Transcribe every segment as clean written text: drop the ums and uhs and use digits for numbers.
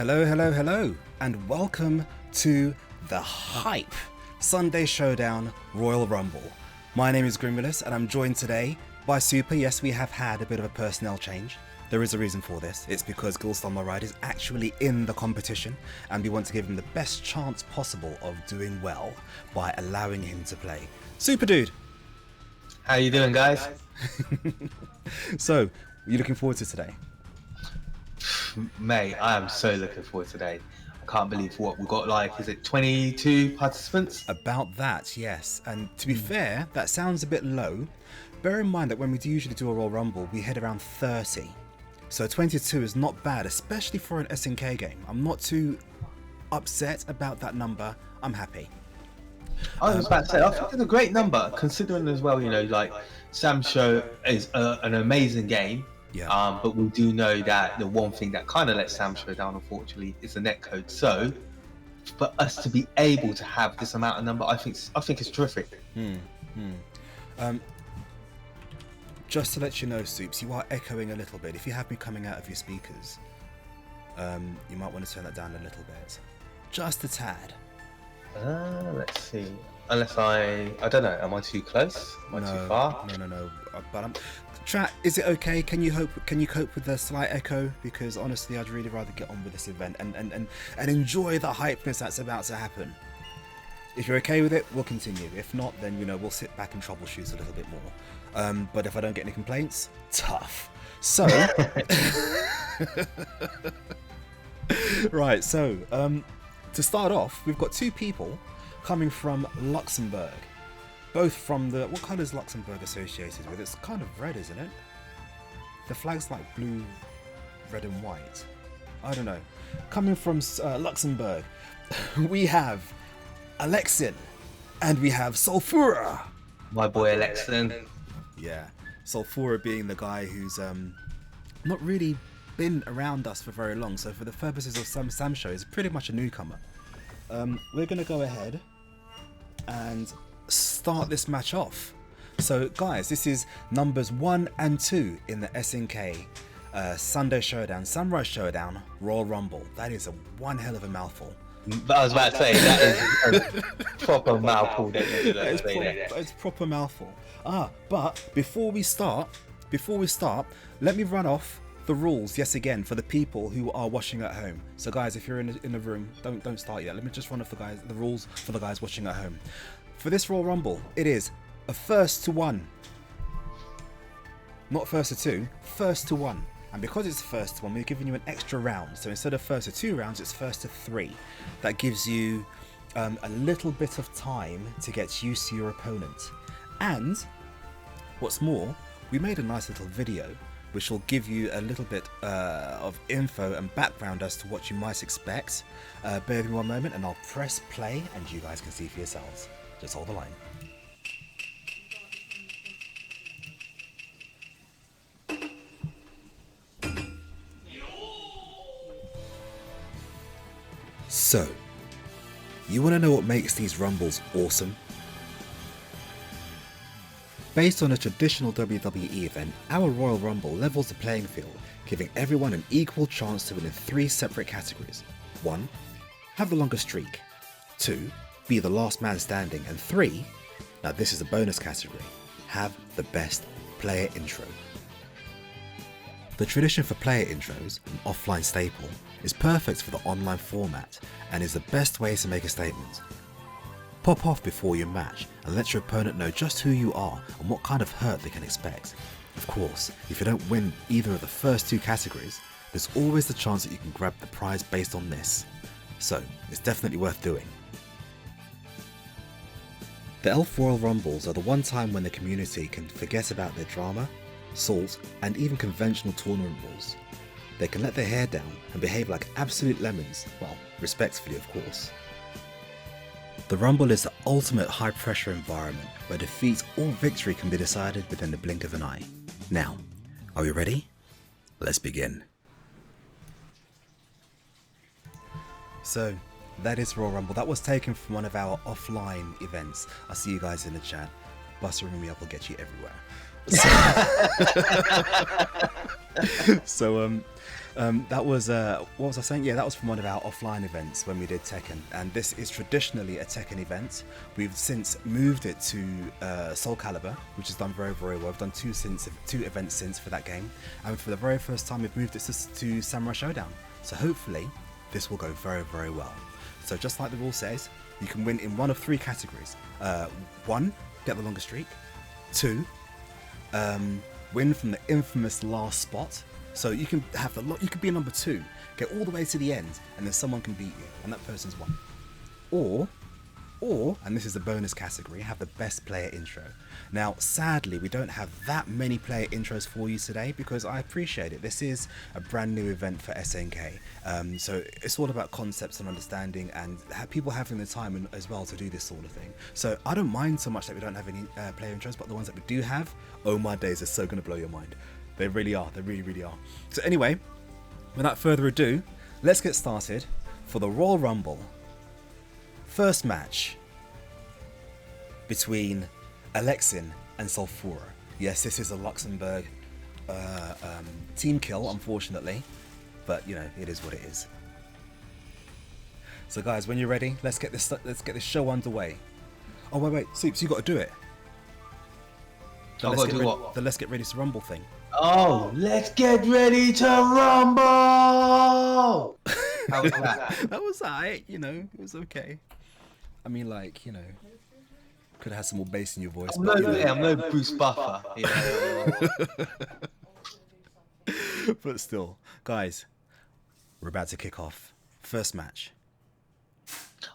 Hello, hello, hello, and welcome to the hype Sunday Shodown Royal Rumble. My name is Grimulus, and I'm joined today by Super. Yes, we have had a bit of a personnel change. There is a reason for this. It's because Gulstan Moride is actually in the competition, and we want to give him the best chance possible of doing well by allowing him to play. Super Dude! How you doing, guys? So, are you looking forward to today? Mate, I am so looking forward to today. I can't believe what we've got, like, is it 22 participants? About that, yes. And to be fair, that sounds a bit low. Bear in mind that when we usually do a Royal Rumble, we hit around 30. So 22 is not bad, especially for an SNK game. I'm not too upset about that number. I'm happy. I was about to say, I think it's a great number, considering as well, you know, like, Sam Show is an amazing game. Yeah. But we do know that the one thing that kind of lets Sam Show down, unfortunately, is the netcode. So, for us to be able to have this amount of number, I think it's terrific. Just to let you know, Soups, you are echoing a little bit. If you have me coming out of your speakers, you might want to turn that down a little bit. Just a tad. Let's see. Unless I don't know. Am I too close? Am I too far? No. But chat, is it okay? Can you cope with the slight echo? Because honestly, I'd really rather get on with this event and enjoy the hypeness that's about to happen. If you're okay with it, we'll continue. If not, then we'll sit back and troubleshoot a little bit more. But if I don't get any complaints, tough. So, right. So, to start off, we've got two people coming from Luxembourg. Both from the... What colour is Luxembourg associated with? It's kind of red, isn't it? The flag's like blue, red and white. I don't know. Coming from Luxembourg, we have Alexin and we have Sulfura. My boy Alexin. Yeah. Sulfura being the guy who's not really been around us for very long. So for the purposes of some Sam Show, he's pretty much a newcomer. We're going to go ahead and start this match off. So guys, this is numbers 1 and 2 in the SNK Sunday Shodown, Samurai Shodown Royal Rumble. That is one hell of a mouthful. But I was about to say, that is a proper mouthful. That is proper mouthful. But before we start, let me run off the rules yes again for the people who are watching at home. So guys, if you're in the room, don't start yet. Let me just run off the rules for the guys watching at home. For this Royal Rumble, it is a first to one. Not first to two, first to one. And because it's first to one, we're giving you an extra round. So instead of first to 2 rounds, it's first to 3. That gives you a little bit of time to get used to your opponent. And what's more, we made a nice little video which will give you a little bit of info and background as to what you might expect. Bear with me one moment and I'll press play and you guys can see for yourselves. Just hold the line. So, you want to know what makes these rumbles awesome? Based on a traditional WWE event, our Royal Rumble levels the playing field, giving everyone an equal chance to win in 3 separate categories. 1. Have the longest streak. 2. Be the last man standing. And 3. Now this is a bonus category. Have the best player intro. The tradition for player intros, an offline staple, is perfect for the online format and is the best way to make a statement. Pop off before your match and let your opponent know just who you are and what kind of hurt they can expect. Of course, if you don't win either of the first 2 categories, there's always the chance that you can grab the prize based on this. So, it's definitely worth doing. The Elf Royal Rumbles are the one time when the community can forget about their drama, salt, and even conventional tournament rules. They can let their hair down and behave like absolute lemons, well, respectfully of course. The Rumble is the ultimate high pressure environment where defeat or victory can be decided within the blink of an eye. Now, are we ready? Let's begin. So, that is Royal Rumble. That was taken from one of our offline events. I see you guys in the chat. Bustering me up will get you everywhere. So That was, what was I saying? Yeah, that was from one of our offline events when we did Tekken. And this is traditionally a Tekken event. We've since moved it to Soul Calibur, which has done very, very well. We've done two events since for that game. And for the very first time, we've moved it to Samurai Shodown. So hopefully, this will go very, very well. So just like the rule says, you can win in one of three categories. 1, get the longest streak. 2, win from the infamous last spot. So you can have you could be a number 2, get all the way to the end, and then someone can beat you, and that person's won. Or, and this is the bonus category, have the best player intro. Now, sadly, we don't have that many player intros for you today because I appreciate it. This is a brand new event for SNK. So it's all about concepts and understanding and people having the time as well to do this sort of thing. So I don't mind so much that we don't have any player intros, but the ones that we do have, oh my days, are so going to blow your mind. They really are. They really, really are. So anyway, without further ado, let's get started for the Royal Rumble. First match between Alexin and Sulfura. Yes, this is a Luxembourg team kill, unfortunately, but you know, it is what it is. So guys, when you're ready, let's get this show underway. Oh wait, Soups, you got to do it. The let's get ready to rumble thing. Oh, let's get ready to rumble! How was that? That was alright, you know, it was okay. I mean, like, you know, could have had some more bass in your voice. I'm no Bruce Buffer. You know. But still, guys, we're about to kick off. First match.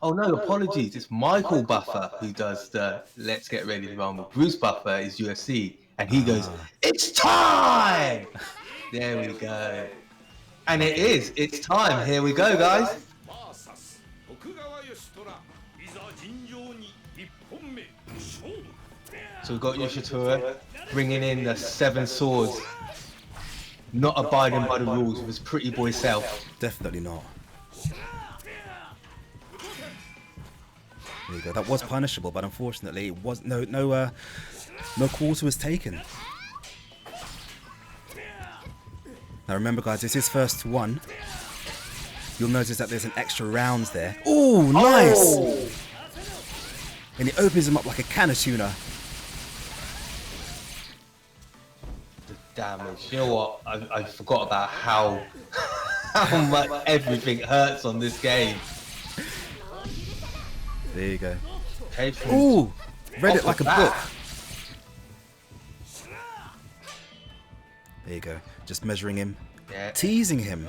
Oh no, apologies. It's Michael Buffer who does the Let's Get Ready to Rumble. Bruce Buffer is UFC, and he goes, "It's time!" There we go. And it is. It's time. Here we go, guys. So we've got Yoshitura bringing in the 7 swords, not abiding by the rules of his pretty boy self. Definitely not. There you go. That was punishable, but unfortunately, it was no quarter was taken. Now remember, guys, this is first to 1. You'll notice that there's an extra rounds there. Ooh, nice! Oh. And he opens him up like a can of tuna. The damage. You know what? I forgot about how much everything hurts on this game. There you go. Okay, ooh! Read it like a book. There you go. Just measuring him. Yeah. Teasing him.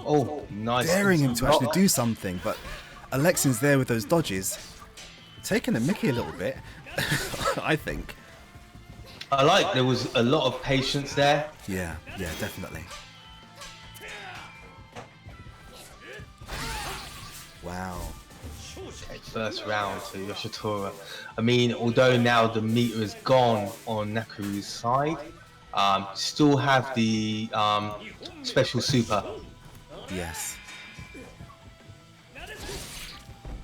Oh, nice. Daring him to actually do something, but Alexin's there with those dodges. Taking the mickey a little bit, I think. I like there was a lot of patience there. Yeah, definitely. Wow. Okay, first round to Yoshitura. I mean, although now the meter is gone on Nakaru's side, still have the special super. Yes.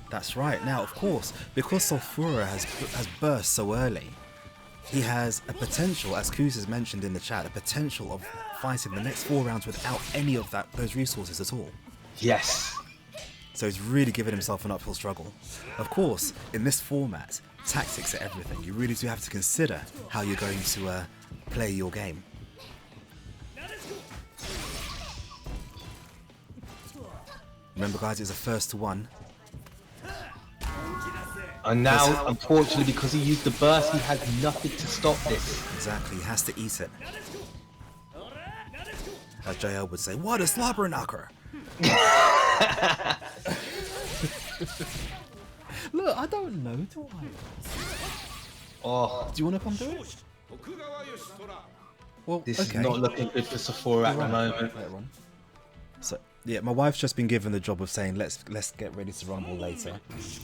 That's right. Now, of course, because Sulfura has burst so early, he has a potential, as Kuz has mentioned in the chat, a potential of fighting the next 4 rounds without any of those resources at all. Yes. So he's really given himself an uphill struggle. Of course, in this format, tactics are everything. You really do have to consider how you're going to play your game. Remember, guys, it's a first to 1. And now, unfortunately, because he used the burst, he has nothing to stop this. Exactly, he has to eat it. As JL would say, what a slobber knocker! Look, I don't know, do I? Oh, do you want to come do it? Well, this is not looking good for Sephora at the moment. So yeah, my wife's just been given the job of saying let's get ready to rumble later.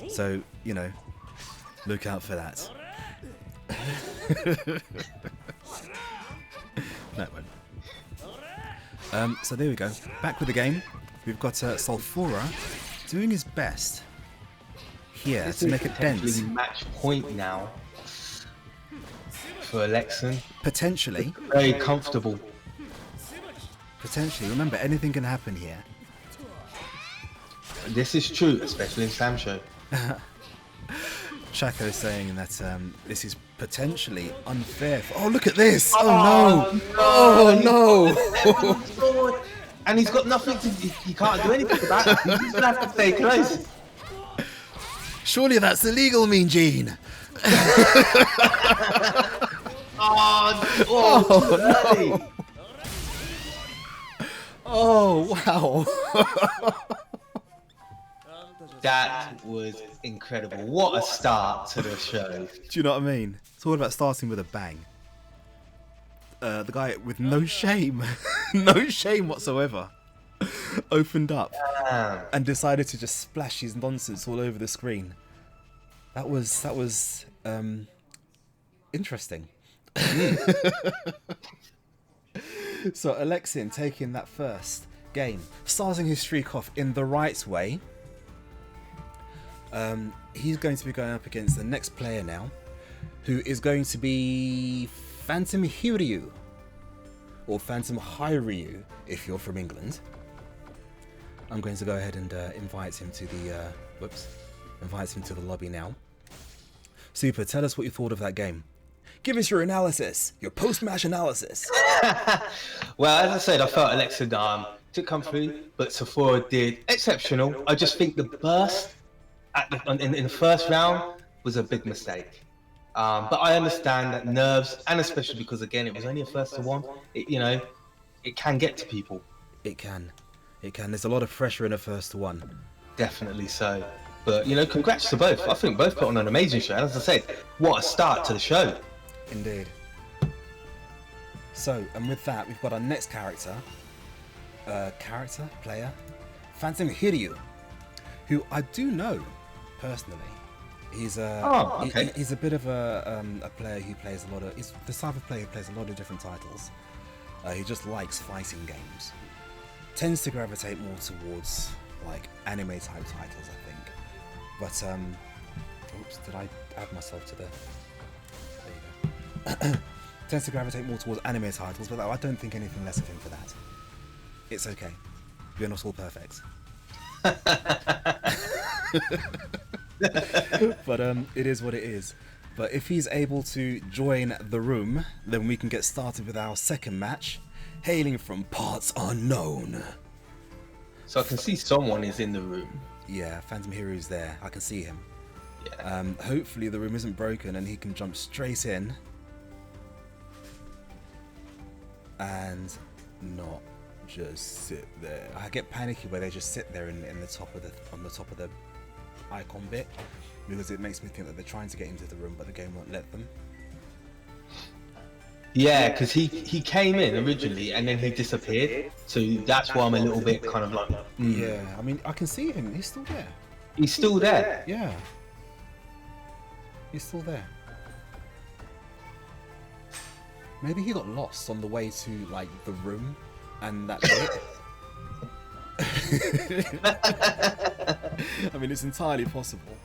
So you know, look out for that. No, it won't. So there we go. Back with the game. We've got Sulfura doing his best here to make a dent. Match point now for Alexin. Potentially. Very comfortable. Potentially. Remember, anything can happen here. This is true, especially in Slam Show. Chaco is saying that this is potentially unfair. Oh, look at this! Oh no! Oh no! And he's got nothing to. He can't do anything about it. He's gonna have to stay close. Surely that's illegal, Mean Gene. Oh, no. Oh wow! That was incredible. What a start to the show. Do you know what I mean? It's all about starting with a bang. The guy with no shame, no shame whatsoever, opened up and decided to just splash his nonsense all over the screen. That was interesting. So Alexian taking that first game, starting his streak off in the right way. He's going to be going up against the next player now, who is going to be Phantom Hiryu, or Phantom Hiryu if you're from England. I'm going to go ahead and invite him to the lobby now. Super, tell us what you thought of that game. Give us your analysis, your post-match analysis. Well, as I said, I felt Alexa took come through, but Sephora did exceptional. I just think the burst in the first round was a big mistake. But I understand that nerves, and especially because, again, it was only a first to one, it can get to people. It can. There's a lot of pressure in a first to one. Definitely so. But, congrats to both. I think both put on an amazing show. And as I said, what a start to the show. Indeed. So, and with that, we've got our next player, Phantom Hiryu, who I do know personally. He's he's a bit of a player who plays a lot of. He's the type of player who plays a lot of different titles. He just likes fighting games. Tends to gravitate more towards like anime type titles, I think. But oops, did I add myself to the? There you go. Tends to gravitate more towards anime titles, but I don't think anything less of him for that. It's okay. We're not all perfect. But it is what it is. But if he's able to join the room, then we can get started with our second match, hailing from parts unknown. So I can see someone is in the room. Yeah, Phantom Hiryu's there. I can see him. Yeah. Hopefully the room isn't broken and he can jump straight in and not just sit there. I get panicky where they just sit there on the top of the icon bit, because it makes me think that they're trying to get into the room but the game won't let them. Yeah, because he came in originally and then he disappeared, so that's why I'm a little bit kind of like Yeah, I mean, I can see him. He's still there. He's still there. Yeah, he's still there. Maybe he got lost on the way to like the room and that bit. I mean, it's entirely possible.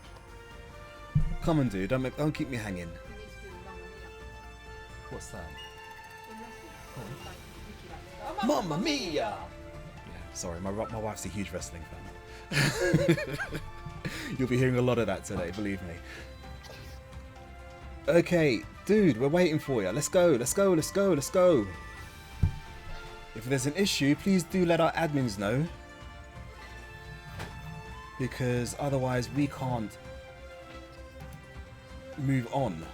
Come on, dude, don't keep me hanging. What's that? Oh. Mamma Mia! Yeah, sorry, my wife's a huge wrestling fan. You'll be hearing a lot of that today, believe me. Okay, dude, we're waiting for you. Let's go. If there's an issue, please do let our admins know, because otherwise we can't move on.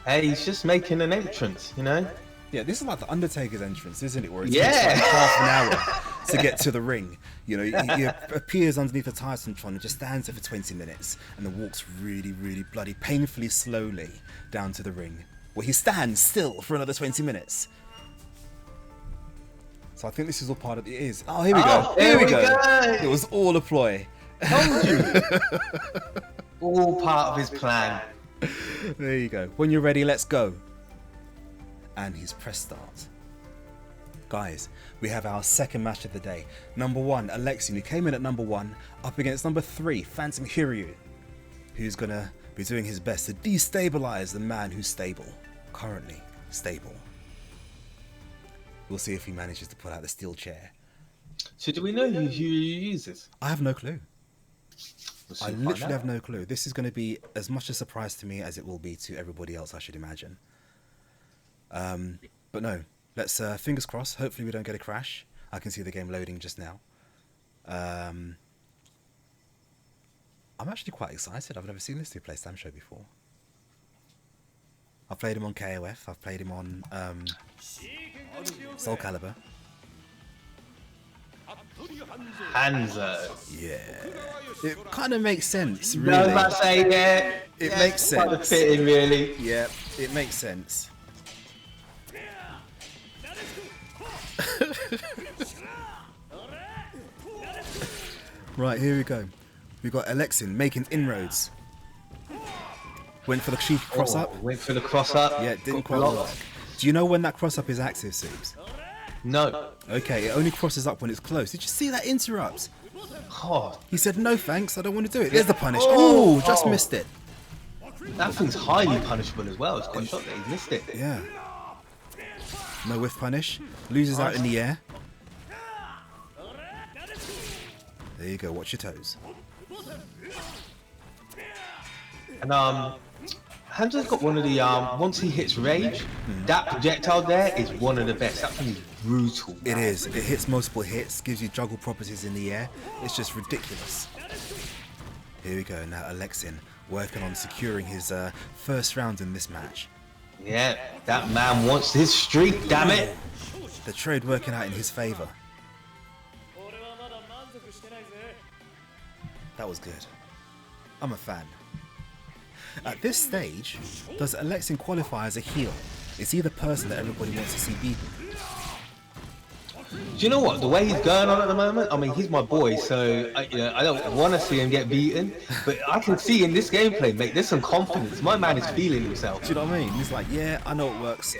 Hey, he's just making an entrance, Yeah, this is like the Undertaker's entrance, isn't it? Where it Yeah. takes like half an hour to get to the ring. He appears underneath the Titantron and just stands there for 20 minutes and then walks really, really bloody painfully slowly down to the ring, where he stands still for another 20 minutes. So I think this is all part of it. Is. Oh, here we go. Here we go. It was all a ploy. Told you. All part of his plan. There you go. When you're ready, let's go. And he's pressed start. Guys, we have our second match of the day. Number 1, Alexian, who came in at number 1, up against number 3, Phantom Hiryu, who's going to be doing his best to destabilize the man who's stable. Currently stable. We'll see if he manages to pull out the steel chair. So do we know who he uses? I have no clue. We'll I soon find literally out. have no clue. This is going to be as much a surprise to me as it will be to everybody else, I should imagine. But no, let's fingers crossed. Hopefully we don't get a crash. I can see the game loading just now. I'm actually quite excited. I've never seen this two-player Slam show before. I've played him on KOF. I've played him on Soul Calibur. Hanzo. Yeah, it kind of makes sense, No, really. I say yeah. It makes Kind of sense. fitting, really. Yeah, it makes sense. Right, here we go. We've got Alexin making inroads. Went for the cheeky cross up. Went for the cross up. Yeah, it didn't Got quite blocked. work. Do you know when that cross up is active, Subes? No. Okay, it only crosses up when it's close. Did you see that interrupt? Oh, He said, no thanks, I don't want to do it. There's the punish. Oh, just missed it. that thing's highly punishable as well. It's quite shocked that he missed it. Yeah. No whiff punish. Loses out in the air. There you go, watch your toes. And Hanzo's got one of the once he hits rage, that projectile there is one of the best. That thing is brutal. It is. It hits multiple hits, gives you juggle properties in the air. It's just ridiculous. Here we go. Now Alexin working on securing his first round in this match. Yeah, that man wants his streak, damn it. The trade working out in his favor. That was good. I'm a fan. At this stage, does Alexin qualify as a heel? Is he the person that everybody wants to see beaten? Do you know what? The way he's going on at the moment, I mean, he's my boy, so I don't want to see him get beaten, but I can see in this gameplay, mate, there's some confidence. My man is feeling himself. Do you know what I mean? He's like, yeah, I know it works.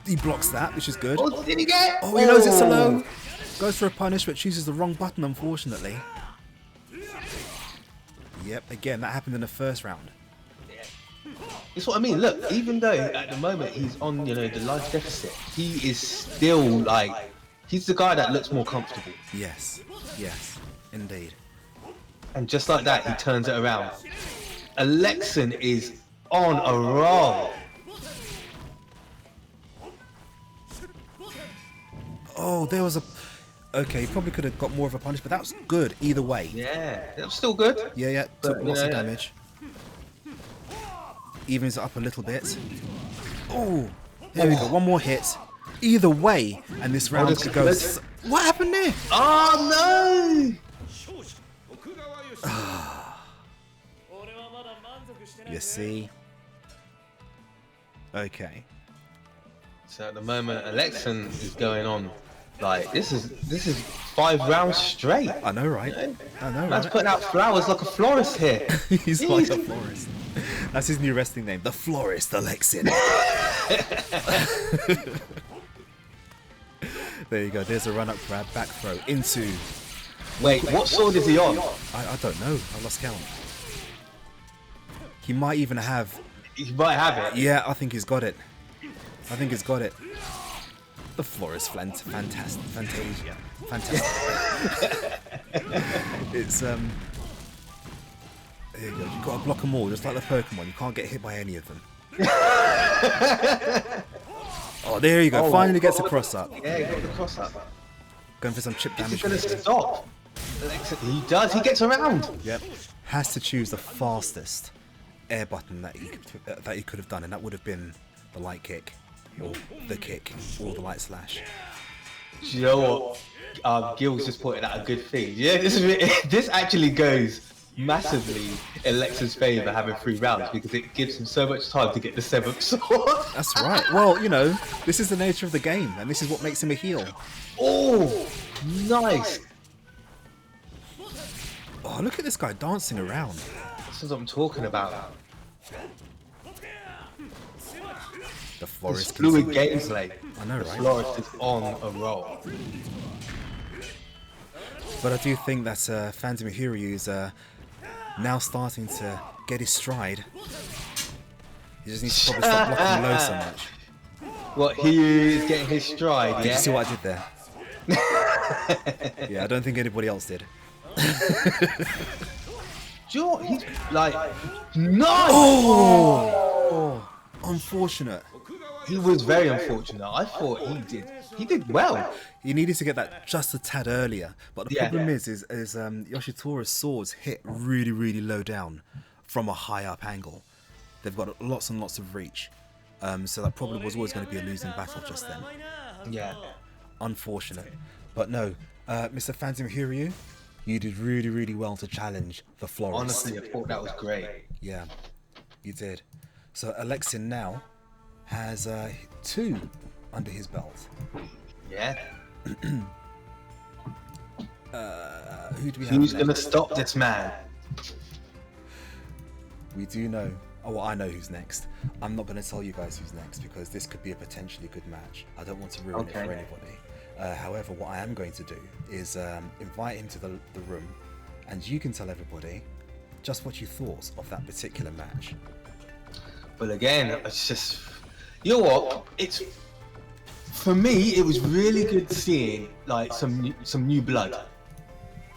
He blocks that, which is good. Oh, did he get? Oh, he knows it's a low. Goes for a punish, but chooses the wrong button, unfortunately. Yep, again, that happened in the first round. That's what I mean. Look, even though at the moment he's on, the life deficit, he is still like, he's the guy that looks more comfortable. Yes, yes, indeed. And just like that, he turns it around. Alexin is on a roll. Oh, there was a... Okay, he probably could have got more of a punish, but that was good either way. Yeah, that's still good. Yeah, took But, lots of yeah. damage. Evens it up a little bit. Oh, there we go, one more hit. Either way, and this round this could go... is- What happened there? Oh You see? Okay. So at the moment, Alexin is going on like this is 5 rounds straight. I know, right? I know, Man's right? putting out flowers like a florist here. He's like a florist. That's his new wrestling name, the Florist Alexin. There you go. There's a run-up grab, back throw into... Wait, what sword is he on? I don't know. I lost count. He might even have... He might have it. Yeah, I think he's got it. I think he's got it. The Florist Fantasia. Fantastic. It's, There you go. You've got to block them all, just like the Pokemon. You can't get hit by any of them. Oh, there you go. Finally gets a cross-up. Yeah, he got the cross up. Going for some chip He's damage. gonna maybe. stop. Alexin, he does. He gets around. Yep. Has to choose the fastest air button that he could have done, and that would have been the light kick, or the kick, or the light slash. Do you know what? Gil's just pointed out a good thing. Yeah, this actually goes massively in Alexin's favour having 3 rounds because it gives him so much time to get the 7th sword. That's right. Well, this is the nature of the game, and this is what makes him a heel. Oh, nice. Oh, look at this guy dancing around. This is what I'm talking about. The This Florist. fluid gameplay. I know, The right? florist is on a roll. But I do think that Phantom Hiryu is now starting to get his stride. He just needs to probably stop blocking low so much. What, he is getting his stride, Did yeah? you see what I did there? Yeah, I don't think anybody else did. Do you know what? He's like, nice! Oh! Unfortunate. He was very unfortunate. I thought he did well. He needed to get that just a tad earlier, but the Yeah. problem is Yoshitora's swords hit really, really low down from a high up angle. They've got lots and lots of reach, so that probably was always going to be a losing battle just then. Yeah. Unfortunate, but no, Mr. Phantom Hiryu, you did really, really well to challenge the Florist. Honestly, I thought that was great. Yeah, you did. So Alexin now has 2 under his belt. Yeah. Who do we have? Who's next? gonna stop this man? We do know. Oh, well, I know who's next. I'm not going to tell you guys who's next because this could be a potentially good match. I don't want to ruin it for anybody. However, what I am going to do is invite him to the room, and you can tell everybody just what you thought of that particular match. But again, it's just, you know what? It's, for me, it was really good seeing like some new blood,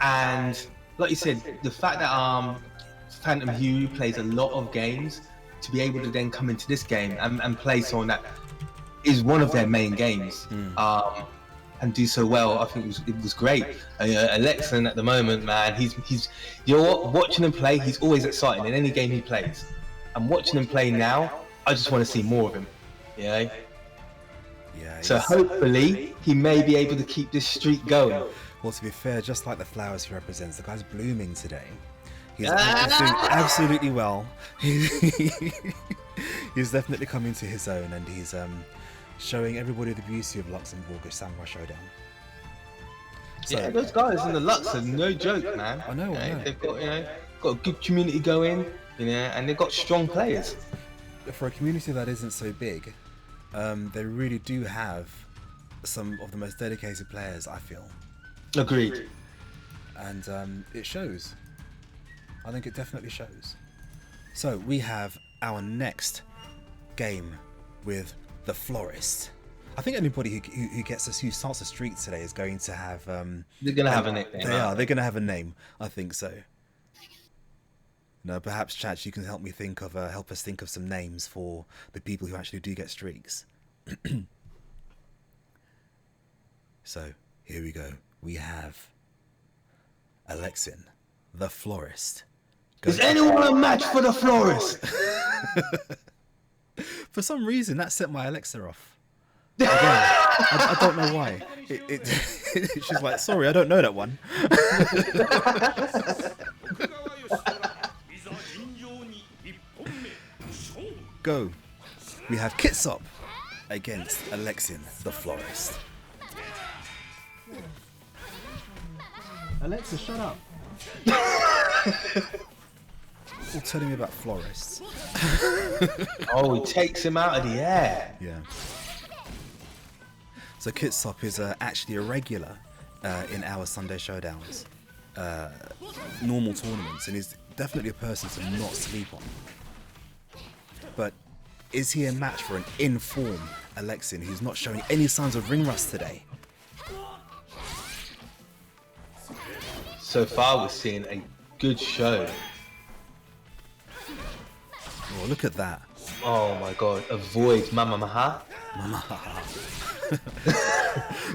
and like you said, the fact that Phantom Hugh plays a lot of games, to be able to then come into this game and play someone that is one of their main games, and do so well, I think it was great. Alexin at the moment, man, he's you know what? Watching him play, he's always exciting in any game he plays. And watching him play now, I just want to see more of him. Yeah. Yeah. So hopefully he may be able to keep this streak going. Well, to be fair, just like the flowers he represents, the guy's blooming today. He's doing absolutely well. He's definitely coming to his own, and he's showing everybody the beauty of Luxembourgish Samurai Showdown. So, Yeah, those guys in the Lux are no joke, man. I know. They've got got a good community going, and they've got strong players. For a community that isn't so big, they really do have some of the most dedicated players, I feel. Agreed. And it shows. I think it definitely shows. So we have our next game with the Florist. I think anybody who starts a streak today is going to have They're gonna have a nickname. they're gonna have a name. I think so. No, perhaps Chad, you can help us think of some names for the people who actually do get streaks. So here we go. We have Alexin, the Florist. Is anyone a match for the Florist? For some reason, that set my Alexa off. Again, I don't know why. She's like, sorry, I don't know that one. Go. We have Kitsop against Alexin, the Florist. Alexa, shut up. All telling me about florists. Oh, he takes him out of the air. Yeah. So Kitsop is actually a regular in our Sunday Showdowns, normal tournaments, and is definitely a person to not sleep on. But is he a match for an in-form Alexin who's not showing any signs of ring rust today? So far, we're seeing a good show. Oh, look at that. Oh my god, avoid Mama Maha.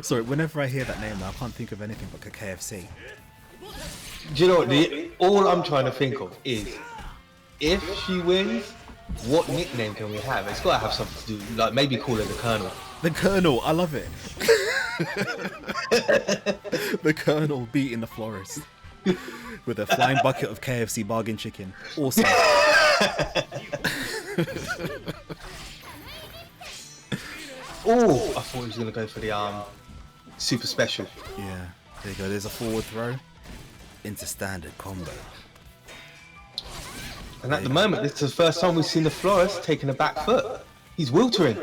Sorry, whenever I hear that name now, I can't think of anything but KFC. Do you know what? All I'm trying to think of is, if she wins, what nickname can we have? It's got to have something to do, like maybe call her the Colonel. The Colonel, I love it. The Colonel beating the Florist with a flying bucket of KFC bargain chicken. Awesome. Oh, I thought he was going to go for the super special. Yeah, there you go. There's a forward throw into standard combo. And at the moment, this is the first time we've seen the Florist taking a back foot. He's wiltering.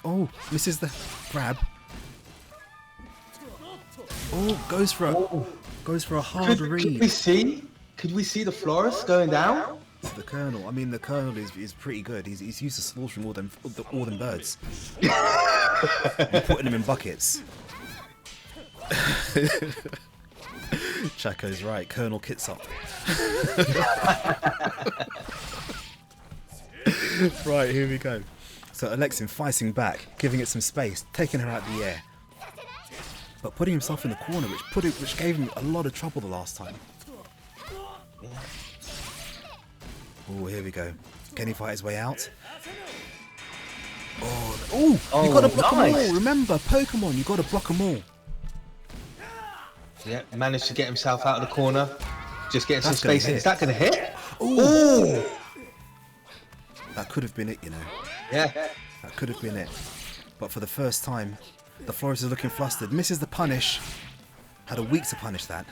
Oh, misses the grab. Oh, goes for a hard read. Could we see the Florist going down? the Colonel. I mean, the Colonel is pretty good. He's used to slaughtering all them birds. And putting them in buckets. Chaco's right. Colonel Kitsop. Right, here we go. So Alexin fighting back, giving it some space, taking her out the air. But putting himself in the corner, which gave him a lot of trouble the last time. Oh, here we go. Can he fight his way out? Oh, you got to block them all. Remember, Pokemon, you got to block them all. Yeah, managed to get himself out of the corner. Just getting some space in. Is that going to hit? Ooh. That could have been it, you know. Yeah. That could have been it. But for the first time, the Florist is looking flustered. Misses the punish. Had a week to punish that.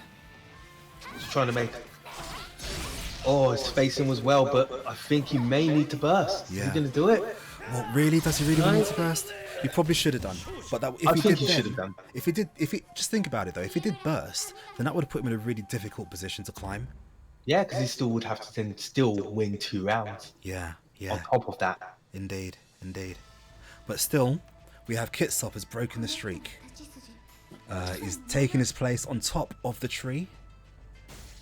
Just trying to make... Oh, his spacing was well, but I think he may need to burst. Yeah. Is he going to do it? Well, really? Does he really need to burst? He probably should have done. But that, if I he think did he should have done. Just think about it though. If he did burst, then that would have put him in a really difficult position to climb. Yeah, because he still would have to then still win 2 rounds. Yeah. On top of that. Indeed. But still, we have Kitsop has broken the streak. He's taken his place on top of the tree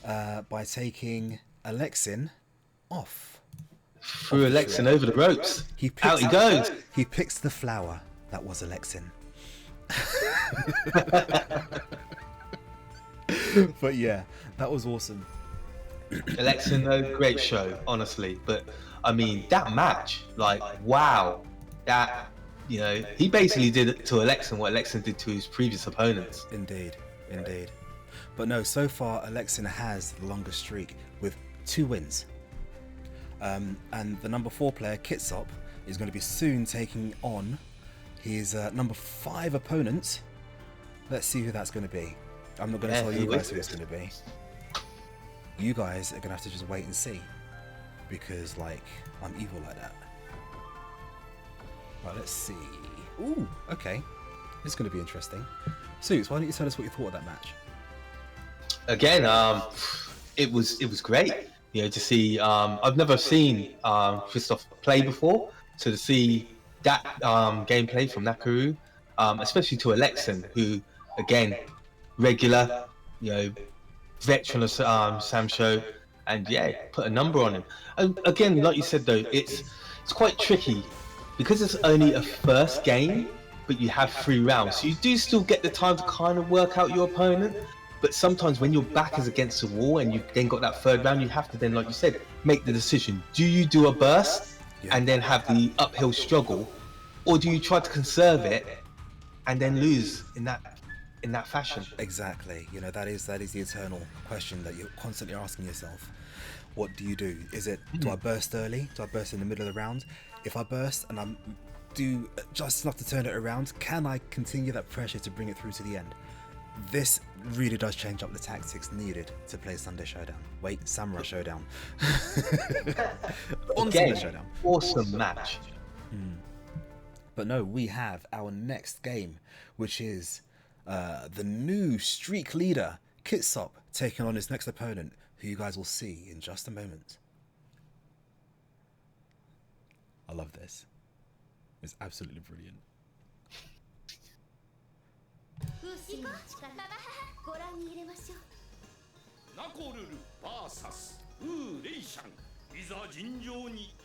by taking Alexin off. Threw Alexin over the ropes. Out he goes. He picks the flower that was Alexin. But yeah, that was awesome. Alexin, though, great show, honestly. But I mean, that match, like, wow, that, you know, he basically did it to Alexin what Alexin did to his previous opponents. Indeed. But no, so far Alexin has the longest streak with 2 wins. And the number 4 player, Kitsop, is going to be soon taking on his number 5 opponent. Let's see who that's going to be. I'm not going to tell you guys who it's going to be. You guys are going to have to just wait and see. Because, like, I'm evil like that. Right, let's see. Ooh, okay. This is going to be interesting. Suits, why don't you tell us what you thought of that match? Again, it was great. You know, to see, I've never seen Christoph play before, so to see that gameplay from Nakaru, especially to Alexin, who, again, regular, you know, veteran of Samsho, and yeah, put a number on him. And again, like you said though, it's quite tricky because it's only a first game, but you have 3 rounds, so you do still get the time to kind of work out your opponent. But sometimes when your back is against the wall and you've then got that 3rd round, you have to then, like you said, make the decision. Do you do a burst and then have the uphill struggle, or do you try to conserve it and then lose in that fashion? Exactly. You know, that is the eternal question that you're constantly asking yourself. What do you do? Is it, do I burst early? Do I burst in the middle of the round? If I burst and I do just enough to turn it around, can I continue that pressure to bring it through to the end? This really does change up the tactics needed to play Sunday Shodown. Wait, Samurai Shodown. Again, awesome match. But no, we have our next game, which is the new streak leader, Kitsop, taking on his next opponent, who you guys will see in just a moment. I love this. It's absolutely brilliant.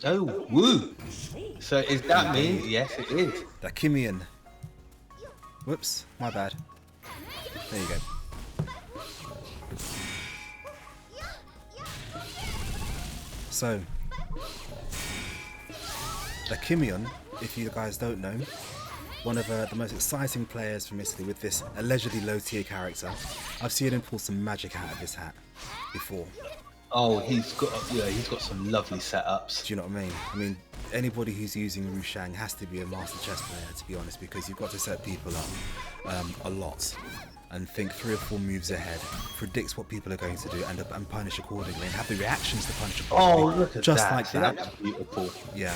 Oh, woo! So is that me? Yes, it is. The Kimian. Whoops, my bad. There you go. So, the Kimian, if you guys don't know, one of the most exciting players from Italy with this allegedly low tier character. I've seen him pull some magic out of his hat before. Oh, he's got some lovely setups. Do you know what I mean? I mean, anybody who's using Rushang has to be a master chess player, to be honest, because you've got to set people up a lot and think 3 or 4 moves ahead, predicts what people are going to do, and punish accordingly, and have the reactions to punish accordingly. Oh, look at just that. like See, that. that's beautiful. Yeah.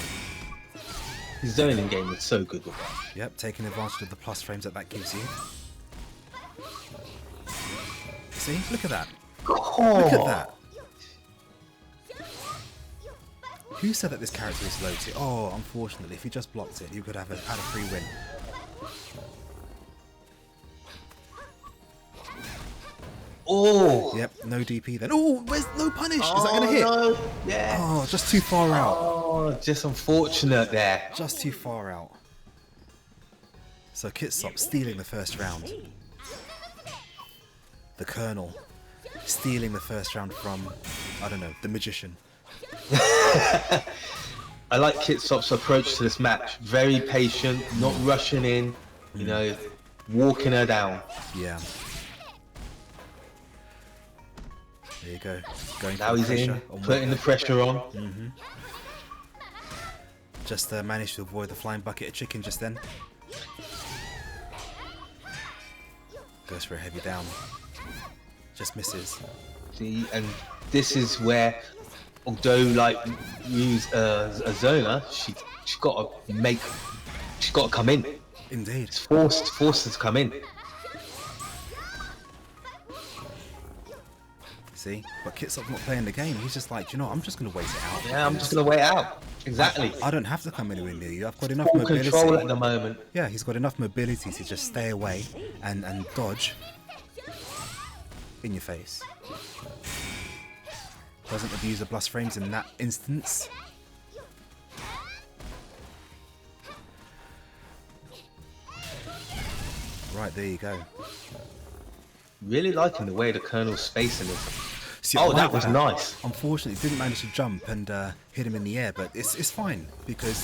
His zoning game is so good with that. Yep, taking advantage of the plus frames that gives you. See, look at that. Oh. Look at that. Who said that this character is low tier? Oh, unfortunately, if he just blocked it, you could have had a free win. Oh! Yep, no DP then. Oh, where's no punish? Is that going to hit? No. Yeah. Oh, just too far out. Oh, just unfortunate there. Just too far out. So Kitsop stealing the first round. The Colonel stealing the first round from, I don't know, the Magician. I like Kitsop's approach to this match. Very patient, not rushing in, you know, walking her down. Yeah. There you go. Going Now for he's pressure in, on putting the pressure on. Just managed to avoid the flying bucket of chicken just then. Goes for a heavy down. Just misses. See, and this is where, although like use Azona, she's got to come in. Indeed. It's forced her to come in. See? But Kitsop's not playing the game. He's just like, you know what? I'm just going to wait it out. Yeah, I'm just gonna wait it out. Exactly. I don't have to come anywhere near you. I've got enough Full mobility. control at the moment. Yeah, he's got enough mobility to just stay away and dodge in your face. Doesn't abuse the blast frames in that instance. Right, there you go. Really liking the way the Colonel's spacing it. See, I Oh, like that was nice. Unfortunately, didn't manage to jump and hit him in the air, but it's fine because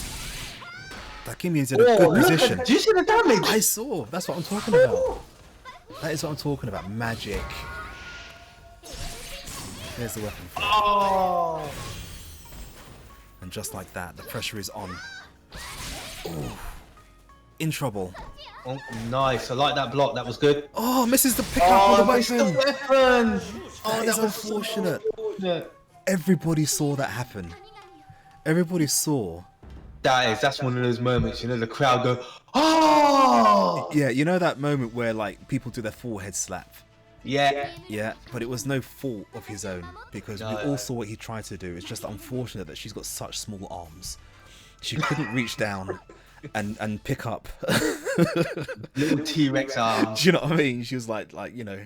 Takimian's in a good position. Do you see the damage? I saw. That's what I'm talking about. That is what I'm talking about. Magic. There's the weapon. Oh. And just like that, the pressure is on. Ooh. In trouble. Oh, nice. I like that block. That was good. Oh, misses the pickup of the missed weapon. the weapon. That is unfortunate. Everybody saw that happen. Everybody saw. That's one of those moments, you know, the crowd go, oh! Yeah, you know that moment where like people do their forehead slap. Yeah. Yeah, but it was no fault of his own because we all saw what he tried to do. It's just unfortunate that she's got such small arms. She couldn't reach down and pick up Little T-Rex arms. Do you know what I mean? She was like you know.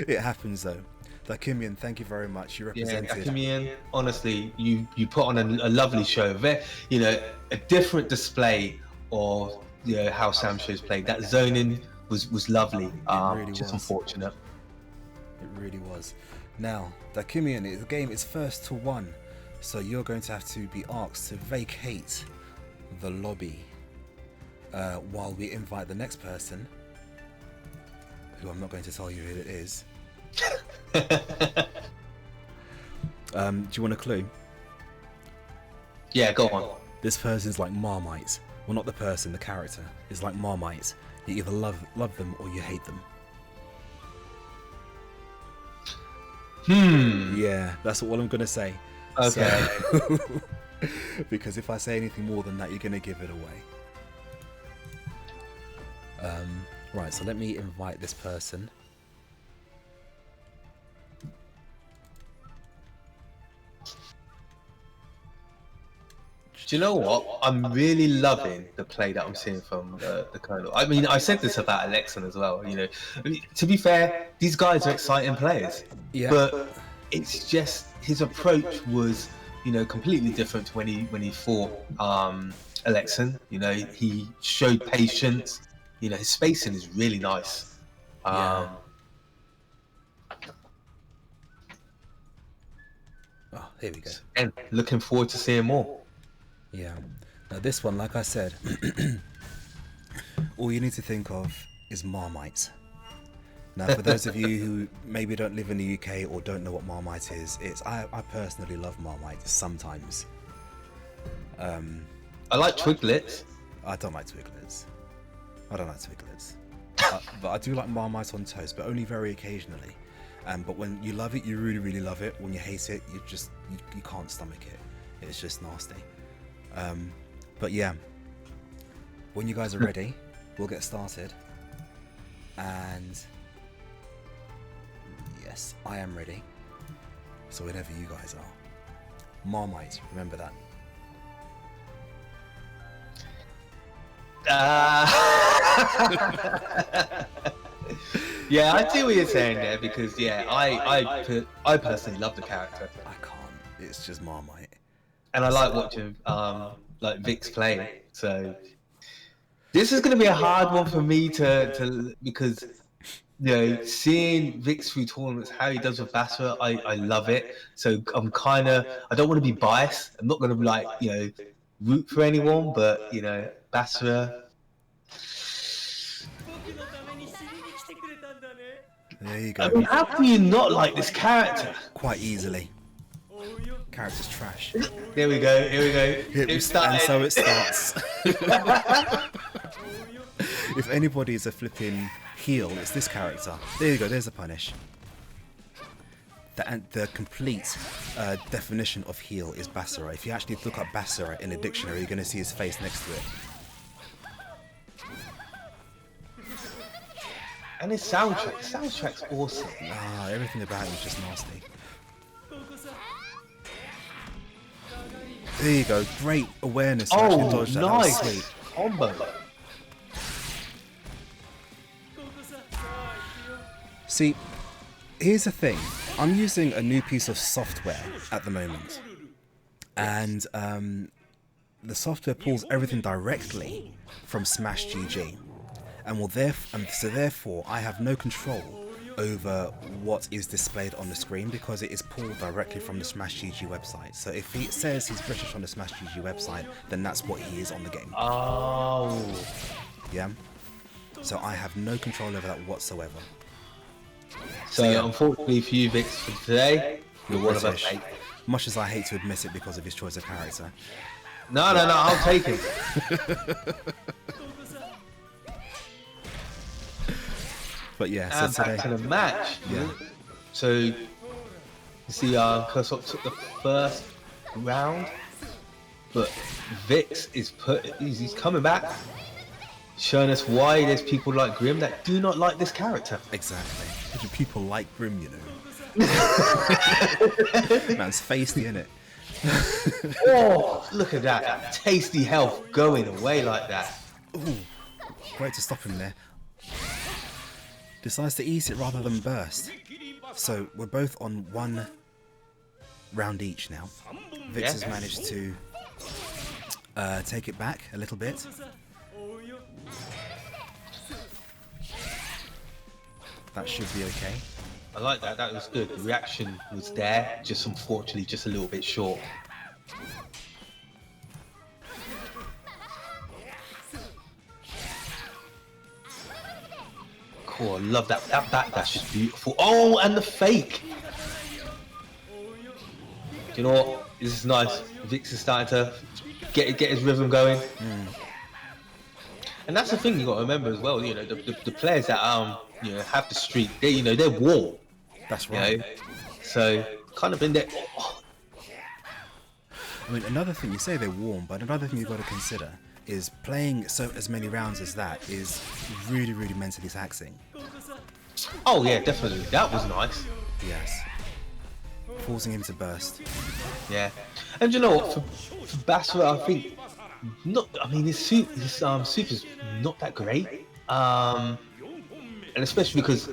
It happens though. Dakimian, thank you very much. You represented. Yeah, Dakimian, honestly, you put on a lovely show. You know, a different display of how Sam Show's played. That zoning was lovely. Really just was. unfortunate. It really was. Now, Dakimian, the game is first to one, so you're going to have to be asked to vacate the lobby while we invite the next person, who I'm not going to tell you who it is. Do you want a clue? Yeah, go on. This person's like Marmite. Well, not the person, the character. It's like Marmite. You either love them or you hate them. Yeah, that's all I'm going to say. Okay. So, because if I say anything more than that, you're going to give it away. Right, so let me invite this person. Do you know what? I'm really loving the play that I'm seeing from the Colonel. I mean, I said this about Alexan as well. You know, I mean, to be fair, these guys are exciting players. Yeah. But it's just his approach was, completely different to when he fought Alexan. You know, he showed patience. You know, his spacing is really nice. Yeah. Oh, here we go. And looking forward to seeing more. Yeah. Now this one, like I said, all you need to think of is Marmite. Now, for those of you who maybe don't live in the UK or don't know what Marmite is, I personally love Marmite sometimes. I like Twiglets. I don't like Twiglets. But I do like Marmite on toast, but only very occasionally. But when you love it, you really, really love it. When you hate it, you can't stomach it. It's just nasty. But yeah, when you guys are ready, we'll get started. And yes, I am ready. So whenever you guys are. Marmite, remember that. Yeah, I see what you're saying there because yeah, I personally love the character I can't. It's just Marmite. and I like watching like Vix play. So this is going to be a hard one for me to because you know seeing Vix through tournaments how he does with Basra, I love it. So I'm kind of I don't want to be biased. I'm not going to like root for anyone, but Basra. There you I go. mean, how can you not like this character? Quite easily. Character's trash. Here we go. And so it starts. If anybody is a flipping heel, it's this character. There you go, there's a punish. The complete definition of heel is Basara. If you actually look up Basara in a dictionary, you're going to see his face next to it. And his soundtrack's awesome. Ah, everything about him is just nasty. There you go, great awareness to actually dodge that. Nice That was sweet. combo. See, here's the thing. I'm using a new piece of software at the moment. And the software pulls everything directly from Smash GG. So therefore, I have no control over what is displayed on the screen because it is pulled directly from the Smash GG website. So if he says he's British on the Smash GG website, then that's what he is on the game. Oh. Yeah? So I have no control over that whatsoever. So yeah. Unfortunately for you, Vix, for today, you're one of us. British. Much as I hate to admit it because of his choice of character. No, I'll take him. But yeah, And so back today, to the match. Yeah. So you see, Kursop took the first round, but Vix is he's coming back, showing us why there's people like Grim that do not like this character. exactly. Because people like Grim, you know. Man's feisty, innit? Oh, look at that tasty health going away like that. Ooh, great to stop him there. Decides to eat it rather than burst. So we're both on one round each now. Vix has managed to take it back a little bit. That should be okay. I like that. That was good. The reaction was there, just unfortunately just a little bit short. Cool, I love that. That backdash is beautiful. Oh, and the fake. Do you know what? This is nice. Vix is starting to get his rhythm going. And that's the thing you got to remember as well. You know, the players that have the streak, they're warm. That's right. So kind of in there. Oh. I mean, another thing, you say they're warm, but another thing you've got to consider is playing as many rounds as that is really, really mentally taxing. Oh yeah, definitely. That was nice. Yes. Forcing him to burst. Yeah. And you know what? For Basra, I think his super's not that great. And especially because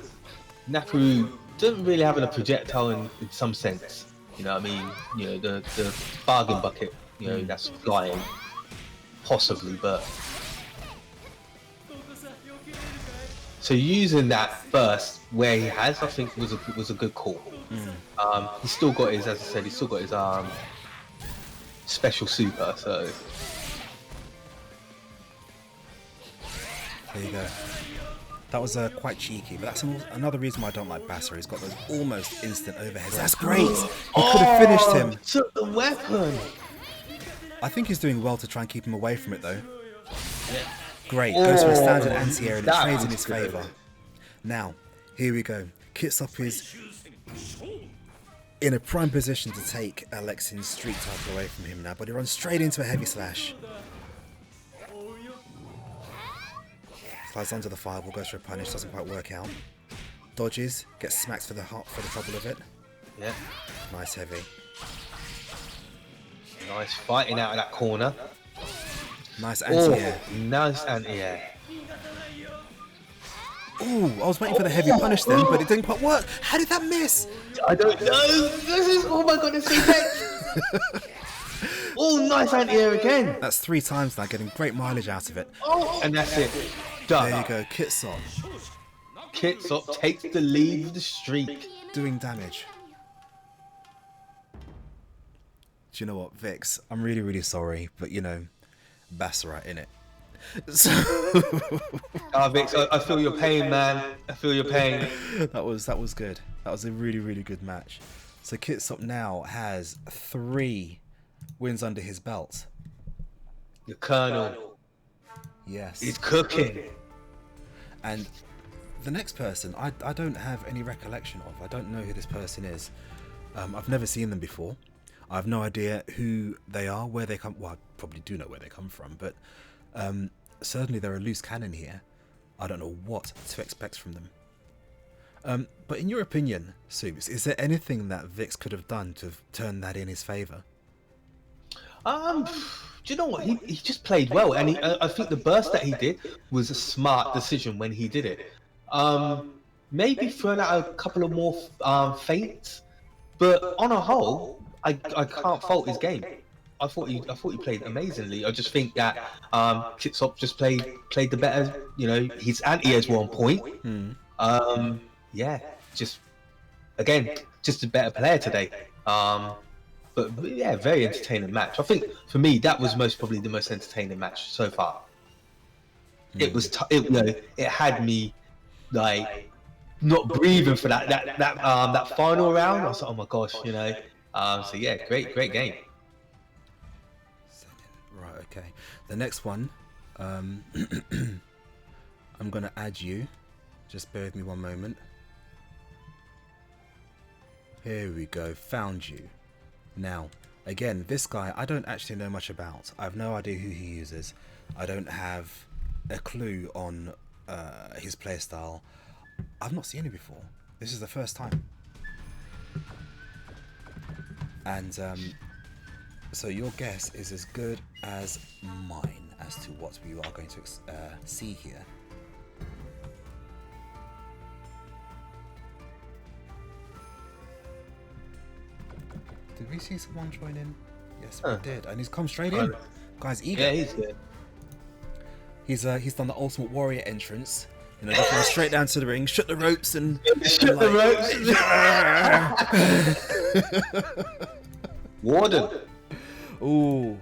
Nakaru doesn't really have a projectile in some sense. You know what I mean? The bargain bucket, that's flying. Possibly, but so using that burst where he has, I think was a good call. He's still got his, as I said, special super. So there you go. That was quite cheeky, but that's another reason why I don't like Basra. He's got those almost instant overheads. That's great. He could have finished him. Took the weapon. I think he's doing well to try and keep him away from it, though. Great. Goes for a standard anti-air and it trades in his favour. Now, here we go. Kitsop is in a prime position to take Alexin's streak title away from him now, but he runs straight into a heavy slash. Slides onto the fireball, goes for a punish, doesn't quite work out. Dodges, gets smacked for the trouble of it. Yeah. Nice heavy. Nice fighting out of that corner. Nice anti-air. Nice anti-air. Ooh, I was waiting for the heavy punish then, but it didn't quite work. How did that miss? I don't know. This is, oh my god, it's intense. Oh, nice anti-air again. That's 3 times now, getting great mileage out of it. Oh, and that's it. Done. There you go, Kitsop. Kitsop takes the lead of the streak. Doing damage. Do you know what, Vix? I'm really, really sorry, but you know, that's right, innit? So Vix, I feel your pain, man. I feel your pain. that was good. That was a really, really good match. So Kitsop now has 3 wins under his belt. The Colonel. Yes. He's cooking. And the next person, I don't have any recollection of. I don't know who this person is. I've never seen them before. I have no idea who they are, where they come. Well, I probably do know where they come from, but certainly they're a loose cannon here. I don't know what to expect from them. But in your opinion, Soups, is there anything that Vix could have done to turn that in his favour? Do you know what? He just played well, and I think the burst that he did was a smart decision when he did it. Maybe throwing out a couple of more feints, but on a whole, I can't fault his game. I thought he played amazingly. I just think that Kitsop just played the better. You know, his anti-airs were on point. Yeah, just again, just a better player today. But yeah, very entertaining match. I think for me that was most probably the most entertaining match so far. It was, you know, it had me like not breathing for that final round. I was like, oh my gosh, you know. So yeah, great game. Right, okay. The next one, I'm gonna add you. Just bear with me one moment. Here we go, found you. Now, again, this guy I don't actually know much about. I have no idea who he uses. I don't have a clue on his playstyle. I've not seen him before. This is the first time. And so your guess is as good as mine as to what we are going to see here. Did we see someone join in? Yes, we did, and he's come straight in. Guy's eager. Yeah, he's good. He's done the Ultimate Warrior entrance. You know, just going straight down to the ring, shut the ropes, and shut the ropes. Warden. Ooh,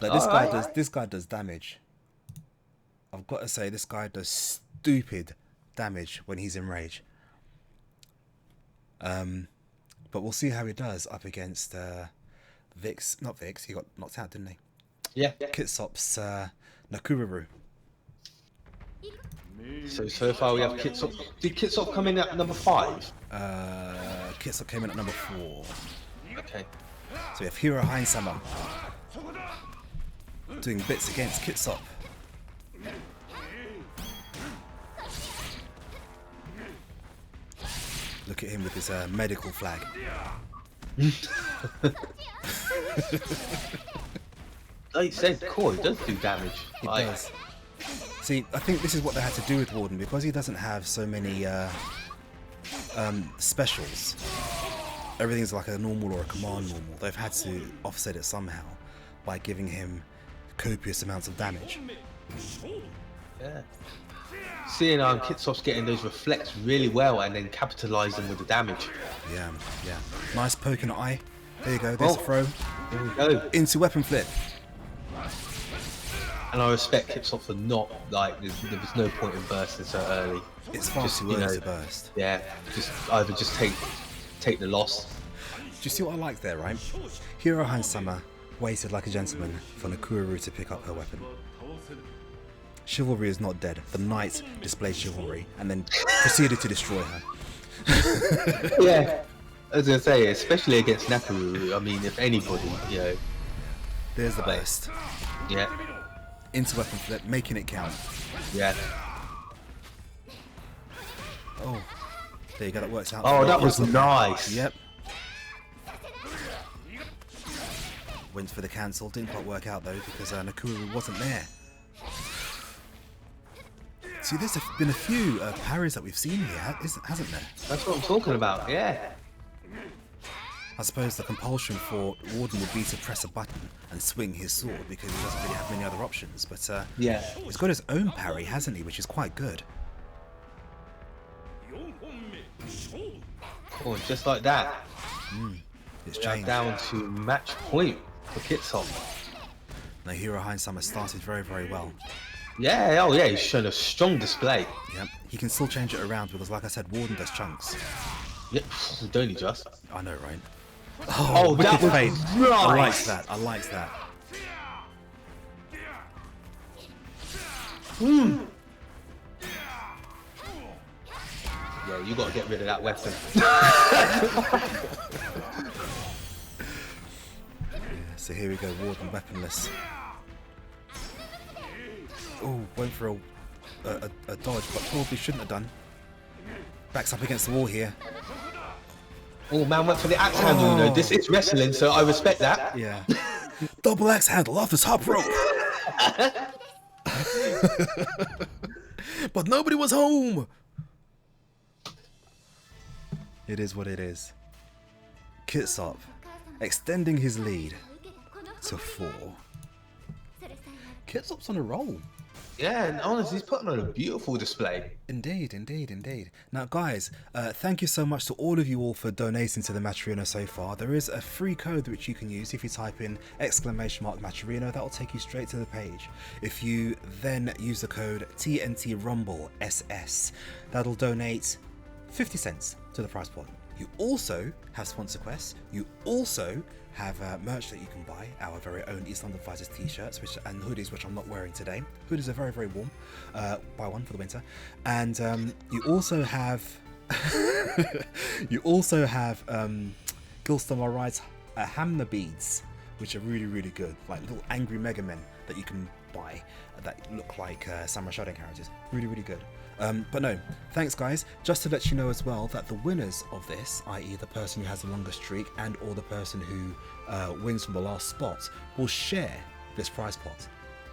but this guy does damage. I've got to say, this guy does stupid damage when he's in rage. But we'll see how he does up against Vix. Not Vix. He got knocked out, didn't he? Yeah. Kitsop's Nakururu. So far we have Kitsop. Did Kitsop come in at number 5? Kitsop came in at number 4. Okay. So we have Hiro Heinsama doing bits against Kitsop. Look at him with his medical flag. Like you said, Core does do damage. He does. See, I think this is what they had to do with Warden, because he doesn't have so many specials. Everything's like a normal or a command normal. They've had to offset it somehow by giving him copious amounts of damage. Yeah. Seeing Kitsop's getting those reflects really well and then capitalising with the damage. Yeah. Nice poke in the eye. There you go, there's a throw. There we go. Into weapon flip. And I respect Kitsop for not, like, there was no point in bursting so early. It's far too early to burst. Yeah, either take the loss. Do you see what I like there, right? Hiro Heinsama waited like a gentleman for Nakururu to pick up her weapon. Chivalry is not dead. The knight displayed chivalry and then proceeded to destroy her. Yeah, I was gonna say, especially against Nakururu. I mean, if anybody, you know. There's the burst. Yeah. Into weapon flip, making it count. Yeah. Oh, there you go. That works out. Oh, that was nice. Yep. went for the cancel. Didn't quite work out though because Nakuru wasn't there. See, there's been a few parries that we've seen here, hasn't there? That's what I'm talking about, yeah. I suppose the compulsion for Warden would be to press a button and swing his sword because he doesn't really have many other options. But yeah, he's got his own parry, hasn't he? Which is quite good. Oh, just like that. It's changed. Down to match point for Kitsop. Now, Hiro Heinsama started very, very well. Yeah, oh yeah, he's shown a strong display. Yep, he can still change it around because, like I said, Warden does chunks. Yep, don't he just? I know, right? Oh, that was fade. Right. I like that. I like that. Yeah, you got to get rid of that weapon. So here we go, Warden weaponless. Oh, went for a dodge, but probably shouldn't have done. Backs up against the wall here. Oh, man went for the axe handle, you know. This is wrestling, so I respect that. Yeah. Double axe handle off the top rope. But nobody was home. It is what it is. Kitsop extending his lead to 4. Kitsop's on a roll. Yeah, and honestly, he's putting on a beautiful display. Indeed, indeed, indeed. Now, guys, thank you so much to all of you all for donating to the Matcherino so far. There is a free code which you can use if you type in !Matcherino. That will take you straight to the page. If you then use the code TNT Rumble SS, that'll donate 50 cents to the prize pot. You also have sponsor quests. You also have merch that you can buy, our very own East London Fighters t-shirts and hoodies, which I'm not wearing today. Hoodies are very, very warm. Buy one for the winter. And you also have Gilstomar Ride's Hamna beads, which are really, really good, like little angry Mega Men that you can buy that look like Samurai Shodown characters. Really, really good. But no, thanks guys. Just to let you know as well that the winners of this, i.e. the person who has the longest streak and or the person who wins from the last spot, will share this prize pot.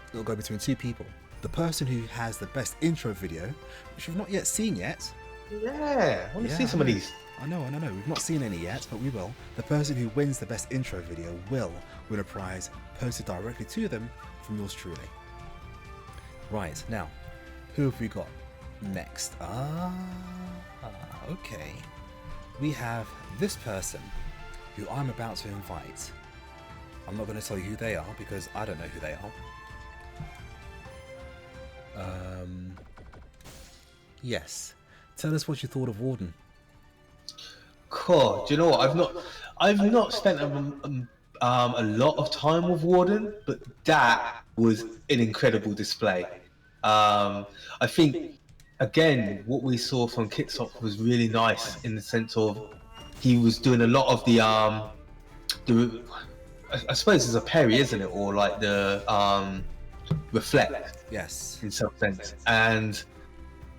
It'll go between 2 people. The person who has the best intro video, which we've not yet seen yet. Yeah, I want to see some of these. I know. We've not seen any yet, but we will. The person who wins the best intro video will win a prize posted directly to them from yours truly. Right, now, who have we got next? Okay. We have this person who I'm about to invite. I'm not going to tell you who they are because I don't know who they are. Yes. Tell us what you thought of Warden. Cool. Do you know what? I've not spent a lot of time with Warden, but that was an incredible display. I think again, what we saw from Kitsop was really nice in the sense of he was doing a lot of the I suppose it's a parry, isn't it, or like the reflect. Yes. In some sense, and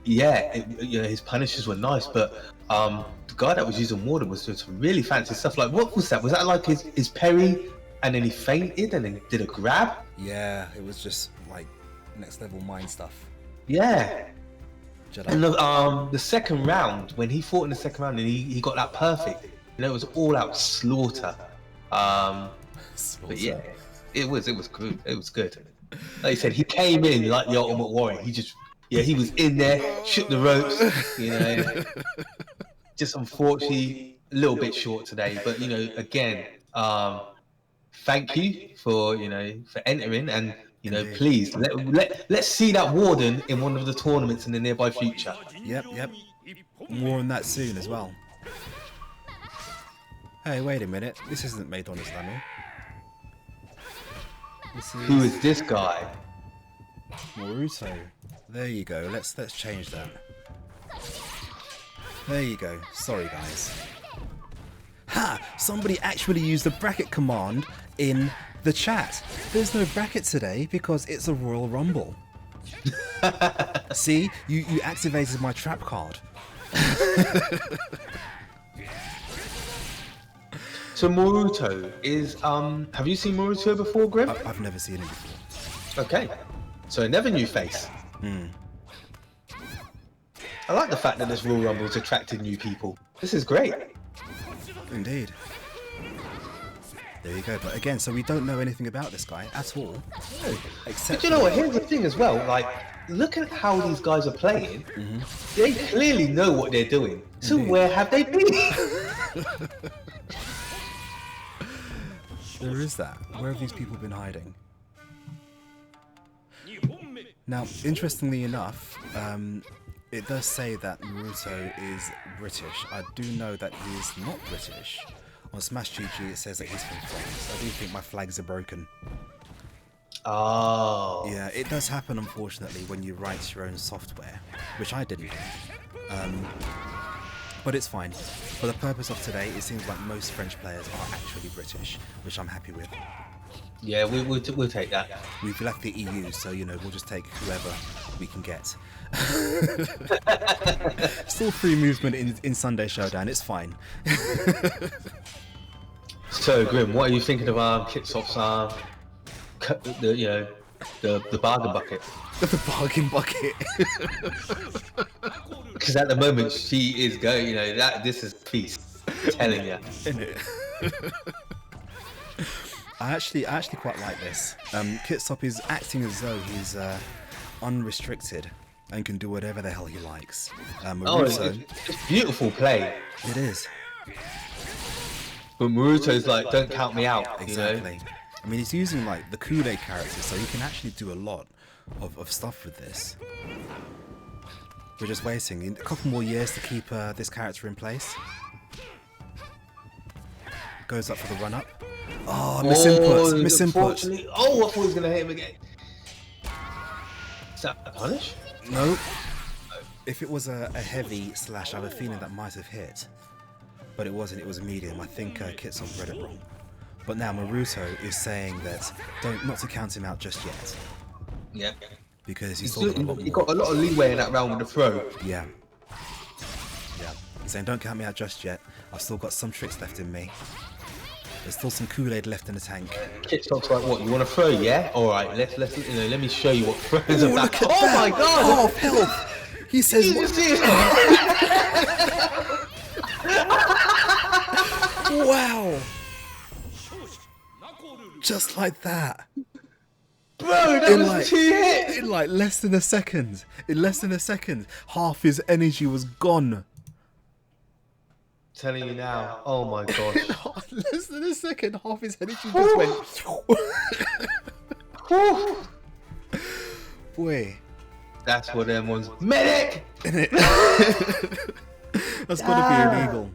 yeah, his punishes were nice, but the guy that was using Warden was doing some really fancy stuff. Like, what was that? Was that like his parry, and then he fainted and then did a grab? Yeah, it was just like next level mind stuff. Yeah. Jedi. And the second round, when he fought in the second round and he got that perfect, it was all out slaughter. But yeah, it was good. It was good. Like you said, he came in like the Ultimate Warrior. He was in there, shook the ropes, just unfortunately a little bit short today. But again, thank you for entering, and please let's see that Warden in one of the tournaments in the nearby future. Yep. More on that soon as well. Hey, wait a minute. This isn't Maidon Islami. Who is this guy? Moruto. There you go. Let's change that. There you go. Sorry, guys. Ha! Somebody actually used the bracket command in the chat. There's no bracket today because it's a Royal Rumble. See? You activated my trap card. So Naruto is have you seen Naruto before, Grim? I've never seen him before. Okay. So never new face. I like the fact that this Royal Rumble's attracted new people. This is great. Indeed. There you go. But again, so we don't know anything about this guy at all. Except But you know what? Here's the thing as well. Like, look at how these guys are playing. They clearly know what they're doing. So Indeed. where have they been? There is that. Where have these people been hiding? Now, interestingly enough, it does say that Naruto is British. I do know that he is not British. On Smash GG, it says that he's from France. I do think my flags are broken. Oh. Yeah, it does happen, unfortunately, when you write your own software, which I didn't do. But it's fine. For the purpose of today, it seems like most French players are actually British, which I'm happy with. Yeah, we'll take that. We've left the EU, so, you know, we'll just take whoever we can get. Still free movement in Sunday Shodown, it's fine. So, Grim, what are you thinking of Kitsop's the bargain bucket? The bargain bucket. Because at the moment she is going, this is peace. I'm telling you. Isn't it? I actually quite like this. Kitsop is acting as though he's unrestricted and can do whatever the hell he likes. Naruto, it's beautiful play. it is. But Naruto's like, don't count me out. Exactly. You know? I mean, he's using like the Kool-Aid character, so he can actually do a lot of stuff with this. We're just waiting a couple more years to keep this character in place. Goes up for the run-up. Oh, misinput. Oh, I thought he was going to hit him again. Is that a punish? No. If it was a heavy slash, I have a feeling that might have hit. But it wasn't, it was a medium. I think Kitsop read it wrong. But now Naruto is saying that not to count him out just yet. Yeah. Because he's still got a lot more. He got a lot of leeway in that round with the throw. Yeah. Yeah. He's saying, don't count me out just yet. I've still got some tricks left in me. There's still some Kool-Aid left in the tank. Kitsop's like, what, you want to throw, yeah? Alright, let me show you what throws are about. Oh that. My god! Half health! He says, wow! Just like that. Bro, that was 2 hits! In like less than a second. In less than a second, half his energy was gone. Telling you now, oh my gosh. Less than a second, half his energy just went. Boy. That's what them ones. Medic! That's gotta be illegal.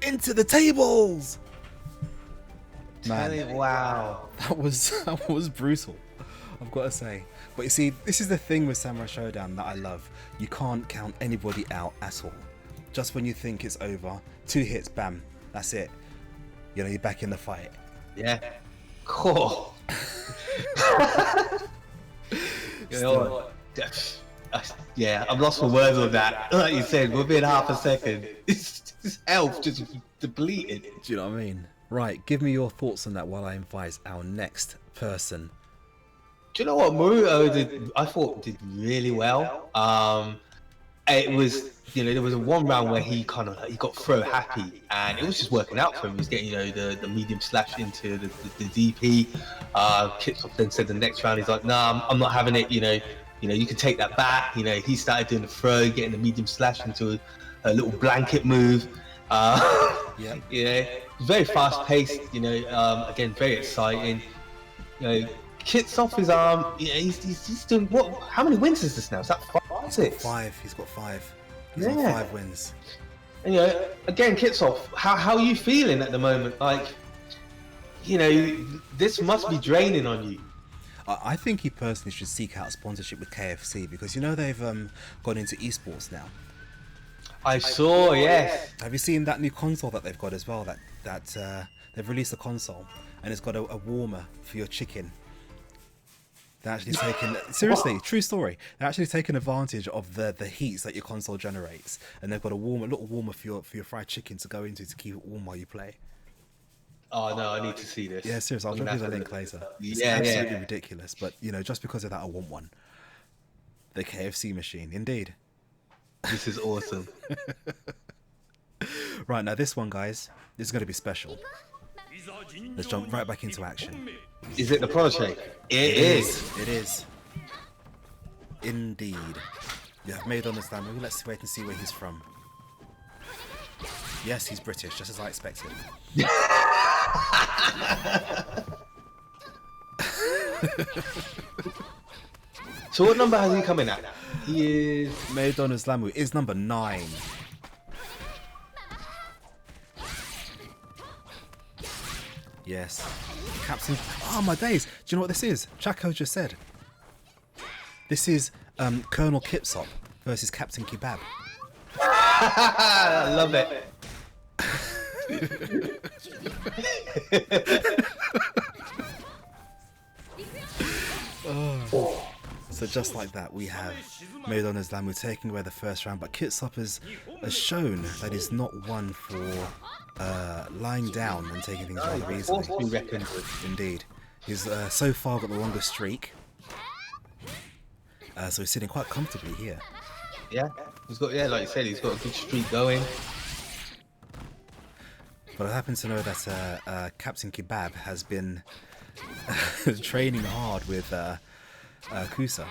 Into the tables! Man, Wow. that was brutal, I've got to say. But you see, this is the thing with Samurai Shodown that I love. You can't count anybody out at all. Just when you think it's over, 2 hits, bam, that's it. You know, you're back in the fight. Yeah. Cool. You know what? Yeah, I'm lost for words on that. Like you said, within half a second, his health just depleted. Do you know what I mean? Right, give me your thoughts on that while I invite our next person. Do you know what Naruto I thought did really well. It was, there was one round where he he got throw happy, and it was just working out for him. He was getting, the medium slash into the DP. Kitsop then said the next round, he's like, nah, I'm not having it. You can take that back. He started doing the throw, getting the medium slash into a little blanket move. Yeah. Very fast paced. Again, very exciting. Kitsop is he's doing what? How many wins is this now? Is that 5? He's got 5. He's on 5 wins. And, again, Kitsop, how are you feeling at the moment? Like, this must be draining on you. I think he personally should seek out sponsorship with KFC because they've gone into esports now. I saw, yes. Have you seen that new console that they've got as well? That they've released a console and it's got a warmer for your chicken. They're actually taking seriously, true story. They're actually taking advantage of the heats that your console generates, and they've got a little warmer for your fried chicken to go into to keep it warm while you play. Oh no, I need to see this. Yeah, seriously, I'll I'm drop you gonna the have to link look later. this It's up. Yeah, absolutely yeah. ridiculous, but you know, just because of that, I want one. The KFC machine, indeed. This is awesome. Right, now this one, guys, this is going to be special. Let's jump right back into action. Is it the protege? It is. It is. Indeed. You have made on this land. Maybe let's wait and see where he's from. Yes, he's British, just as I expected. So what number has he come in at? He is... Maidon Islamu is number 9. Yes. Captain... Oh, my days. Do you know what this is? Chaco just said. This is Colonel Kipsop versus Captain Kebab. I love it. So just like that, we have Maidon Islamu taking away the first round, but Kitsop has shown that he's not one for lying down and taking things rather easily. Indeed. He's so far got the longest streak. So he's sitting quite comfortably here. Yeah, he's got, yeah, like you said, he's got a good streak going. But I happen to know that Captain Kebab has been training hard with Kusa.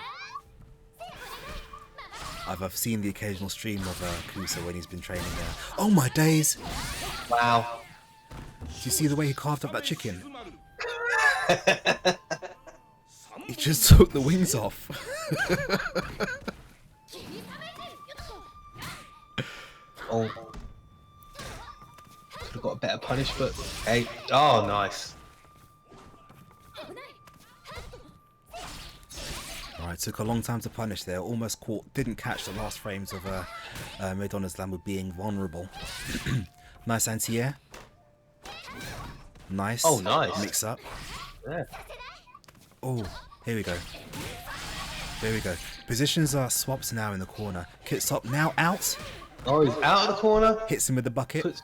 I've seen the occasional stream of Kusa when he's been training there. Oh my days! Wow. Do you see the way he carved up that chicken? He just took the wings off. Oh. Could have got a better punish, but hey. Oh, nice. Alright, took a long time to punish there. Almost caught, didn't catch the last frames of Maidon Islamu being vulnerable. Nice anti-air. Nice. Oh, nice. Mix up. Yeah. Oh, here we go. There we go. Positions are swapped now in the corner. Kitsop now out. Oh, he's out of the corner. Hits him with the bucket. Puts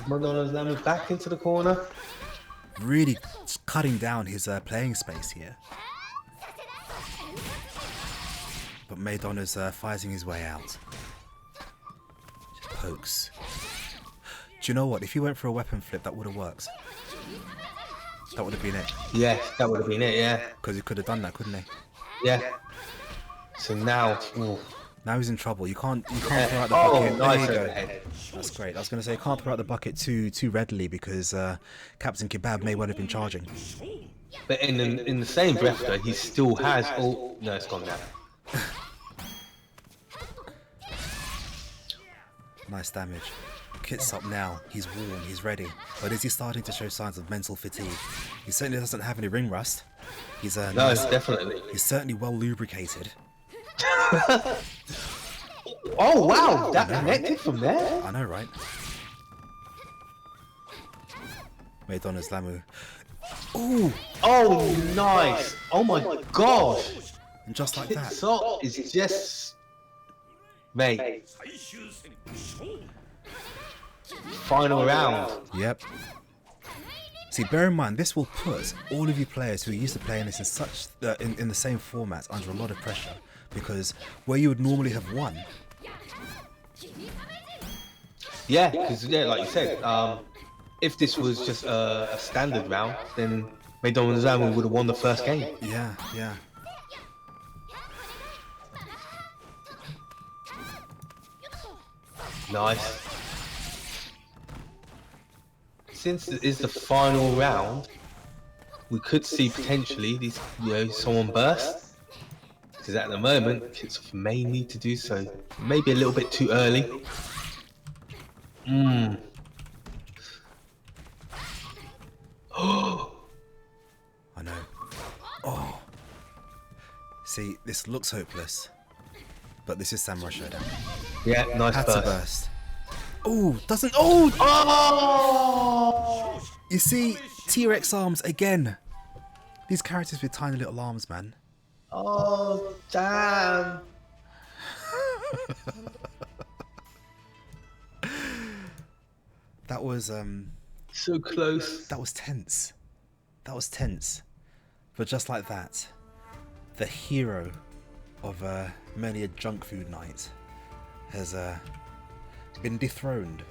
Maidon Islamu back into the corner. Really cutting down his playing space here. But Maidon is fighting his way out. Just pokes. Do you know what? If he went for a weapon flip, that would have worked. That would have been it. Yeah, that would have been it, yeah. Because he could have done that, couldn't he? Yeah. So now... Ooh. Now he's in trouble. You can't throw out the Oh, bucket. nice There you go. overhead. That's great. I was going to say, you can't throw out the bucket too readily because Captain Kebab may well have been charging. But in the same breath, though, he still has... Oh, no, it's gone now. Nice damage. Kit's up now. He's warm. He's ready. But is he starting to show signs of mental fatigue? He certainly doesn't have any ring rust. He's No, nice. definitely. He's certainly well lubricated. Oh, wow. That connected from there? I know, right? Maidon Islamu. Ooh! Oh, nice. Oh, my gosh. And just like that. Kitsop is just... Mate. Final round. Yep. See, bear in mind, this will put all of you players who are used to playing this in such in the same format under a lot of pressure, because where you would normally have won. Yeah, because like you said, if this was just a standard round, then Maidon Islamu would have won the first game. Yeah, yeah. Nice. Since it is the final round, we could see potentially these, someone burst. Because at the moment, Kitsop may need to do so. Maybe a little bit too early. I know. Oh. See, this looks hopeless, but this is Samurai Shodown. Yeah, nice Had burst. to burst. Oh, doesn't. Oh! Oh! You see, T-Rex arms again. These characters with tiny little arms, man. Oh, damn. That was So close. That was tense. That was tense. But just like that, the hero of many a junk food night has been dethroned.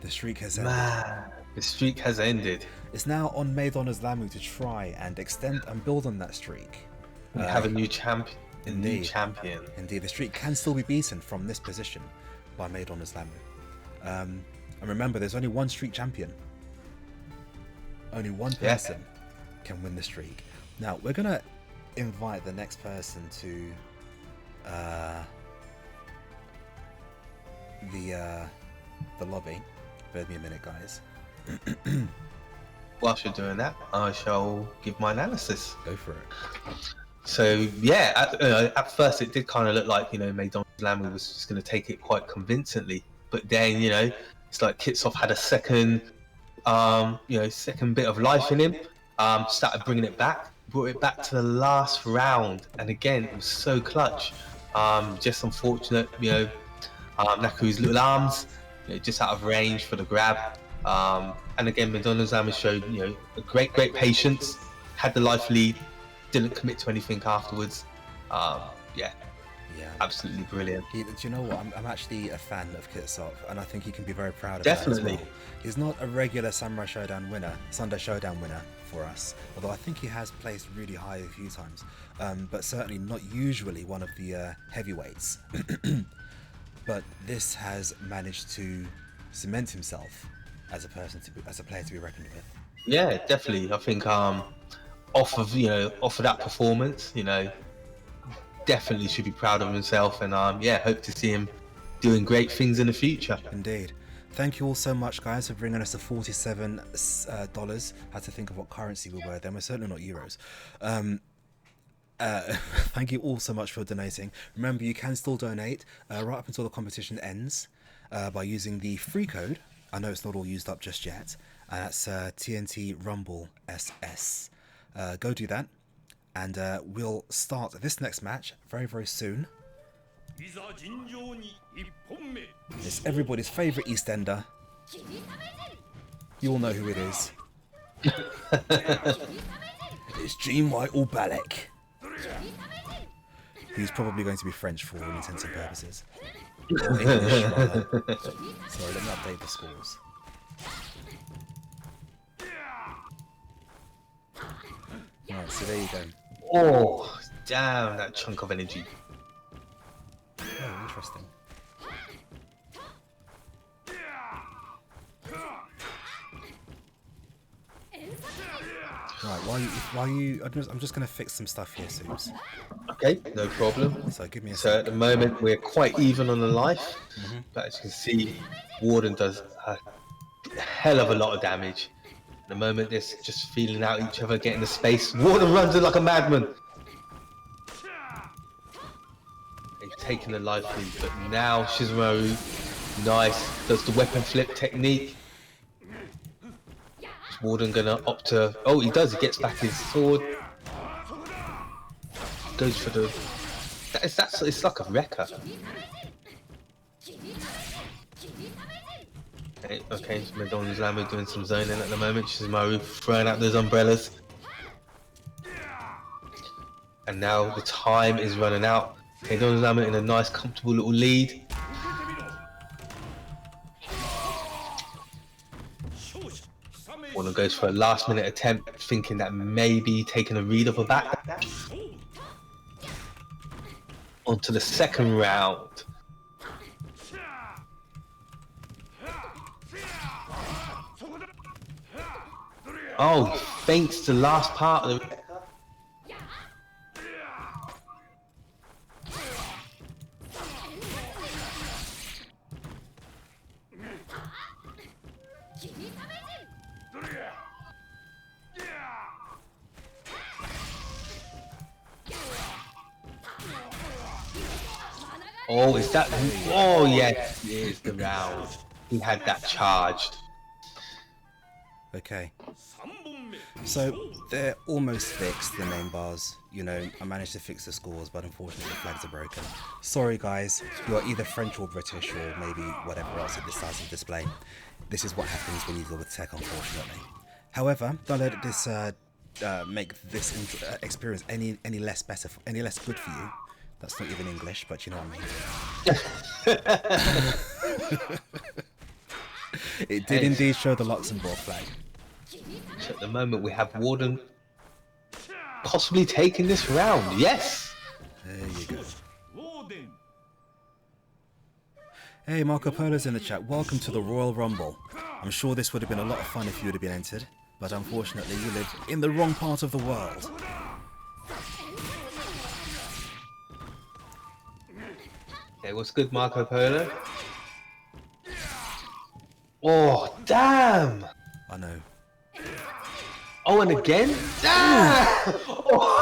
The streak has ended. Man, the streak has ended. It's now on Maidon Islamu to try and extend and build on that streak. We have a new champion. Indeed. New champion. Indeed, the streak can still be beaten from this position by Maidon Islamu. And remember, there's only one streak champion. Only one person can win the streak. Now, we're going to invite the next person to the lobby. Bear with me a minute, guys. Whilst you're doing that, I shall give my analysis. Go for it. So yeah, at first it did kind of look like, Maidon Islamu was just going to take it quite convincingly, but then it's like Kitsov had a second bit of life in him. Started bringing it back, brought it back to the last round, and again it was so clutch. Just unfortunate, Naku's little arms, just out of range for the grab. And again, Maidon Islamu showed a great patience, had the life lead, didn't commit to anything afterwards. Yeah, absolutely brilliant. Do you know what? I'm actually a fan of Kitsov, and I think he can be very proud of Definitely. that as well. He's not a regular Sunday Shodown winner for us, although I think he has placed really high a few times, but certainly not usually one of the heavyweights. But this has managed to cement himself as a player to be reckoned with. Yeah, definitely. I think off of that performance, definitely should be proud of himself, and hope to see him doing great things in the future. Indeed. Thank you all so much, guys, for bringing us the $47. I had to think of what currency we were then. We're certainly not euros. Thank you all so much for donating. Remember, you can still donate right up until the competition ends by using the free code. I know it's not all used up just yet. And that's TNT Rumble SS. Go do that. And we'll start this next match very, very soon. It's everybody's favourite EastEnder. You all know who it is. It's Gene White or Balek. He's probably going to be French for all intents and purposes. Or English, rather. Sorry, let me update the scores. Right, so there you go. Oh, damn, that chunk of energy. Oh, interesting. Right, while you, I'm just going to fix some stuff here, Subes. Okay, no problem. So give me a So at the moment we're quite even on the life, but as you can see, Warden does a hell of a lot of damage. At the moment they're just feeling out each other, getting the space. Warden runs it like a madman. He's taking the life lead, but now Shizumaru, nice, does the weapon flip technique. Is Warden gonna opt to? Oh, he does. He gets back his sword. Goes for the. It's like a wrecker. Okay, so Maidon Islamu doing some zoning at the moment. Shizumaru throwing out those umbrellas. And now the time is running out. Maidon Islamu in a nice, comfortable little lead. Warden goes for a last-minute attempt, thinking that maybe taking a read of a back. On to the second round. Oh, he feints the last part of the... Oh, is that... Oh, yes, it is the round. He had that charged. Okay. So they're almost fixed, the name bars. You know, I managed to fix the scores, but unfortunately the flags are broken. Sorry guys, you are either French or British or maybe whatever else it decides to display. This is what happens when you deal with tech, unfortunately. However, don't let this make this experience any less good for you. That's not even English, but you know what I mean. It did indeed show the Luxembourg flag. So at the moment we have Warden possibly taking this round. Yes. There you go. Hey, Marco Polo's in the chat. Welcome to the Royal Rumble. I'm sure this would have been a lot of fun if you would have been entered, but unfortunately you live in the wrong part of the world. Okay, what's good, Marco Polo? Oh, damn! I know. Oh, and again? Damn! Oh.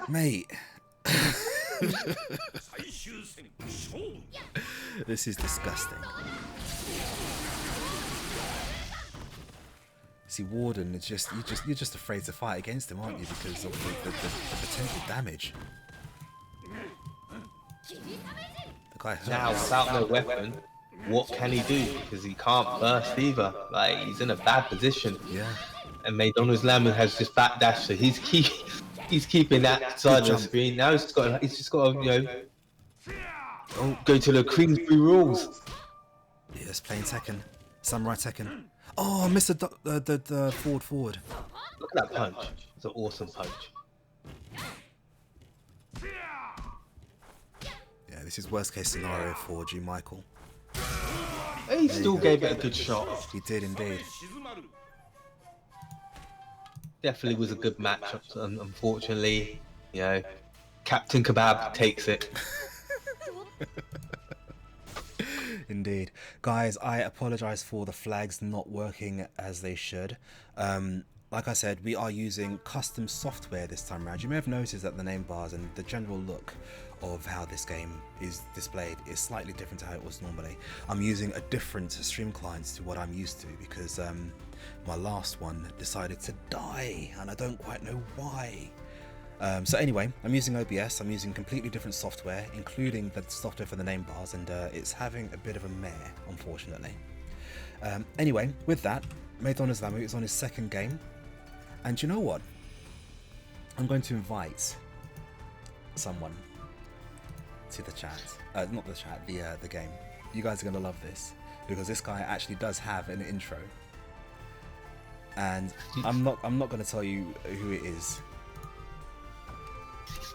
Mate. This is disgusting. See, Warden, it's just you're just afraid to fight against him, aren't you? Because of the potential damage. The guy hurts. Now, without no weapon, what can he do? Because he can't burst either. Like, he's in a bad position. Yeah. And McDonald's Lemon has just backdashed, so he's keeping that side of the screen. Now he's just got to, you know, go to the Queensbury rules. Yes, playing Tekken. Samurai Tekken. Oh, missed the forward. Look at that punch. It's an awesome punch. Yeah, this is worst case scenario for G. Michael. He still gave it a good shot. He did indeed. Definitely was a good match. Unfortunately, you know, Captain Kebab takes it. Indeed. Guys, I apologize for the flags not working as they should. Like I said, we are using custom software this time around. You may have noticed that the name bars and the general look of how this game is displayed is slightly different to how it was normally. I'm using a different stream client to what I'm used to because my last one decided to die and I don't quite know why. So anyway, I'm using OBS, I'm using completely different software, including the software for the name bars, and it's having a bit of a mare, unfortunately. Anyway, with that, Maidon Islamu is on his second game, and you know what? I'm going to invite someone to the chat. Not the chat, the game. You guys are going to love this, because this guy actually does have an intro. And I'm not going to tell you who it is.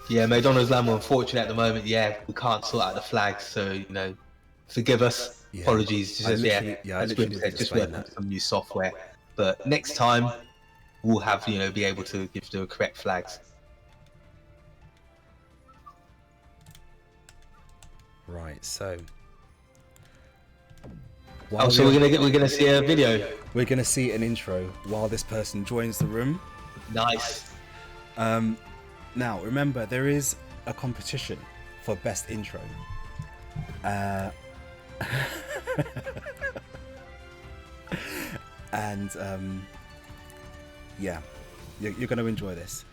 Yeah, McDonald's Lamb, unfortunately at the moment, yeah, we can't sort out the flags, so, you know, forgive us. Yeah. Apologies. Just, just working on some new software. But next time, we'll have, you know, be able to give the correct flags. Right, so. So we're gonna see a video. We're gonna see an intro while this person joins the room. Nice. Now, remember, there is a competition for best intro. And, yeah, you're going to enjoy this.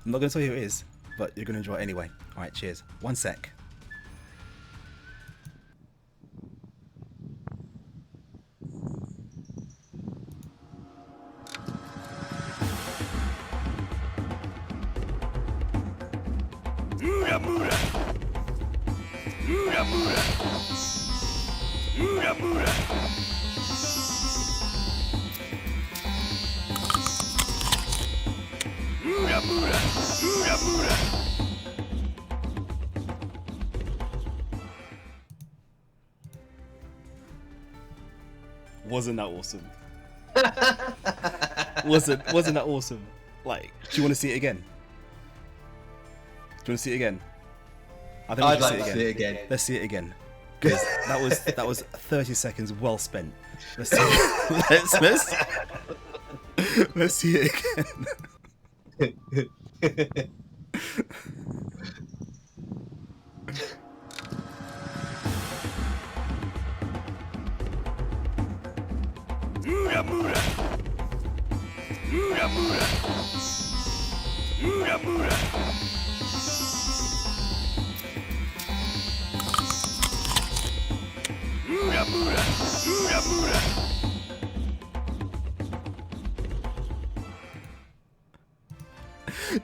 I'm not going to tell you who it is, but you're going to enjoy it anyway. All right, cheers. 1 sec. Wasn't that awesome? wasn't that awesome? Like, do you want to see it again? Do you want to see it again? I think I'd like to see it again. Let's see it again. Because that was 30 seconds well spent. Let's see it. Let's see it again. Do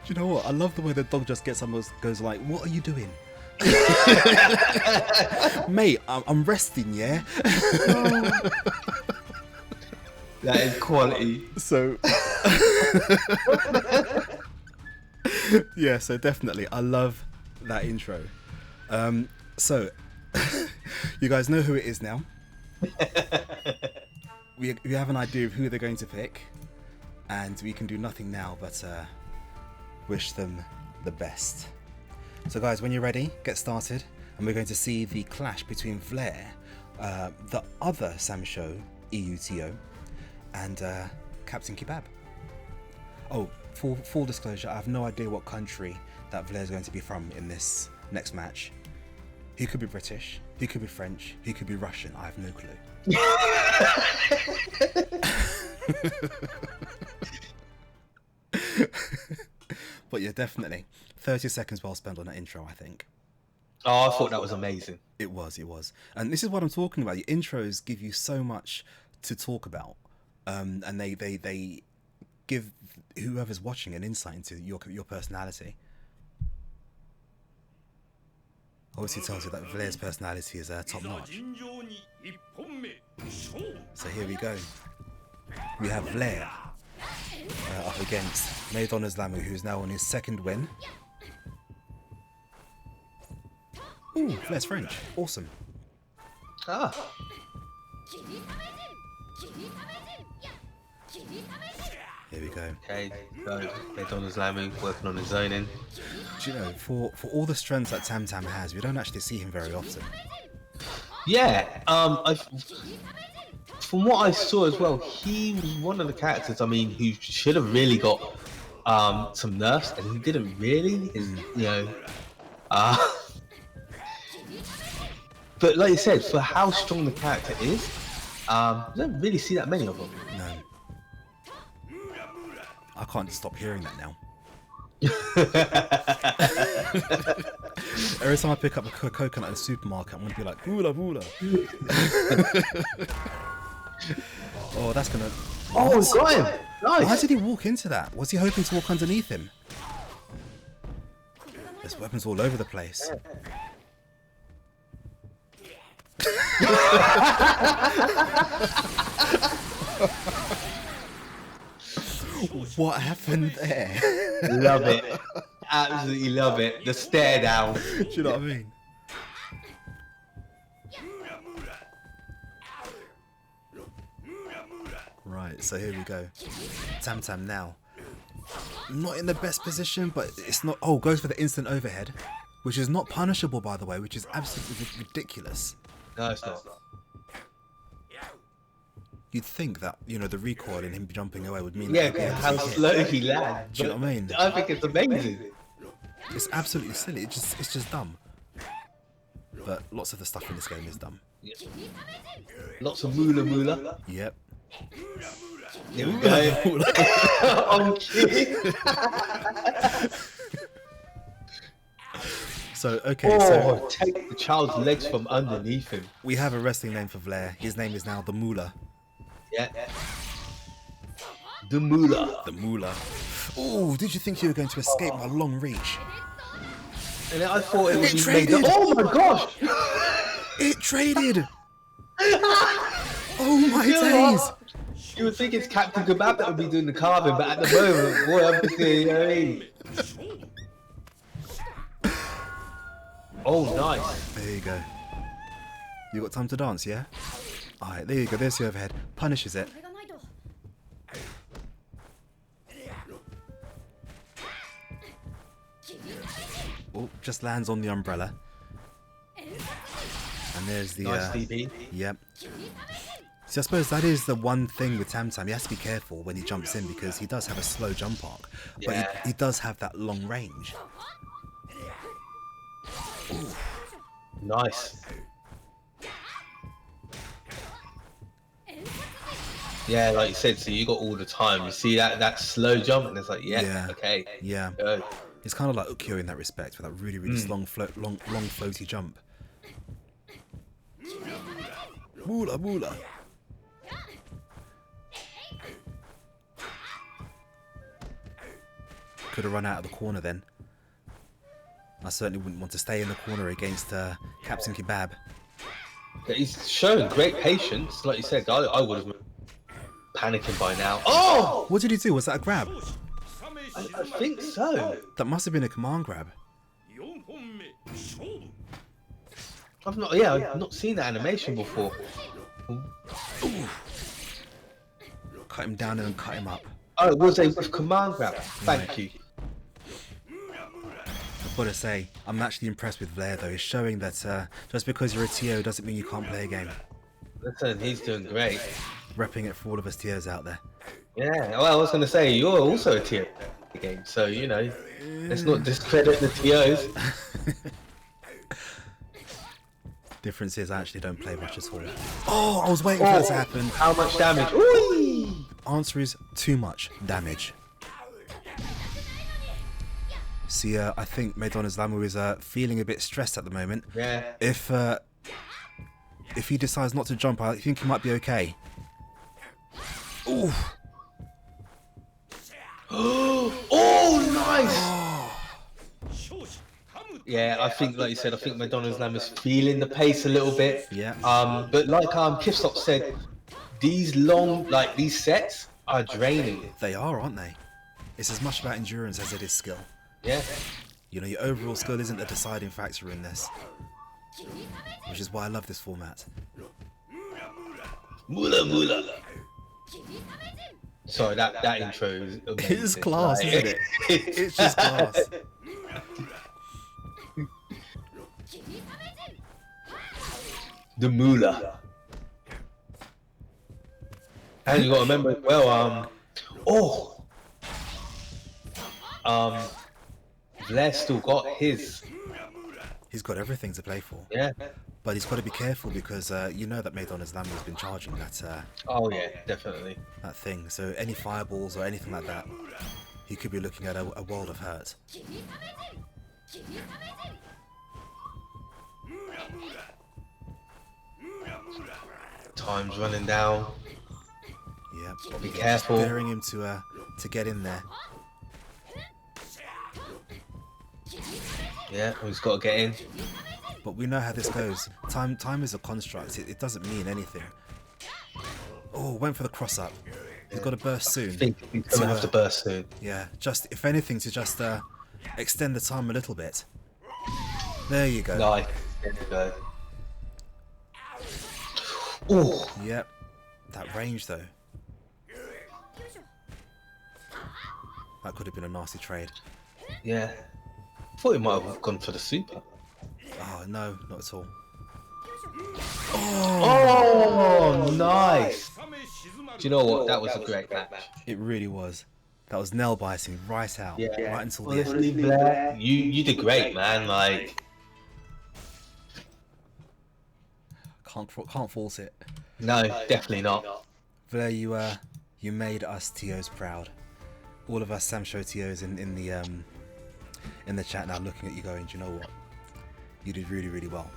you know what? I love the way the dog just gets up and goes like, "What are you doing?" Mate, I'm resting, yeah? That is quality. So... yeah, so definitely. I love that intro. So, you guys know who it is now. We have an idea of who they're going to pick. And we can do nothing now but wish them the best. So guys, when you're ready, get started. And we're going to see the clash between Vlair, the other Samsho EUTO, and Captain Kebab. Oh, full disclosure, I have no idea what country that Vlair is going to be from in this next match. He could be British, he could be French, he could be Russian, I have no clue. But yeah, definitely 30 seconds well spent on that intro, I think. Oh, I thought that was amazing. It was. And this is what I'm talking about. Your intros give you so much to talk about. And they give whoever's watching an insight into your personality. Obviously tells you that Vlair's personality is top notch. So here we go. We have Vlair up against Maidon Islamu, who's now on his second win. Ooh, Vlair's French. Awesome. Ah. Here we go. Okay, so Maidon Islamu working on his zoning. Do you know, for all the strengths that Tam Tam has, we don't actually see him very often. Yeah, from what I saw as well, he was one of the characters, I mean, who should have really got some nerfs, and he didn't really, but like you said, for how strong the character is, you don't really see that many of them. No. I can't stop hearing that now. Every time I pick up a coconut in the supermarket, I'm going to be like, "Boola, boola." Oh, that's going to... Oh, got him! Nice! Why did he walk into that? Was he hoping to walk underneath him? There's weapons all over the place. What happened there? Love it. Absolutely love it. The stare down. Do you know what I mean? Right, so here we go. Tam Tam now. Not in the best position, but it's not... Oh, goes for the instant overhead, which is not punishable, by the way, which is absolutely ridiculous. No, it's not. You'd think that, the recoil in him jumping away would mean... Yeah, that how slow he lands. Do you know what I mean? I think it's amazing. It's absolutely silly. It's just dumb. But lots of the stuff in this game is dumb. Yeah. Lots of moolah. Yep. Here we go. On cue. So, okay, so... Take the child's legs from underneath him. We have a wrestling name for Vlair. His name is now the Moolah. Yeah. The moolah. The Moolah. Oh, did you think you were going to escape my long reach? And I thought it would be traded. made. Oh my gosh! It traded! Oh my days! What? You would think it's Captain Kebab that would be doing the carving, but at the moment, boy, I'm thinking, you know what I mean? Oh, nice. There you go. You got time to dance, yeah? Alright, there you go. There's the overhead. Punishes it. Oh, just lands on the umbrella. And there's the... Nice DP. Yep. See, I suppose that is the one thing with Tam Tam. He has to be careful when he jumps in because he does have a slow jump arc. But Yeah. he does have that long range. Ooh. Nice. Yeah, like you said, so you got all the time. You see that slow jump, and it's like, yeah. Okay. Yeah. Go. It's kind of like Ukyo in that respect, with that really, really long floaty jump. Moolah, moolah. Could have run out of the corner then. I certainly wouldn't want to stay in the corner against Captain Kebab. Yeah, he's shown great patience. Like you said, I would have been panicking by now. Oh! What did he do? Was that a grab? I think so. That must have been a command grab. I've not seen that animation before. Ooh. Cut him down and then cut him up. Oh, it was a command grab. Thank you. I've got to say, I'm actually impressed with Blair though. He's showing that just because you're a TO doesn't mean you can't play a game. Listen, he's doing great. Repping it for all of us TOs out there. Yeah, well, I was going to say, you're also a TO game, so, you know, let's not discredit the TOs. Difference is I actually don't play much at all. Oh, I was waiting for that to happen. How much damage? Ooh! Answer is too much damage. See, I think Madonna's Lamu is feeling a bit stressed at the moment. Yeah. If he decides not to jump, I think he might be okay. Ooh. Oh, nice! Yeah, I think, like you said, I think Madonna's Lamb is feeling the pace a little bit. Yeah. But like Kifstop said, these these sets are draining. They are, aren't they? It's as much about endurance as it is skill. Yeah. You know, your overall skill isn't a deciding factor in this. Which is why I love this format. Moolah, moolah. Sorry, that intro is amazing. It's class, isn't it? It's just class. The moolah. And you got to remember as well, Blair still got his. He's got everything to play for. Yeah. But he's got to be careful because you know that Madonna's Lamb has been charging that. Oh yeah, definitely. That thing. So any fireballs or anything like that, he could be looking at a world of hurt. Time's running down. Yeah. Be careful. Daring him to get in there. Yeah, he's got to get in. But we know how this goes. Time is a construct. It doesn't mean anything. Oh, went for the cross up. He's got to burst soon. I think he's going to have to burst soon. Yeah, just if anything to just extend the time a little bit. There you go. Nice. There you go. Oh. Yep. That range though. That could have been a nasty trade. Yeah. I thought he might have gone for the super. Oh no, not at all. Oh, nice. Do you know what? That was a great match. It really was. That was nail biting right out, right until the end. Honestly, Blair, you did great, man. Like, can't fault it. no, definitely not. Blair, you made us TOs proud. All of us Sam Show TOs in the chat now, looking at you going, do you know what? You did really, really well.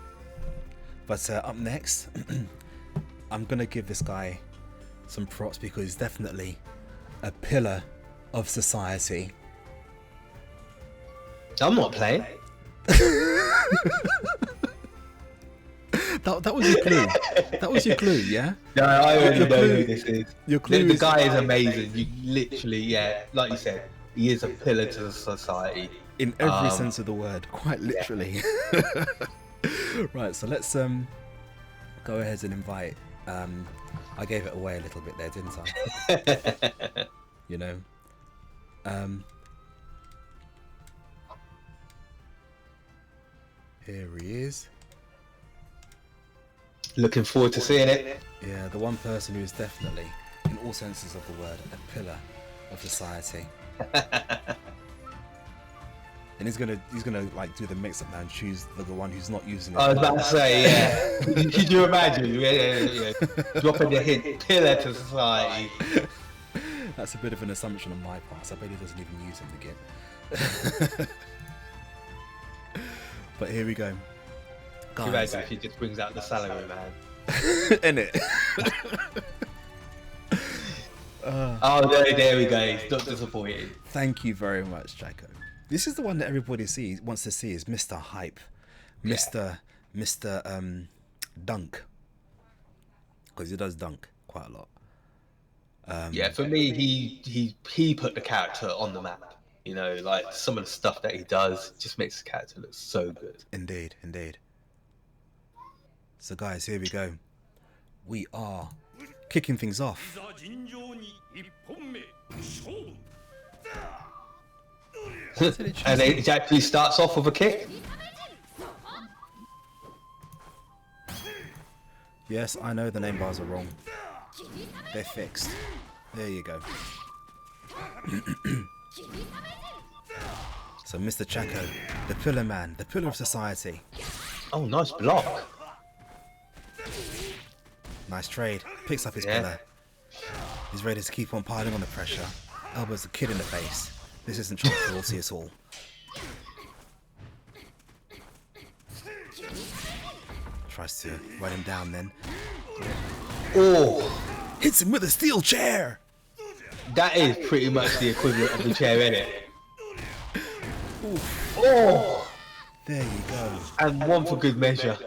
But up next, I'm gonna give this guy some props because he's definitely a pillar of society. I'm not playing. That was your clue. That was your clue, yeah? No, I already know who this is. Your clue The guy is amazing. You literally, like you said, he is a pillar to the society. In every sense of the word, quite literally. Yeah. Right, so let's go ahead and invite. I gave it away a little bit there, didn't I? You know. Here he is. Looking forward to seeing it. Yeah, the one person who is definitely, in all senses of the word, a pillar of society. And he's gonna like do the mix-up now and choose the one who's not using it. I was about to say, yeah. Could you imagine? Yeah. Dropping the hint, pillar to society. That's a bit of an assumption on my part, so I bet he doesn't even use him again. But here we go. Guys, you imagine if he just brings out the salary man. Innit? Oh, there we go. He's not disappointed. Thank you very much, Jacko. This is the one that everybody wants to see is Mr. Hype. Mr. Dunk. Because he does dunk quite a lot. Yeah, for me, he put the character on the map. You know, like some of the stuff that he does just makes the character look so good. Indeed. So guys, here we go. We are kicking things off. And it actually starts off with a kick. Yes, I know the name bars are wrong. They're fixed. There you go. So Mr. Chaco, the pillar man, the pillar of society. Oh, nice block. Nice trade. Picks up his pillar. He's ready to keep on piling on the pressure. Elbows the kid in the face. This isn't controversy at all. Tries to run him down then. Oh! Hits him with a steel chair! That is pretty much the equivalent of the chair, isn't it? Oh! There you go. And one for good measure.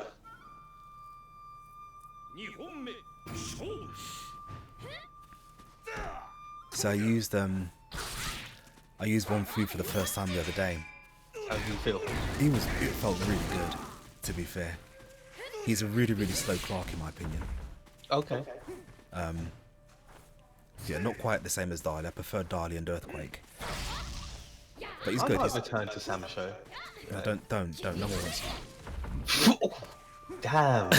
So I used one food for the first time the other day. How do you feel? It felt really good, to be fair. He's a really, really slow Clark in my opinion. Okay. Yeah, not quite the same as Dali. I prefer Dali and Earthquake. But he's I good. might return to Sam Show. No, don't. No one wants you. Damn.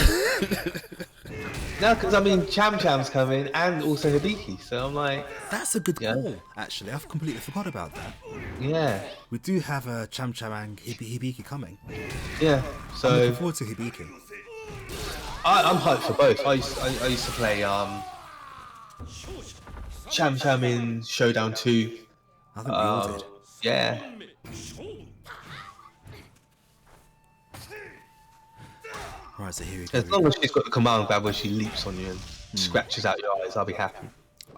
No, because I mean, Cham Cham's coming and also Hibiki, so I'm like... That's a good call, actually. I've completely forgot about that. Yeah. We do have a Cham Cham and Hibiki coming. Yeah, so... I'm looking forward to Hibiki. I'm hyped for both. I used to play Cham Cham in Showdown 2. I think we all did. Yeah. Right, so here we go. As long as she's got the command grab where she leaps on you and scratches out your eyes, I'll be happy.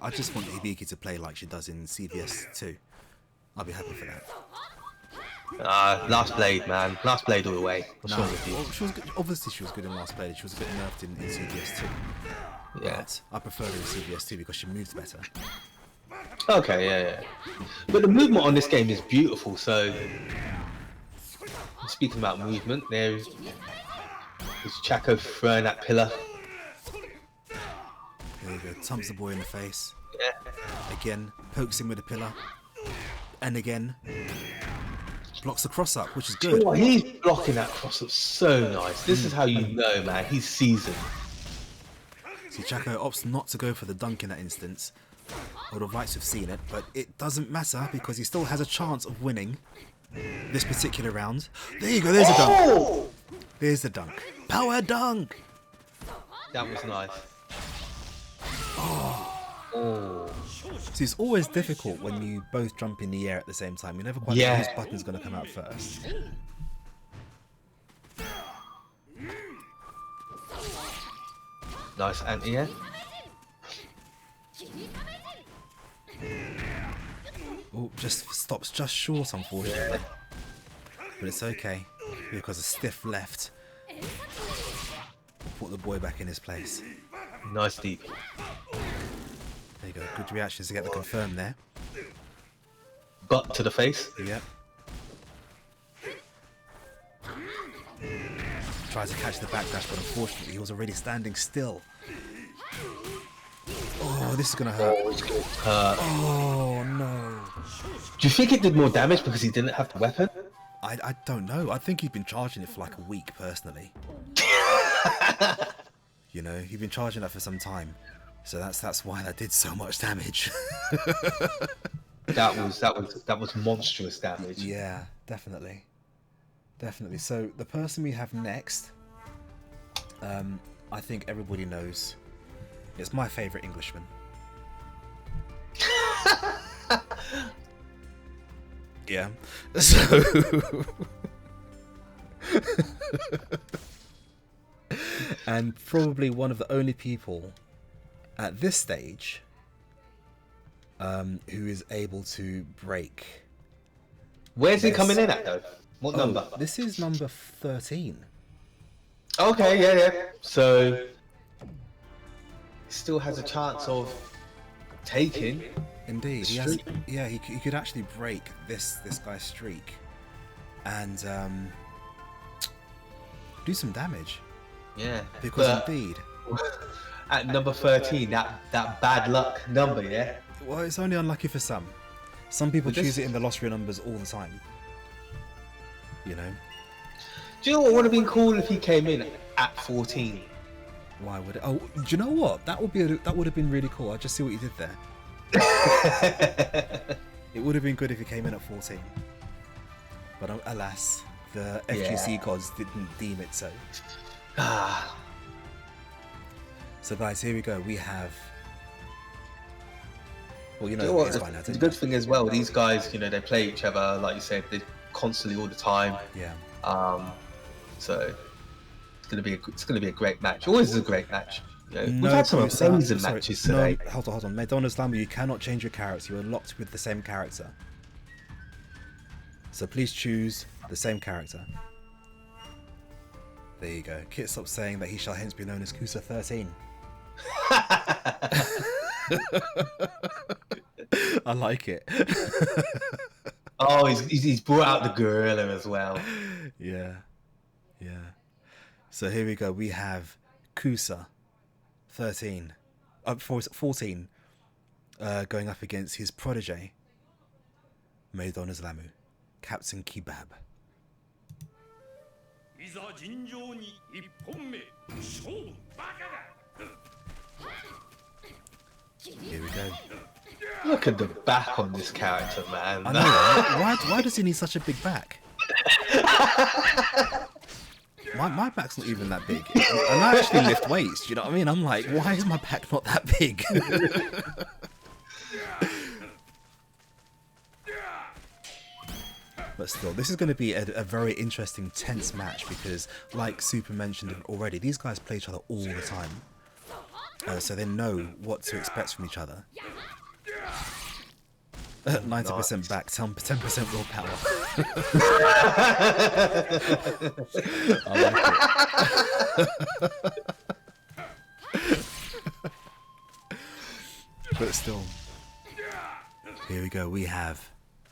I just want Hibiki to play like she does in CVS 2. I'll be happy for that. Last Blade, man. Last Blade all the way. What's wrong with you? Well, she was good. Obviously, she was good in Last Blade. She was a bit nerfed in CVS 2. Yeah. But I prefer her in CVS 2 because she moves better. Okay, yeah. But the movement on this game is beautiful, so... Speaking about movement, there's Chaco throwing that pillar. There you go. Thumps the boy in the face. Yeah. Again, pokes him with a pillar. And again, blocks the cross up, which is good. Oh, he's blocking that cross up so nice. This is how you know, man. He's seasoned. See, Chaco opts not to go for the dunk in that instance. I would have liked to have seen it, but it doesn't matter because he still has a chance of winning this particular round. There you go, there's a dunk. There's the dunk. Power dunk! That was nice. Oh. See, it's always difficult when you both jump in the air at the same time. You never quite know which button's going to come out first. Nice anti-air. Oh, just stops just short, unfortunately. But it's okay, because a stiff left put the boy back in his place. Nice deep. There you go, good reactions to get the confirm there. Butt to the face. Yep. Tries to catch the backdash, but unfortunately he was already standing still. Oh, this is gonna hurt. Oh no. Do you think it did more damage because he didn't have the weapon? I don't know. I think he'd been charging it for like a week personally. You know, he'd been charging that for some time. So that's why that did so much damage. That was monstrous damage. Yeah. Definitely. Definitely. So the person we have next, I think everybody knows. It's my favourite Englishman. Yeah. So and probably one of the only people at this stage who is able to break. Where's he coming in at though? What number? This is number 13. Okay, yeah. So still has a chance of taking. Indeed, he has. Yeah, he could actually break this guy's streak and do some damage. Yeah, Because indeed, at number 13, that bad luck number, yeah. well, it's only unlucky for some. Some people choose it in the lottery numbers all the time. You know. Do you know what would have been cool if he came in at 14? Why would it? Oh, do you know what? That would have been really cool. I just see what you did there. It would have been good if he came in at 14. But alas, the FGC gods didn't deem it so. So guys, here we go. We have. Well, you know, it's the good thing as well. These guys, you know, they play each other, like you said, they constantly all the time. Yeah. So it's gonna be a great match. Always is a great match. You know, we've had some amazing matches today. No, hold on. Madonna's Lamb, you cannot change your character. You are locked with the same character. So please choose the same character. There you go. Kit stops saying that he shall hence be known as Kusa 13. I like it. Oh, he's brought out the gorilla as well. Yeah. So here we go. We have Kusa 13, 14, going up against his protege, Madonna's Lamu, Captain Kebab. Here we go. Look at the back on this character, man. I know, right? Why does he need such a big back? My back's not even that big. And I actually lift weights, do you know what I mean? I'm like, why is my back not that big? But still, this is going to be a very interesting, tense match because, like Super mentioned already, these guys play each other all the time. So they know what to expect from each other. 90% back, 10% willpower. I like it. But still, here we go. We have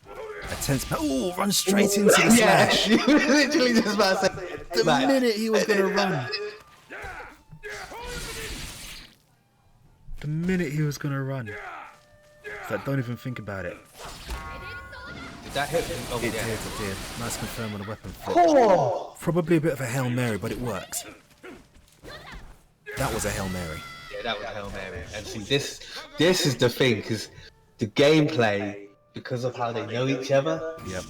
a tense. Oh, run straight into the slash. Yeah, literally just about to say the minute he was going to run. The minute he was going to run. So don't even think about it. Did that hit him? Oh, it did. Nice confirm on the weapon flip. Oh! Probably a bit of a Hail Mary, but it works. That was a Hail Mary. Yeah, that was a Hail Mary. And see, this is the thing, because the gameplay, because of how they know each other. Yep.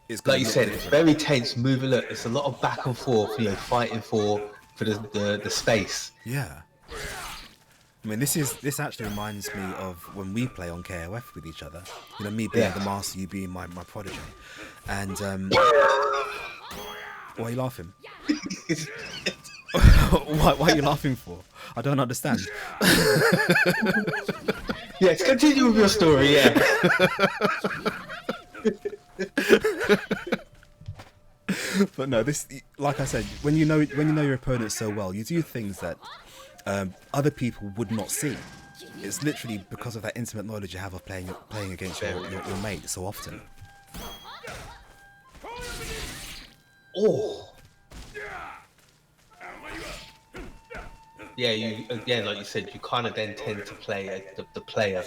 It's like you said, it's very tense moving. Look, it's a lot of back and forth, you know, fighting for the space. Yeah. I mean, this actually reminds me of when we play on KOF with each other. You know, me being the master, you being my protege. And why are you laughing? What are you laughing for? I don't understand. Yes, continue with your story. Yeah. But no, this, like I said, when you know your opponent so well, you do things that other people would not see. It's literally because of that intimate knowledge you have of playing against your mate so often. Oh. Yeah, like you said, you kind of then tend to play the player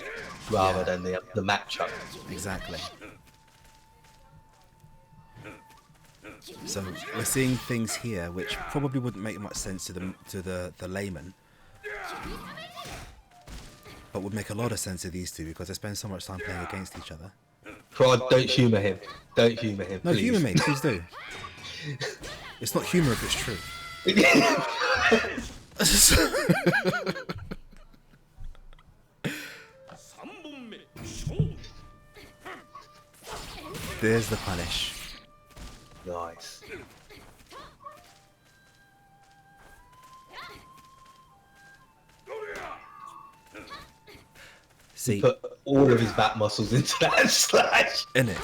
rather than the matchup. Exactly. So we're seeing things here which probably wouldn't make much sense to the layman, but would make a lot of sense to these two because they spend so much time playing against each other. Prod, don't humour him. Don't humour him, No, please. humour me, please do. It's not humour if it's true. There's the punish. Nice. See, Put all of his back muscles into that slash. innit?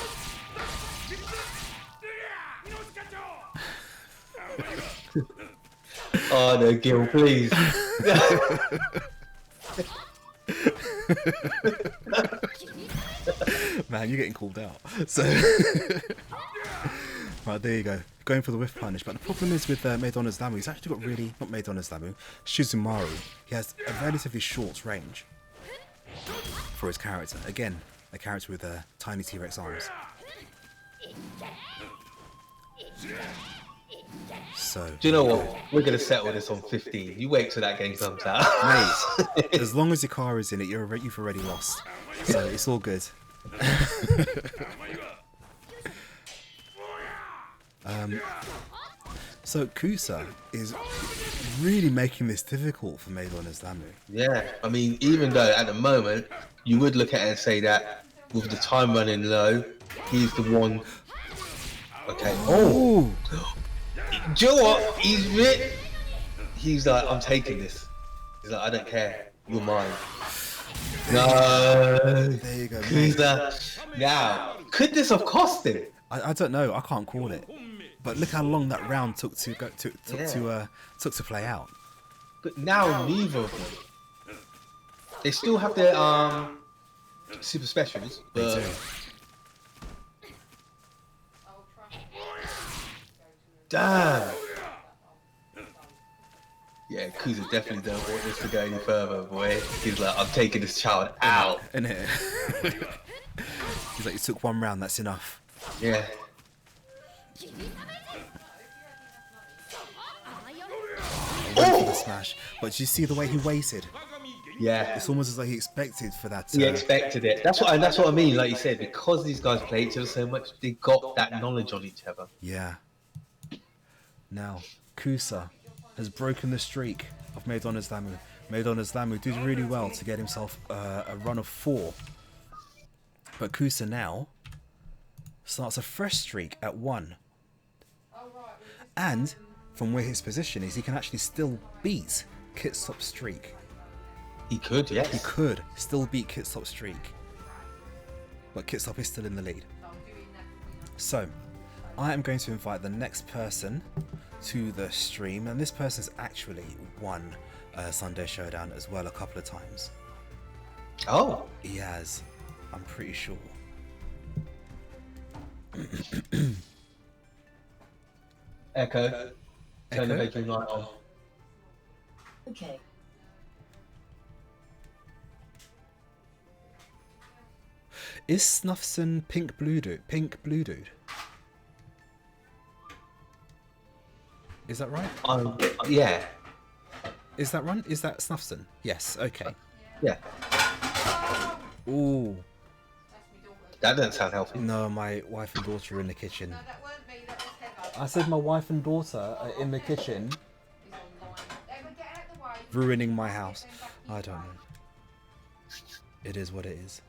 Oh no, Gil, please. Man, you're getting called out. So, right, there you go. Going for the whiff punish. But the problem is with Maidon Islamu, he's actually got really, not Maidon Islamu, Shizumaru. He has a relatively short range for his character. Again, a character with tiny T-Rex arms. So, Do you know what? We're gonna settle this on 15. You wait till that game comes out. mate, as long as Ikaru's in it, you've already lost. So it's all good. So Kusa is really making this difficult for Maidon Islamu. Yeah, I mean, even though at the moment you would look at it and say that with the time running low, he's the one. Okay. Oh, do you know what? He's like, I'm taking this. He's like, I don't care. You're mine. No. There you go. Now, could this have cost him? I don't know. I can't call it. But look how long that round took to play out. But now neither of them. They still have their super specials. They But do. damn. Yeah, Kuza definitely don't want this to go any further, boy. He's like, I'm taking this child out. Innit? He's like, you took one round, that's enough. Yeah. Went for the smash. But do you see the way he waited? Yeah. It's almost as though he expected for that. He expected it. That's what I mean. Like you said, because these guys play each other so much, they got that knowledge on each other. Yeah. Now, Kusa has broken the streak of Maidon Islamu. Maidon Islamu did really well to get himself a run of 4. But Kusa now starts a fresh streak at 1. And from where his position is, he can actually still beat Kitstop's streak. He could, yes. He could still beat Kitstop's streak. But Kitstop is still in the lead. So, I am going to invite the next person to the stream, and this person's actually won Sunday Showdown as well a couple of times. Oh. He has, I'm pretty sure. Echo. Turn the Echo? bedroom light on. Okay. Is Snuffson pink blue dude? Pink blue dude? Is that right? Yeah. Is that right? Is that Snuffson? Yes. Okay. Yeah. Ooh. That doesn't sound healthy. No, my wife and daughter are in the kitchen. No, that weren't me, that was Heather. I said my wife and daughter are in the kitchen, He's online. Emma, get out the way. ruining my house. I don't know. It is what it is.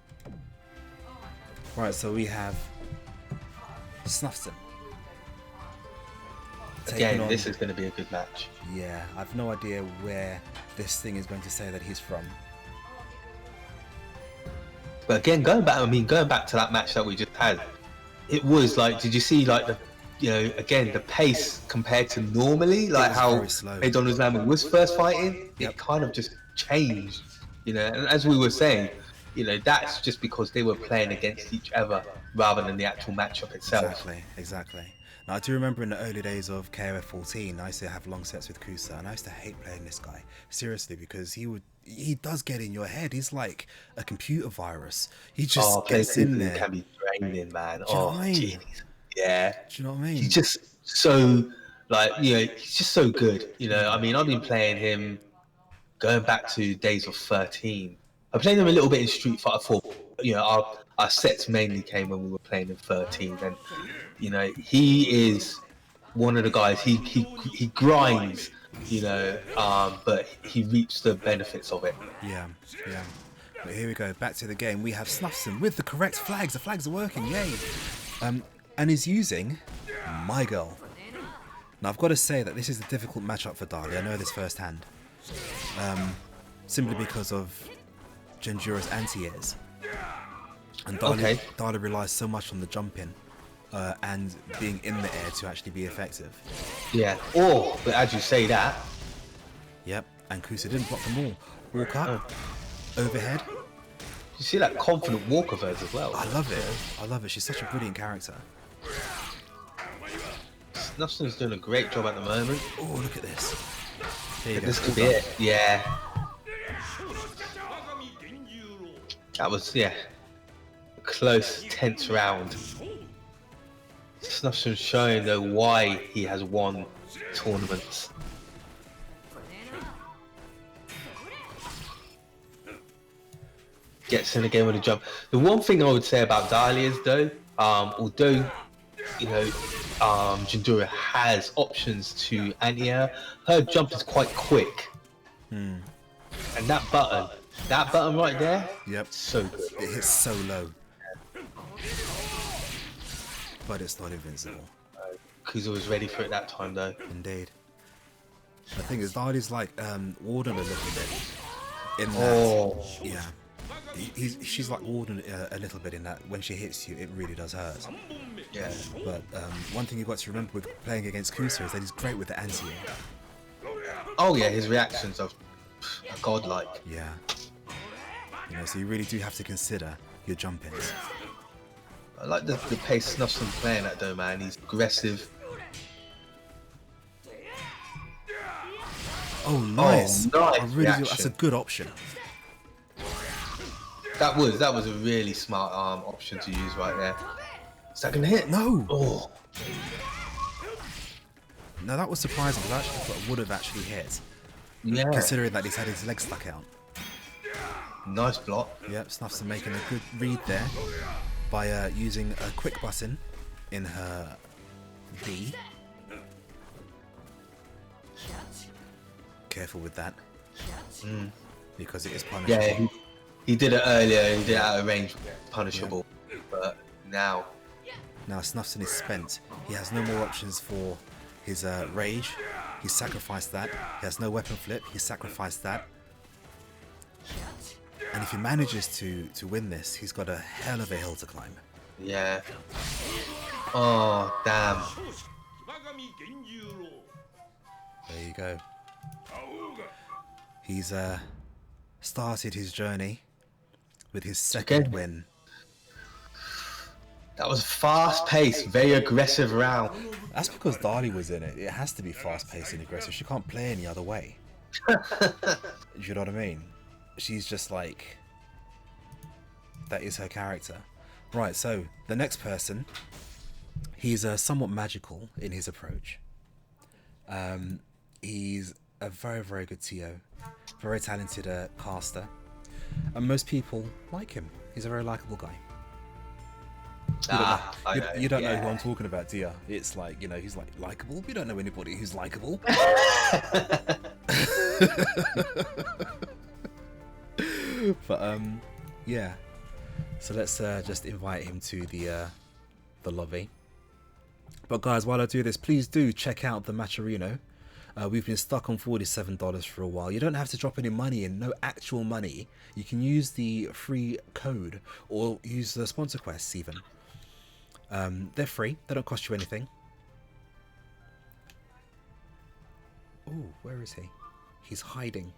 Right, so we have Snuffson. Again, this is going to be a good match. Yeah, I've no idea where this thing is going to say that he's from. But again, going back to that match that we just had, it was like, did you see like again, the pace compared to normally, like was how very slow. Maidon Islamu was first fighting, Yep. it kind of just changed, and as we were saying, that's just because they were playing against each other rather than the actual matchup itself. Exactly. Now, I do remember in the early days of KOF 14, I used to have long sets with Kusa, and I used to hate playing this guy. Seriously, because he does get in your head. He's like a computer virus. He just gets in there. Can be draining, man. Do you know what I mean? Jeez. Yeah. Do you know what I mean? He's just so, he's just so good. I mean, I've been playing him going back to days of 13. I played him a little bit in Street Fighter 4. our sets mainly came when we were playing in 13, and you know he is one of the guys. He grinds, but he reaps the benefits of it. Yeah, yeah. But here we go, back to the game. We have Snuffson with the correct flags. The flags are working, yay! And he's using My Girl. Now I've got to say that this is a difficult matchup for Dali. I know this firsthand. Simply because of Jinjura's anti-airs. And Dali relies so much on the jump in and being in the air to actually be effective. Yeah. But as you say that. Yep, and Kusa didn't block them all. Walk up, overhead. You see that confident walk of hers as well. I love it. I love it. She's such a brilliant character. Snuffson's doing a great job at the moment. Oh, look at this. There you go. This could be it. Yeah. That was, a close, tense round. Snuffson's showing though why he has won tournaments. Gets in the game with a jump. The one thing I would say about Dahlia is though, although Jinjura has options to anti-air, her jump is quite quick. And that button right there, yep, so good. It hits so low, but it's not invincible. Kuza was ready for it that time though. Indeed. The thing is, Dahlia's like Warden a little bit in that. Yeah. She's like Warden a little bit in that when she hits you, it really does hurt. Yeah. But one thing you've got to remember with playing against Kusa is that he's great with the anti-air. Oh yeah, his reactions are godlike. Yeah. So you really do have to consider your jump-ins. I like the pace Snuffson playing at though, man. He's aggressive. Oh, nice. Nice I really do. That's a good option. That was a really smart option to use right there. Is that gonna hit? No. Oh. No, that was surprising because I actually thought it would have actually hit. Yeah. Considering that he's had his legs stuck out. Nice block. Yep, Snuffson making a good read there by using a quick button in her D. Careful with that. Because it is punishable. Yeah, he did it earlier, he did it out of range, punishable. Yeah. But now Snuffson is spent. He has no more options for his rage. He sacrificed that. He has no weapon flip. He sacrificed that. And if he manages to win this, he's got a hell of a hill to climb. Yeah. Oh, damn. There you go. He's started his journey with his second win. That was fast-paced, very aggressive round. That's because Dali was in it. It has to be fast-paced and aggressive. She can't play any other way. You know what I mean? She's just like... That is her character. Right, so the next person, he's somewhat magical in his approach. He's a very, very good TO. Very talented caster. And most people like him. He's a very likable guy. You don't know who I'm talking about, do you? It's like, he's like likable. We don't know anybody who's likable. But yeah. So let's just invite him to the lobby. But guys, while I do this, please do check out the Matcherino. We've been stuck on $47 for a while. You don't have to drop any money in, no actual money. You can use the free code or use the sponsor quests even. They're free. They don't cost you anything. Oh, where is he? He's hiding.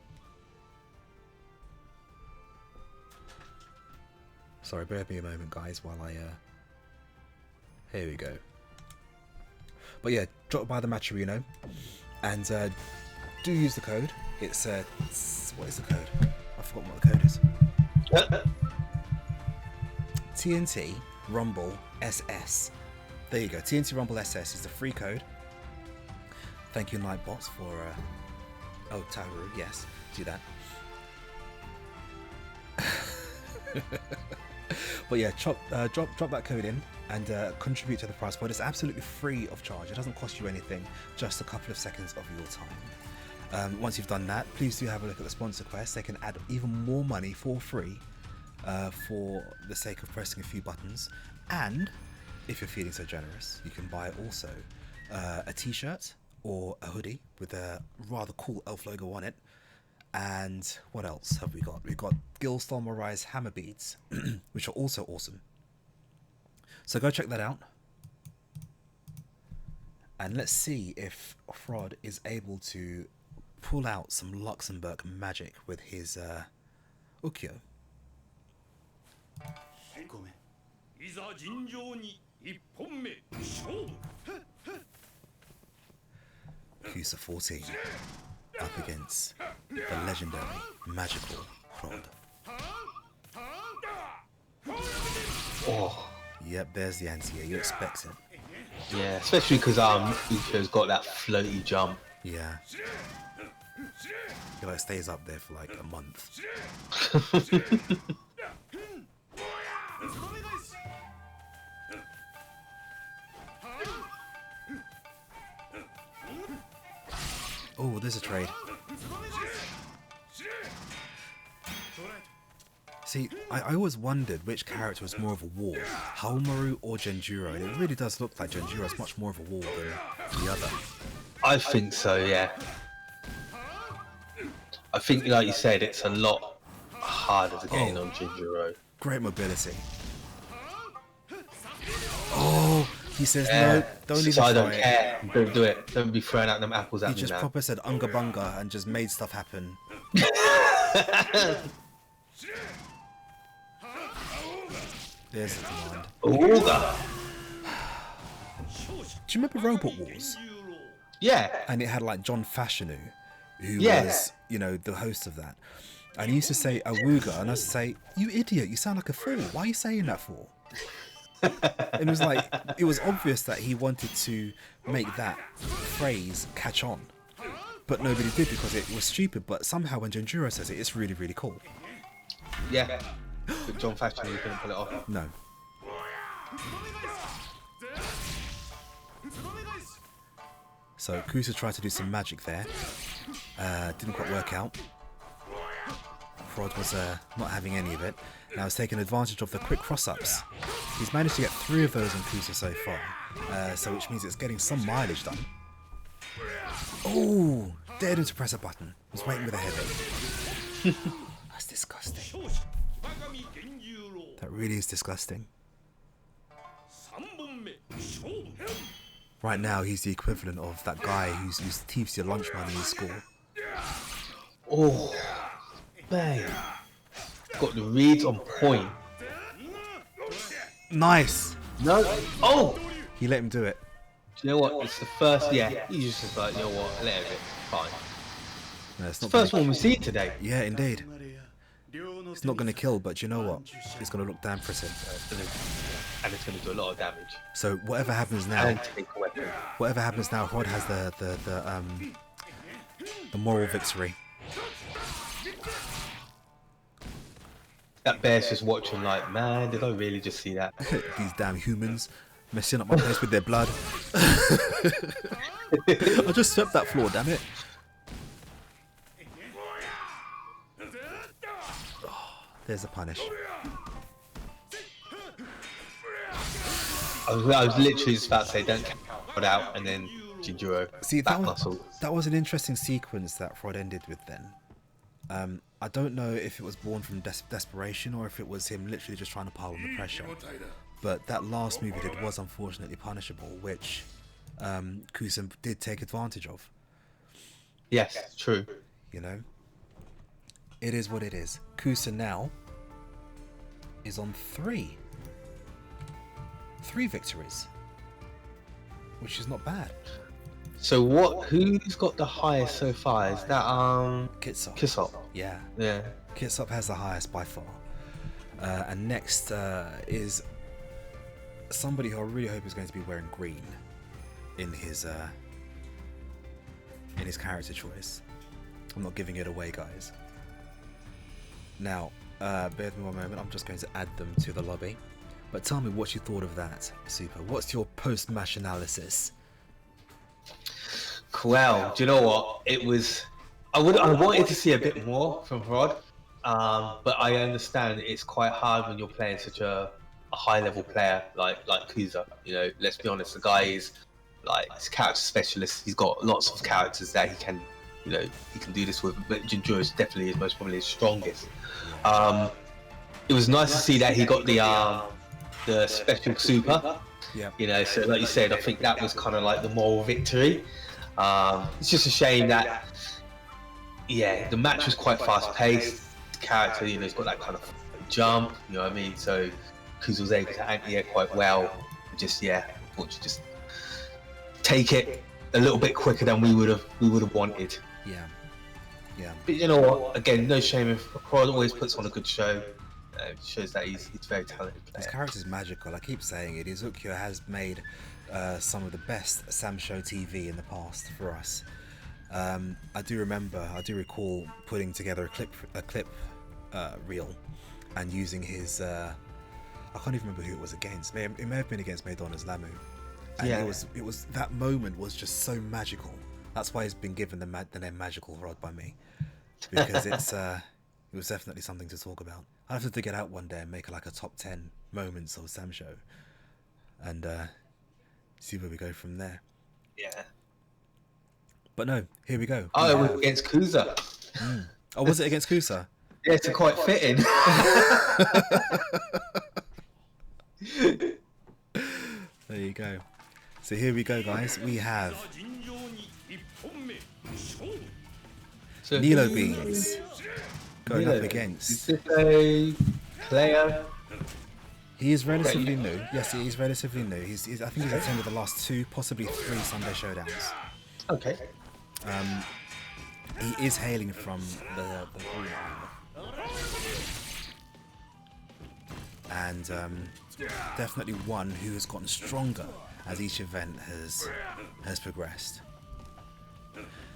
Sorry, bear with me a moment, guys, while I... Here we go. But yeah, drop by the Matcherino. And do use the code. It's... what is the code? I've forgotten what the code is. TNT Rumble SS. There you go. TNT Rumble SS is the free code. Thank you, Nightbots, for... Oh, Tauru, yes. Do that. But yeah, drop that code in and contribute to the prize pod. It's absolutely free of charge. It doesn't cost you anything, just a couple of seconds of your time. Once you've done that, please do have a look at the sponsor quest. They can add even more money for free for the sake of pressing a few buttons. And if you're feeling so generous, you can buy also a t-shirt or a hoodie with a rather cool elf logo on it. And what else have we got? We've got Gilstorm Arise hammer beads, which are also awesome. So go check that out. And let's see if Frod is able to pull out some Luxembourg magic with his Ukiyo. Kusa 14 up against the legendary magical Frod. Oh, Yep, there's the anti-air. You expect it. yeah, especially because Ucho's got that floaty jump. Yeah. He like stays up there for like a month. Oh, there's a trade. See, I always wondered which character was more of a wall, Haomaru or Genjuro, and it really does look like Genjuro is much more of a wall than the other. I think so, yeah. I think, like you said, it's a lot harder to gain on Jinjuro. Great mobility. Oh, he says Yeah, no, don't even so I try don't it. care. Don't do it. Don't be throwing out them apples at He me just now. proper said unga bunga and just made stuff happen. There's the command. Ooga. Do you remember Robot Wars? Yeah. And it had like John Fashanu, who Yeah. was, you know, the host of that. And he used to say awooga, and I used to say, "You idiot! You sound like a fool. Why are you saying that for?" And it was like, it was obvious that he wanted to make that phrase catch on, but nobody did because it was stupid. But somehow when Genjuro says it, it's really, really cool. Yeah. But John Fashion, you couldn't pull it off. No. So Kusa tried to do some magic there. Didn't quite work out. Frod was not having any of it. Now he's taking advantage of the quick cross-ups. He's managed to get 3 of those on Kusa so far, so which means it's getting some mileage done. Oh, dared him to press a button. Was waiting with a headache. That's disgusting. That really is disgusting. Right now, he's the equivalent of that guy who thieves your lunch money in school. Oh, man. Got the reads on point. Nice! No. Oh! He let him do it. Do you know what? It's the first, yeah. He's just like, you know what? Let it. Fine. No, it's The not first gonna, one we see today. yeah, indeed. It's not going to kill, but you know what? It's going to look damn pretty. And it's going to do a lot of damage. So whatever happens now, And take a weapon. whatever happens now, Rod has the moral victory. That bear's just watching like, man, did I really just see that? These damn humans messing up my place with their blood. I just swept that floor, damn it. Oh, there's a punish. I was literally just about to say, don't count it out, and then Jinjuro. See, back that muscle. was an interesting sequence that Frod ended with then. I don't know if it was born from desperation or if it was him literally just trying to pile on the pressure. But that last move he did was unfortunately punishable, which Kusa did take advantage of. Yes, true. You know? It is what it is. Kusa now is on 3 victories, which is not bad. So what? Who's got the highest so far? Is that Kitsop. Kitsop? Yeah. Yeah. Kitsop has the highest by far. And next is somebody who I really hope is going to be wearing green in his character choice. I'm not giving it away, guys. Now, Bear with me one moment. I'm just going to add them to the lobby. But tell me what you thought of that, Super. What's your post-match analysis? Well, do you know what? It was. I wanted to see a bit more from Rod, but I understand it's quite hard when you're playing such a high-level player like Kuza. You know, let's be honest. The guy is like he's a character specialist. He's got lots of characters that he can, you know, he can do this with. But Jinjuro is definitely most probably his strongest. It was nice to see that he got the special super. Yeah. You know, so like you said, I think that was kind of like the moral victory. It's just a shame that, yeah, the match was quite fast-paced. The character, you know, he's got that kind of jump. You know what I mean? So Kuza was able to anti-air quite well. Just unfortunately, just take it a little bit quicker than we would have wanted. Yeah. Yeah. But you know what? Again, no shame if Rod always puts on a good show. Shows that he's a very talented player. His character's magical. I keep saying it. Izuku has made some of the best Sam Show TV in the past for us. I do recall putting together a clip reel and using his. I can't even remember who it was against. It may have been against Maidona's Lamu. And Yeah. it was that moment was just so magical. That's why it's been given the name Magical Rod by me, because it was definitely something to talk about. I'll have to dig it out one day and make like a top 10 moments of Sam Show, and see where we go from there. Yeah. But no, here we go. Oh, it was against Kuza. Oh, was it against Kusa? Yeah, it's quite fitting. There you go. So here we go, guys. We have So Nilo Beans going Nilo up against. Is this a player? He is relatively new. Yes, he is relatively new. I think he's attended the last 2, possibly 3 Sunday Showdowns. Okay. He is hailing from the and definitely one who has gotten stronger as each event has progressed.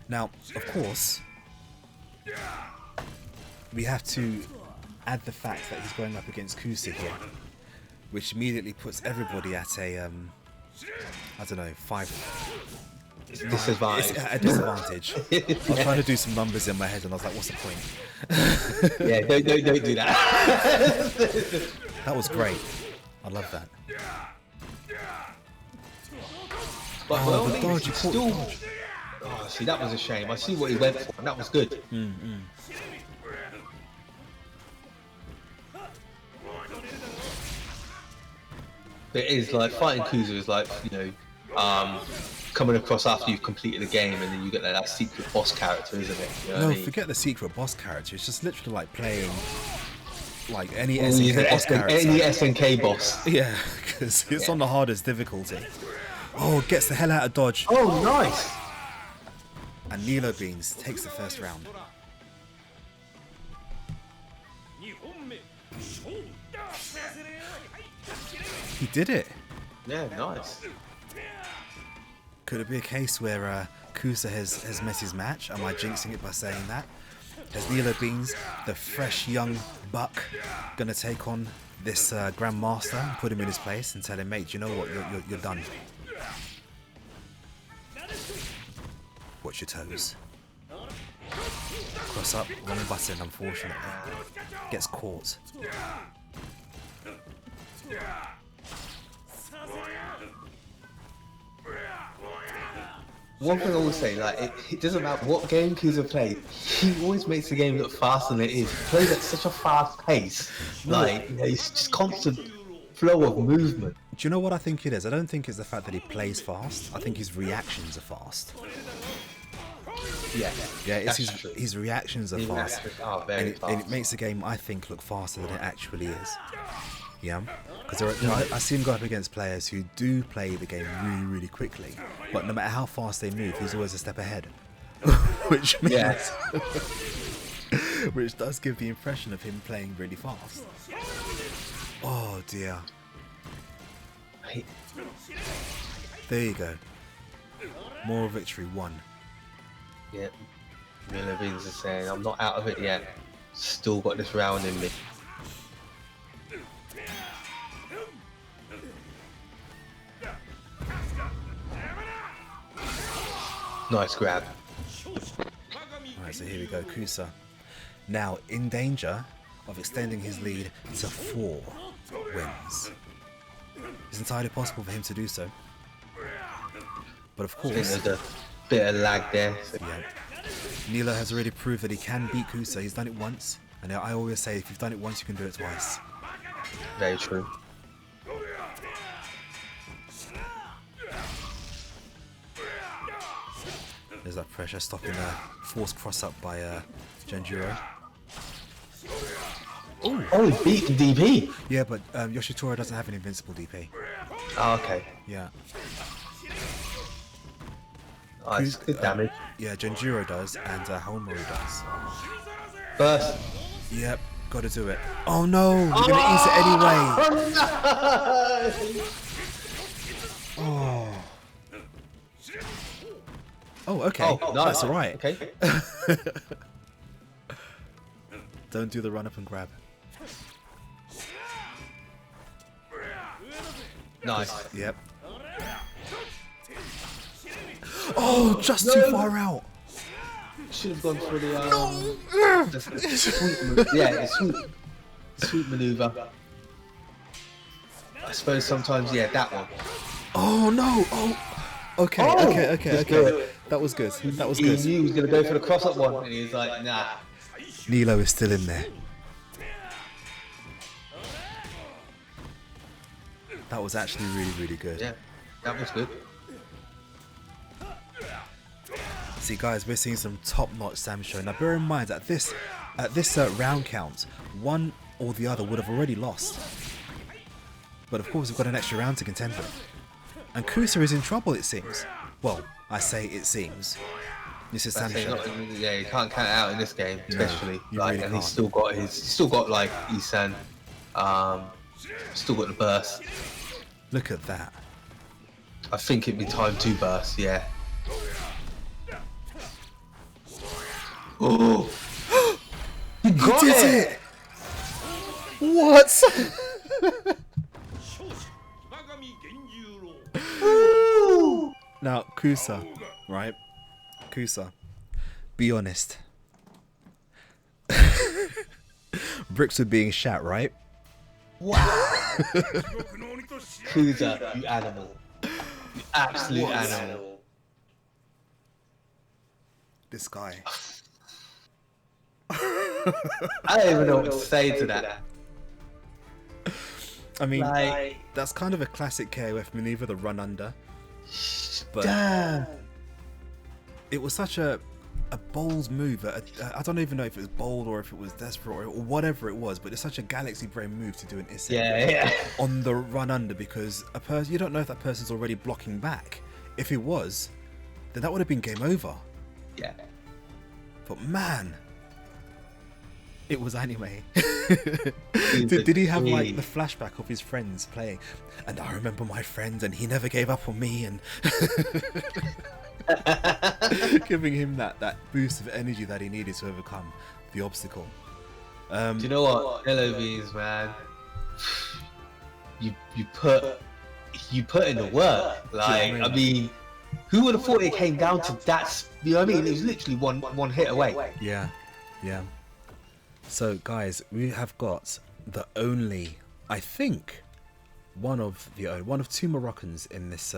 Now, of course, we have to add the fact that he's going up against Kusa here, which immediately puts everybody at a I don't know, 5 Disadvantage. It's at a disadvantage. I was trying to do some numbers in my head and I was like, what's the point? Yeah, don't do that. That was great. I love that. But Oh, the well, dodge, you caught the dodge. Oh, see, that was a shame. I see what he went for, and that was good. But it is like fighting Kuza is like, you know, coming across after you've completed the game, and then you get that secret boss character, isn't it? You know No, what I mean? forget the secret boss character. It's just literally like playing like any Well, you SNK get boss character. any SNK boss. Yeah, because it's on the hardest difficulty. Oh, gets the hell out of dodge. Oh, nice. And Nilo Beans takes the first round. He did it. Yeah, nice. Could it be a case where Kusa has met his match? Am I jinxing it by saying that? Has Nilo Beans, the fresh young buck, gonna take on this Grandmaster and put him in his place and tell him, mate, you know what, you're done. Watch your toes. Cross up, wrong button, unfortunately. Gets caught. One thing I will say, like, it doesn't matter what game Kuza plays, he always makes the game look faster than it is. He plays at such a fast pace. Like, you know, it's just constant flow of movement. Do you know what I think it is? I don't think it's the fact that he plays fast. I think his reactions are fast. Yeah, Yeah, it's that's true. his reactions are His fast. reactions are very And it fast. makes the game, I think, look faster than it actually is. Yeah? Because I see him go up against players who do play the game really, really quickly. But no matter how fast they move, he's always a step ahead. Which means... Yeah. which does give the impression of him playing really fast. Oh, dear. There you go. Moral victory 1. Yeah. Miller Beans is saying, I'm not out of it yet. Still got this round in me. Nice grab. Alright, so here we go, Kusa. Now in danger of extending his lead to 4 wins. It's entirely possible for him to do so. But of I think course, there's a bit of lag there. So. yeah, Nilo has already proved that he can beat Kusa. He's done it once, and I always say if you've done it once, you can do it twice. Very true. There's that pressure stopping a forced cross up by Genjuro. Oh, he beat the DP. Yeah, but Yoshitora doesn't have an invincible DP. Oh, okay. Yeah. Nice. Good damage. Yeah, Genjuro does, and Homeru does. Burst. Yep, gotta do it. Oh no, you're gonna ease it anyway. Oh. Oh, okay. Oh, nice. That's alright. Okay. Don't do the run up and grab. Nice. Yep. Oh, just too far out. Should have gone for the sweep move. Yeah, the sweep maneuver. I suppose sometimes, yeah, that one. Oh no! Oh, okay, Oh, okay. That was good. That was He good. knew he was gonna go for the cross-up one, and he was like, nah. Nilo is still in there. That was actually really, really good. Yeah, that was good. See, guys, we're seeing some top-notch Sam show. Now, bear in mind at this round count, one or the other would have already lost. But of course, we've got an extra round to contend with. And Kusa is in trouble, it seems. Well, I say it seems. This is Sam show. Yeah, you can't count it out in this game, especially. you Like, really and can't. he's still got like Isan, still got the burst. Look at that. I think it'd be time to burst. Yeah. Oh, you got He did it! What? Now, Kusa, right? Kusa, be honest. Bricks were being shat, right? Kusa, you animal. You absolute animal. This guy. I don't even know what to say to that. I mean, Like, that's kind of a classic KOF maneuver, the run under. But damn. it was such a bold move. I don't even know if it was bold or if it was desperate or whatever it was, but it's such a galaxy brain move to do an Issei Yeah. on the run under, because you don't know if that person's already blocking back. If it was, then that would have been game over. Yeah. But man, it was anime. did he have like the flashback of his friends playing? And I remember my friend, and he never gave up on me, and giving him that boost of energy that he needed to overcome the obstacle. Do you know what? LOVs, man. You put in the work. Like, I mean, who would have thought it came down to that? You know what I mean? It was literally one hit away. Yeah. So guys, we have got the only, I think, one of 2 Moroccans in this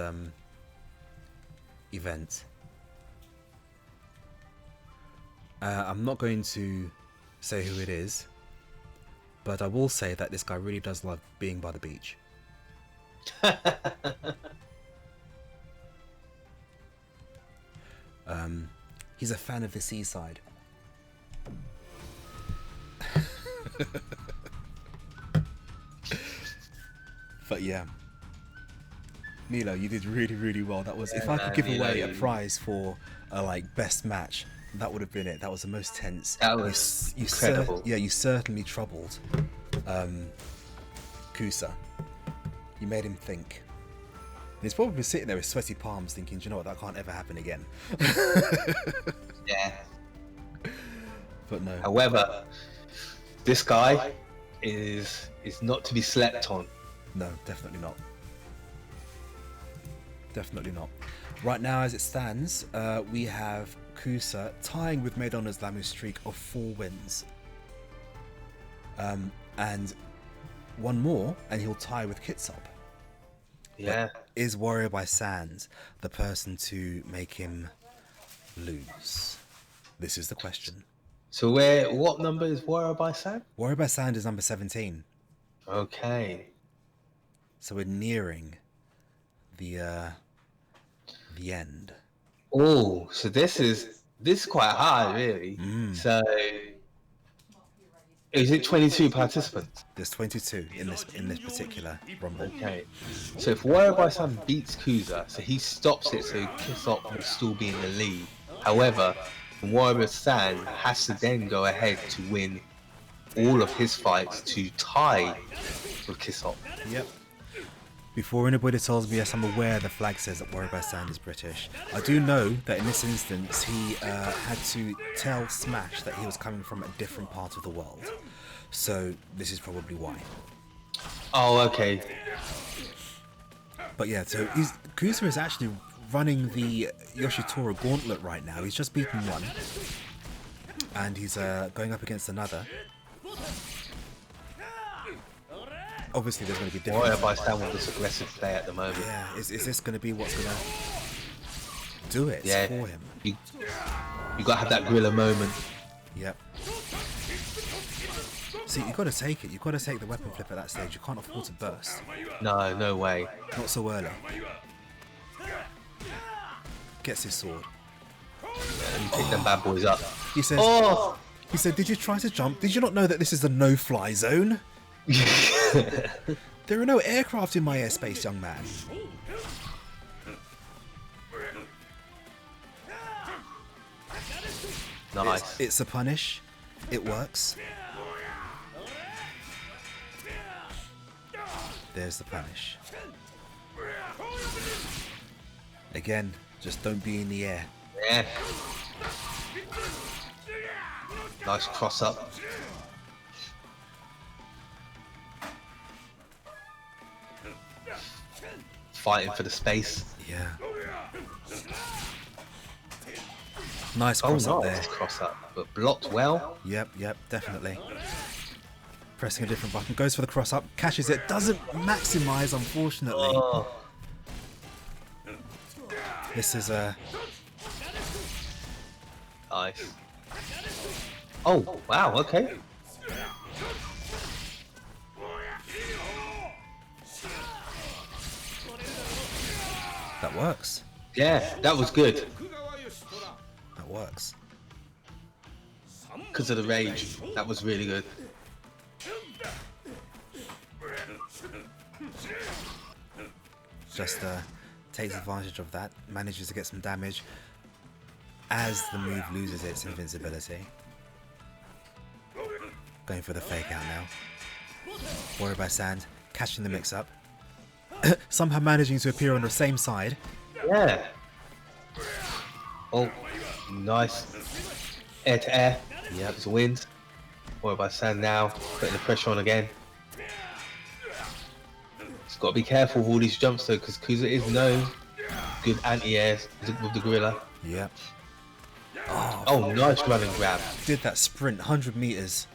event. I'm not going to say who it is, but I will say that this guy really does love being by the beach. He's a fan of the seaside. But yeah, Nilo, you did really, really well. That was, if I could give away a prize for a like best match, that would have been it. That was the most tense. That was incredible. You certainly troubled Kusa. You made him think. And he's probably sitting there with sweaty palms thinking, do you know what, that can't ever happen again. Yeah. But no. However, This guy is not to be slept on. No, definitely not. Definitely not. Right now, as it stands, we have Kusa tying with Maidona's Lamu streak of 4 wins. And one more, and he'll tie with Kitsop. Yeah. But is Warrior by Sands the person to make him lose? This is the question. So what number is Warrior by Sam? Warrior by Sand is number 17. Okay. So we're nearing the end. Oh, so this is quite hard, really. So is it 22 participants? There's 22 in this particular rumble. Okay. So if Warrior by Sam beats Kusa, so he stops it, so Kitsop will still be in the lead. However, Warrior San has to then go ahead to win all of his fights to tie with Kitsop. Yep. Before anybody tells me, yes, I'm aware the flag says that Warrior by Sand is British. I do know that in this instance, he had to tell Smash that he was coming from a different part of the world. So this is probably why. Oh, okay. But yeah, so Kusa is actually running the Yoshitora gauntlet right now. He's just beaten one. And he's going up against another. Obviously, there's going to be different. Warrior by Sam with this aggressive play at the moment. Yeah, is this going to be what's going to do it for him? You got to have that gorilla moment. Yep. See, you got to take it. You got to take the weapon flip at that stage. You can't afford to burst. No way. Not so early. Gets his sword. And you pick them bad boys up. He says, he said, did you try to jump? Did you not know that this is the no-fly zone? There are no aircraft in my airspace, young man. Nice. It's a punish. It works. There's the punish. Again, just don't be in the air. Yeah. Nice cross up. Fighting for the space. Yeah. Nice cross up there. Cross up, but blocked well. Yep, definitely. Pressing a different button, goes for the cross up, catches it, doesn't maximize, unfortunately. This is a nice. Oh wow, okay. that works. Yeah, that was good. That works. Because of the rage, that was really good. Just takes advantage of that, manages to get some damage as the move loses its invincibility. Going for the fake out now. Warrior by Sand, catching the mix up. Somehow managing to appear on the same side. Yeah. Oh, nice. Air to air. Yeah, it's a wind. Warrior by Sand now, putting the pressure on again. Got to be careful with all these jumps though, because Kusa is known good anti-airs with the gorilla. Yep. Oh, nice run and grab. Did that sprint, 100 meters.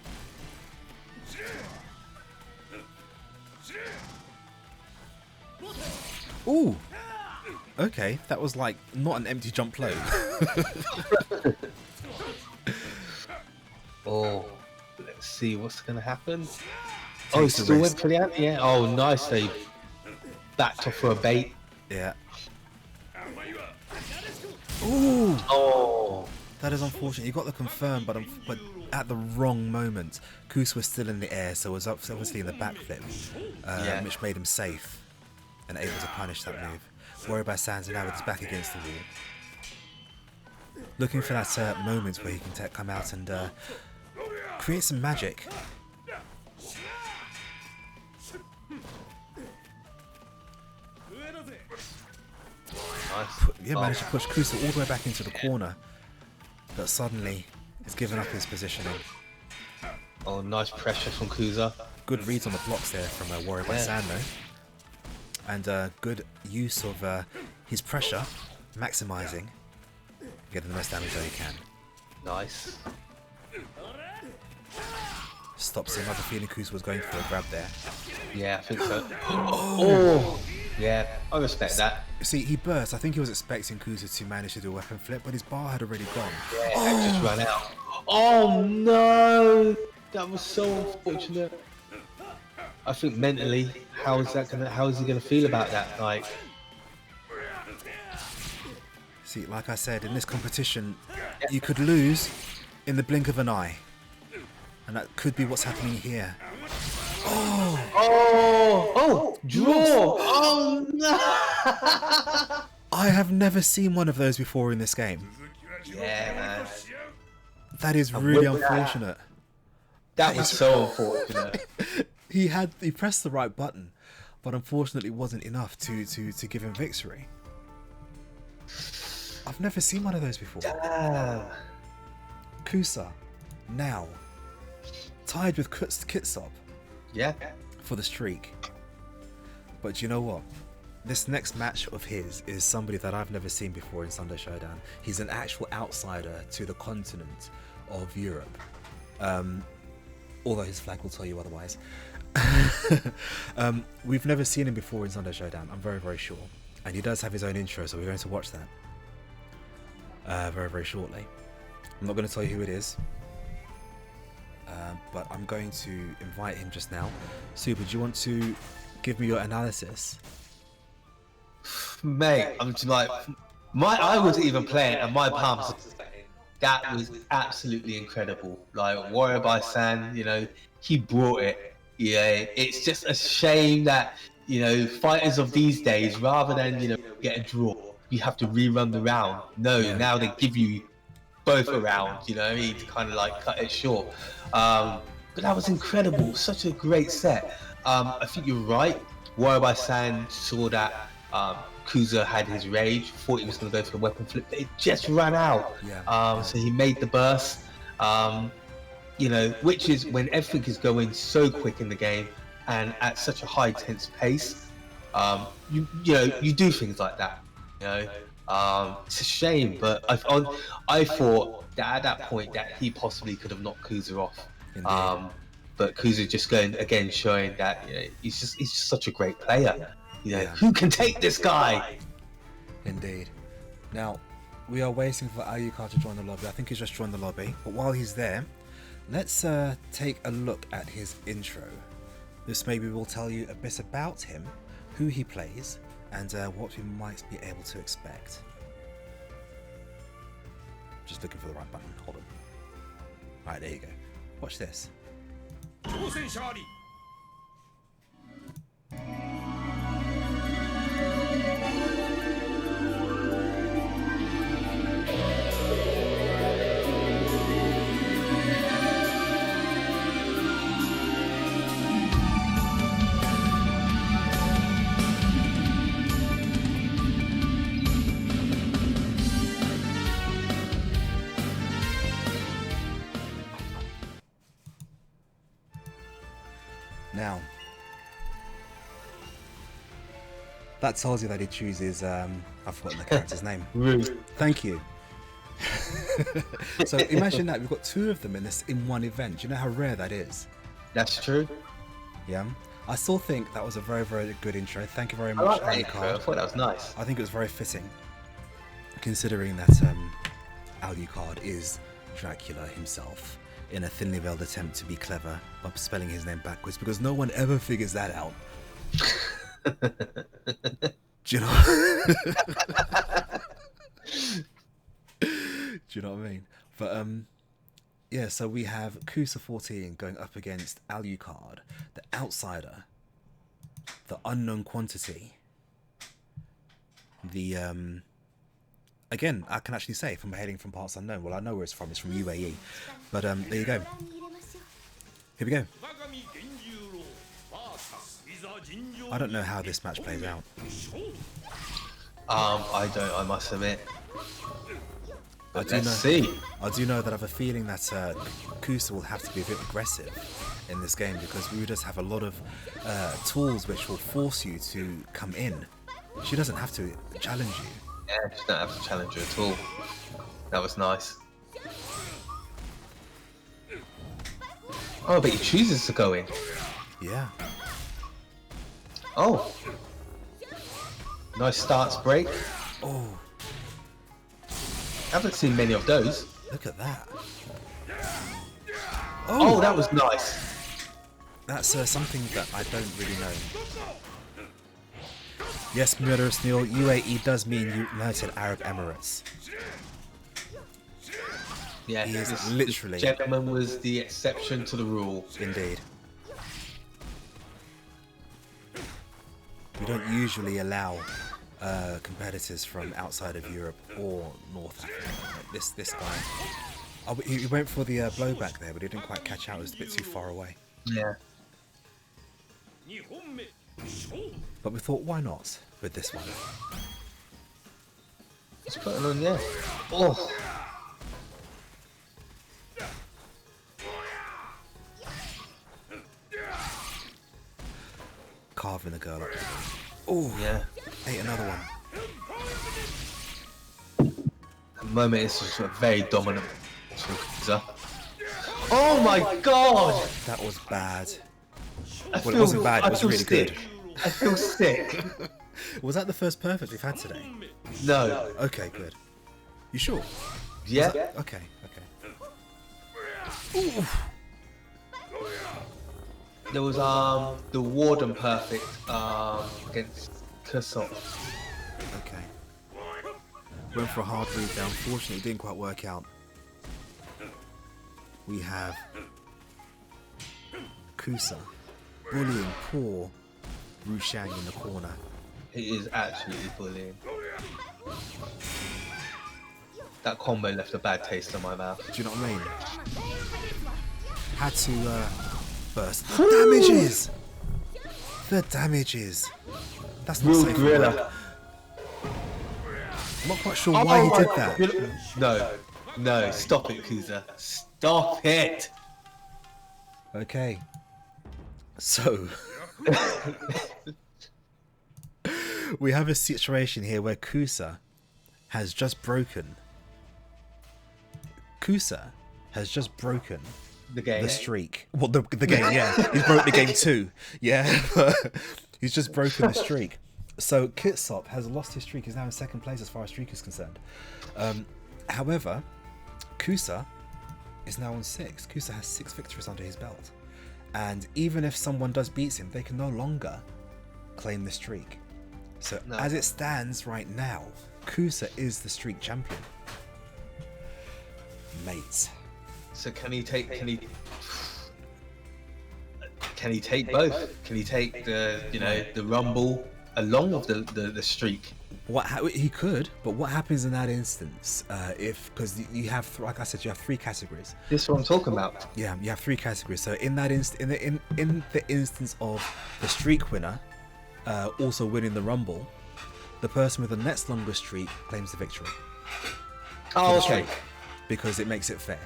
Ooh. Okay, that was like not an empty jump low. Oh, let's see what's gonna happen. Oh, He still went for the anti-air. Oh, nice. They backed off for a bait. Yeah. Ooh. Oh. That is unfortunate. You got the confirm, but at the wrong moment. Kus was still in the air, so was obviously in the backflip, which made him safe and able to punish that move. Warrior by Sands now with his back against the wall, looking for that moment where he can come out and create some magic. Nice. Yeah, managed to push Kusa all the way back into the corner, but suddenly he's given up his positioning. Oh, nice pressure from Kuza. Good reads on the blocks there from Warrior by San though. And good use of his pressure, maximising, getting the most damage that he can. Nice. Stops him. I have a feeling Kuza was going for a grab there. Yeah, I think so. Oh! Yeah, I respect that. See, he burst. I think he was expecting Kuza to manage to do a weapon flip, but his bar had already gone. Yeah, it just ran out. Oh no! That was so unfortunate. I think mentally, how is he gonna feel about that? Like, see, like I said, in this competition, you could lose in the blink of an eye. And that could be what's happening here. oh, draw! Oh no! I have never seen one of those before in this game. Yeah, man. That is really unfortunate. That was so unfortunate. He pressed the right button, but unfortunately it wasn't enough to give him victory. I've never seen one of those before. Damn. Kusa, now, tied with Kitsop. Yeah. For the streak. But you know what? This next match of his is somebody that I've never seen before in Sunday Shodown. He's an actual outsider to the continent of Europe. Although his flag will tell you otherwise. We've never seen him before in Sunday Shodown, I'm very, very sure. And he does have his own intro, so we're going to watch that very, very shortly. I'm not going to tell you who it is. But I'm going to invite him just now. Super, do you want to give me your analysis? Mate, I'm just like, I wasn't even playing, and my palms. That was absolutely incredible. Like Warrior by San, you know, he brought it. Yeah, it's just a shame that, you know, fighters of these days, rather than, you know, get a draw, you have to rerun the round. No, now they give you both a round, you know what I mean, to kind of like cut it short. But that was incredible, such a great set. I think you're right. Warrior by San saw that Kuza had his rage, thought he was going to go for the weapon flip, but it just ran out. So he made the burst. You know, which is when everything is going so quick in the game and at such a high tense pace. You know, you do things like that. You know, it's a shame, but I thought that at that point that he possibly could have knocked Kuza off. But Kuza just going again, showing that, you know, he's just such a great player. You know, who can take this guy? Indeed. Now, we are waiting for Alucard to join the lobby. I think he's just joined the lobby. But while he's there, let's take a look at his intro. This maybe will tell you a bit about him, who he plays, and what we might be able to expect. Just looking for the right button. Hold on. Alright, there you go. Watch this. Now, that tells you that he chooses, I've forgotten the character's name. Rude. Thank you. So imagine that, we've got two of them in one event. Do you know how rare that is? That's true. Yeah. I still think that was a very, very good intro. Thank you very much, I thought that was nice. I think it was very fitting, considering that Alucard is Dracula himself, in a thinly veiled attempt to be clever by spelling his name backwards, because no one ever figures that out. Do you know? Do you know what I mean? But yeah, so we have Kusa 14 going up against Alucard, the outsider, the unknown quantity, the again, I can actually say, from hailing from parts unknown. Well, I know where it's from UAE, but there you go. Here we go. I don't know how this match plays out. I don't, I must admit. Let's see. I do know that I have a feeling that Kusa will have to be a bit aggressive in this game because we just have a lot of tools which will force you to come in. She doesn't have to challenge you. Yeah, she don't have to challenge you at all. That was nice. Oh, but he chooses to go in. Yeah. Oh. Nice starts break. Oh, Haven't seen many of those. look at that. Oh, that was nice. That's something that I don't really know. Yes, Murderous Neil, UAE does mean United Arab Emirates. Yeah, He is this literally- gentleman was the exception to the rule. Indeed. We don't usually allow competitors from outside of Europe or North Africa. Like this guy. Oh, he went for the blowback there, but he didn't quite catch out. It was a bit too far away. Yeah. But we thought, why not with this one? Let's put it on there. Oh. Carving the girl up. Oh, Yeah. ate another one. At the moment, it's just a very dominant. Oh my god! That was bad. I Well, it wasn't bad, it I was feel really sick. good. I feel sick. Was that the first perfect we've had today? No. Okay, good. You sure? Yeah. Okay, okay. Ooh. There was the Warden perfect against Kusop. Okay. Went for a hard route there. Unfortunately, it didn't quite work out. We have Kusa bullying poor Rushang in the corner. He is absolutely bullying. That combo left a bad taste in my mouth. Do you know what I mean? Had to burst. The damages! The damages! That's not Real safe. gorilla. I'm not quite sure why he did that. No. No. Stop it, Kusa. Stop it! Okay. So we have a situation here where Kusa has just broken The game. the streak. Well, the game, yeah. He's broke the game too. Yeah. He's just broken the streak. So Kitsop has lost his streak. He's now in second place as far as streak is concerned. However, Kusa is now on 6. Kusa has 6 victories under his belt. And even if someone does beat him, they can no longer claim the streak. So No. as it stands right now, Kusa is the streak champion. Mate. So can he take both? Can he take the Rumble along with the streak? He could, but what happens in that instance because you have, like I said, you have 3 categories. This is what I'm talking about. Yeah, you have 3 categories. So in that in the instance of the streak winner also winning the Rumble, the person with the next longest streak claims the victory. Oh, the okay. streak, because it makes it fair.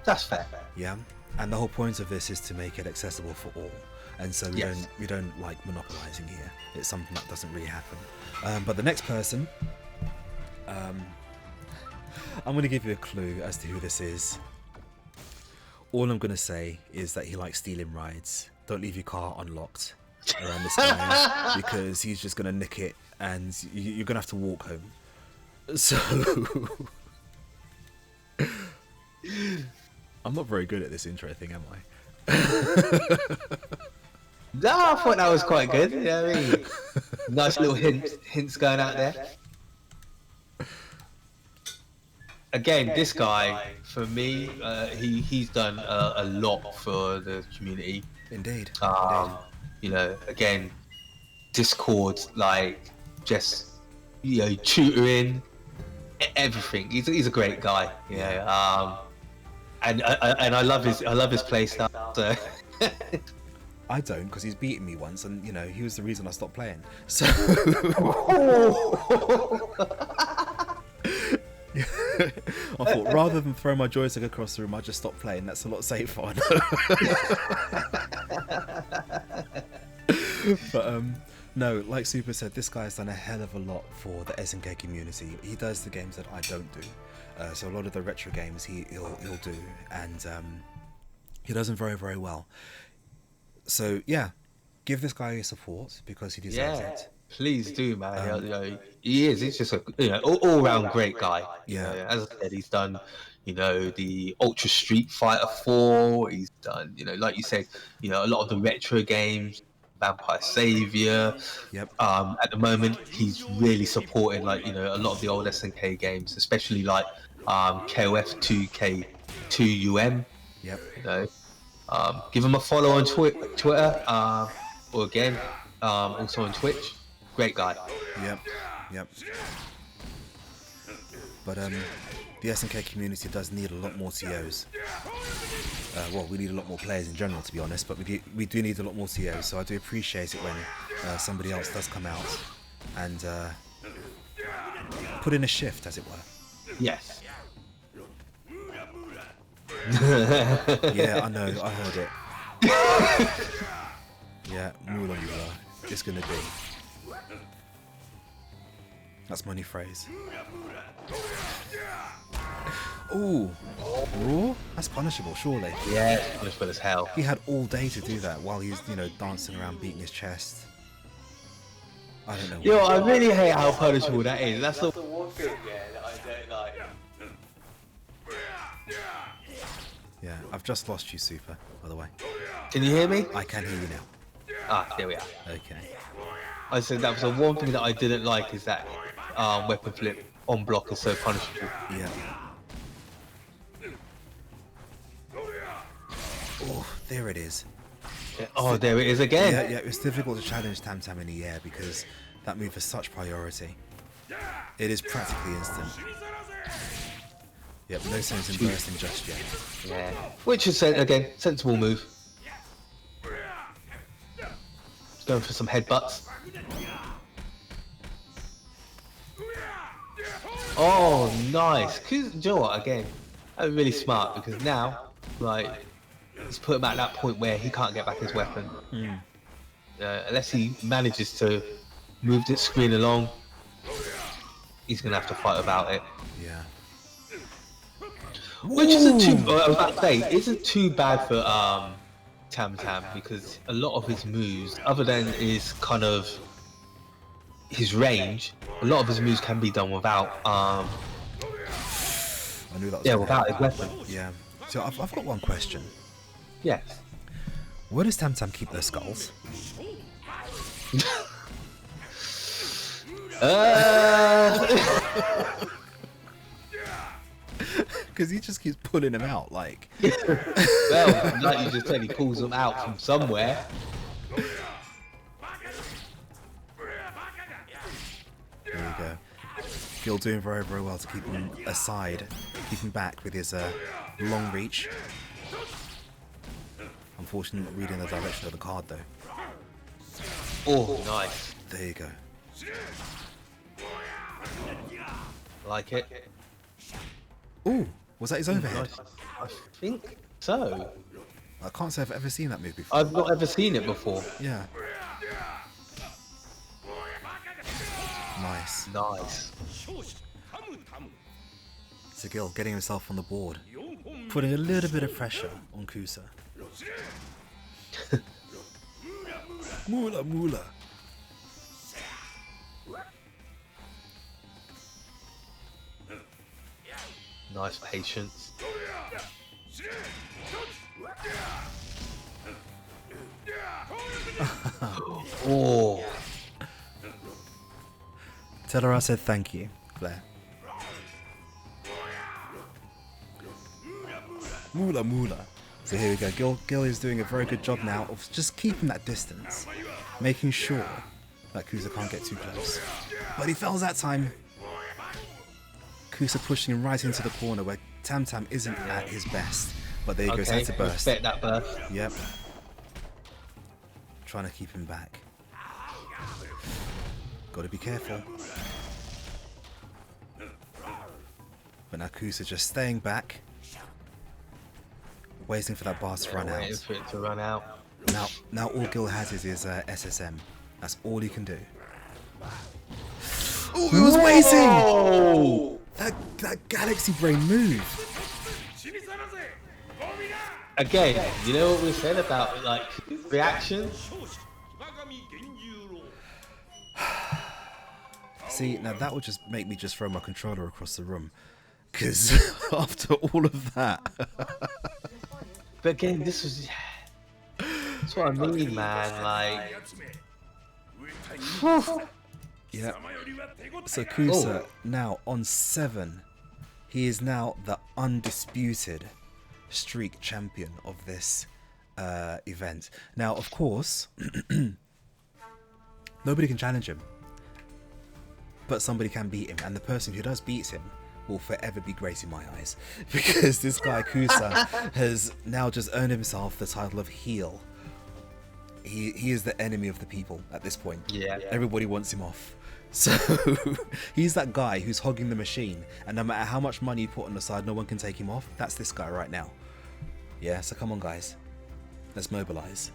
That's fair. Yeah, and the whole point of this is to make it accessible for all, and so we Yes. don't like monopolizing here. It's something that doesn't really happen. But the next person, I'm going to give you a clue as to who this is. All I'm going to say is that he likes stealing rides. Don't leave your car unlocked around this guy because he's just going to nick it, and you're going to have to walk home. So I'm not very good at this intro thing, am I? No, I thought that was quite good. You know what I mean? Nice little hints going out there. Again, this guy, for me, he's done a lot for the community. Indeed. You know, again, Discord, like, just, tutoring, everything. He's a great guy. And I love his play style. So. I don't, because he's beaten me once, and he was the reason I stopped playing. So I thought rather than throw my joystick across the room, I just stopped playing. That's a lot safer. But no, like Super said, this guy's done a hell of a lot for the SNK community. He does the games that I don't do. So a lot of the retro games he'll do, and he does them very, very well. So yeah, give this guy your support because he deserves it. Please do, man. He's just a all round great guy. Yeah. As I said, he's done, the Ultra Street Fighter 4. He's done, like you said, a lot of the retro games, Vampire Savior. Yep. At the moment, he's really supporting a lot of the old SNK games, especially like KOF 2K2UM. Yep. Give him a follow on Twitter, or again, also on Twitch. Great guy. Yep. But the SNK community does need a lot more TOs. Well, we need a lot more players in general, to be honest, but we do need a lot more TOs, so I do appreciate it when somebody else does come out and put in a shift, as it were. Yes. Yeah, I know, I heard it. Yeah, Mula Mula. It's gonna be. That's my new phrase. Ooh. Ooh, that's punishable, surely. Yeah, punishable as hell. He had all day to do that while he's, dancing around beating his chest. I don't know. Yo, I really hate how punishable that is. That's the one thing, that I don't like. Yeah, I've just lost you, Super, by the way. Can you hear me? I can hear you now. Ah, there we are. Okay. I said that was the one thing that I didn't like, is that weapon flip on block is so punishable. Yeah. Oh, there it is. Oh, there it is again. Yeah, it's difficult to challenge Tam Tam in the air because that move has such priority. It is practically instant. Yep, no sense in bursting just yet. Yeah. Which is, again, sensible move. Just going for some headbutts. Oh, nice. Do you know what, again, that was really smart because now, he's put him at that point where he can't get back his weapon. Unless he manages to move this screen along, he's going to have to fight about it. Yeah. Which isn't too, I was about to say, isn't too bad for Tam Tam, because a lot of his moves, other than his kind of his range, a lot of his moves can be done without I knew that was without his weapon. Yeah. So I've got one question. Yes. Where does Tam Tam keep their skulls? Because he just keeps pulling them out, like. Well, like you just said, he pulls them out from somewhere. There you go. Gil doing very, very well to keep him aside, keep him back with his long reach. Unfortunately, not reading the direction of the card, though. Oh, nice. There you go. Like it. Ooh, was that his overhead? Nice. I think so. I can't say I've ever seen that move before. I've not ever seen it before. Yeah. Nice. Nice. So Gil getting himself on the board, putting a little bit of pressure on Kusa. Mula Mula. Nice patience. Oh. Tell her I said thank you, Claire. Mula Mula. So here we go. Gil is doing a very good job now of just keeping that distance, making sure that Kusa can't get too close. But he fails that time. Kusa pushing him right into the corner where Tam Tam isn't at his best. But there he goes, that's a burst. Respect that burst. Yep. Trying to keep him back. Gotta be careful. But now Kusa just staying back, waiting for that bar to run Waiting out. for it to run out. Now all Gil has is his SSM. That's all he can do. Oh, he was waiting! Oh! That Galaxy Brain move. Again, you know what we said about like reactions? See, now that would just make me just throw my controller across the room. Because after all of that... But again, this was... That's what I mean, man. Like... Yeah. So Kusa now on 7. He is now the undisputed streak champion of this event. Now, of course, nobody can challenge him. But somebody can beat him. And the person who does beat him will forever be great in my eyes. Because this guy, Kusa, has now just earned himself the title of heel. He is the enemy of the people at this point. Yeah. Everybody wants him off. So he's that guy who's hogging the machine, and no matter how much money you put on the side, no one can take him off. That's this guy right now. Yeah, so come on guys, let's mobilize.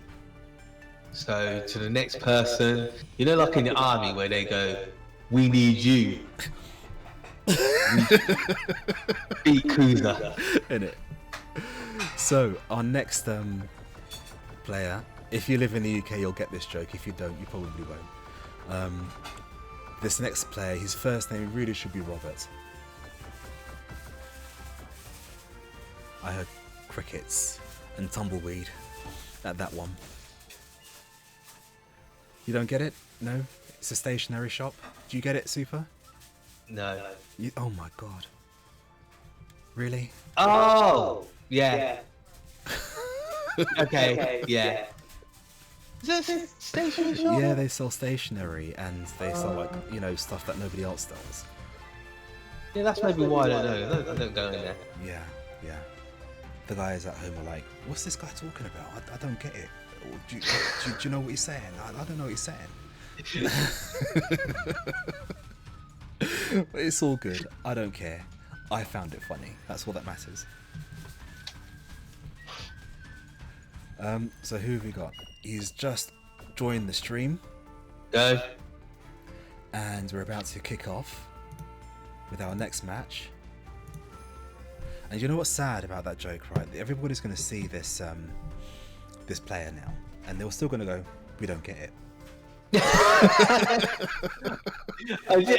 So to the next person, you know, like in the army where they go, "We need you." Beat Kusa. Innit? So our next player, if you live in the UK, you'll get this joke. If you don't, you probably won't. This next player, his first name really should be Robert. I heard crickets and tumbleweed at that one. You don't get it? No? It's a stationery shop. Do you get it, Super? No. Oh my god. Really? Oh! Yeah. Okay, yeah. Is that a stationery shop? Yeah, they sell stationery and they sell, like, you know, stuff that nobody else does. Yeah, that's maybe why I don't know. I don't go in there. Yeah, yeah. The guys at home are like, what's this guy talking about? I don't get it. Do you know what he's saying? I don't know what he's saying. But it's all good. I don't care. I found it funny. That's all that matters. So who have we got? He's just joined the stream. Go. And we're about to kick off with our next match. And you know what's sad about that joke, right? Everybody's going to see this this player now, and they're still going to go, "We don't get it."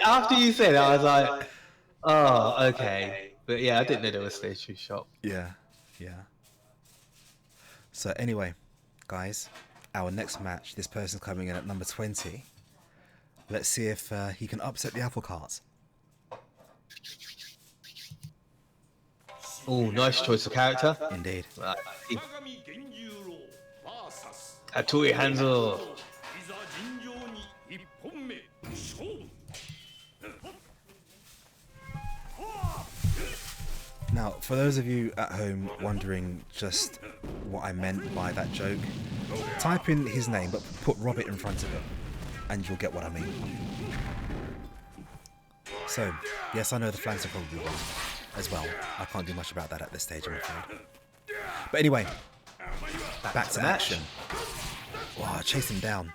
After you said it, I was like, "Oh, okay." But yeah, I didn't know there was a stationery shop. Yeah, yeah. So anyway, guys, our next match. This person's coming in at number 20. Let's see if he can upset the apple cart. Oh, nice choice of character. Indeed. Hattori Hanzo. Now, for those of you at home wondering just what I meant by that joke, type in his name, but put Robert in front of it, and you'll get what I mean. So, yes, I know the flags are probably wrong as well. I can't do much about that at this stage, I'm afraid. But anyway, back to action. Wow, chase him down.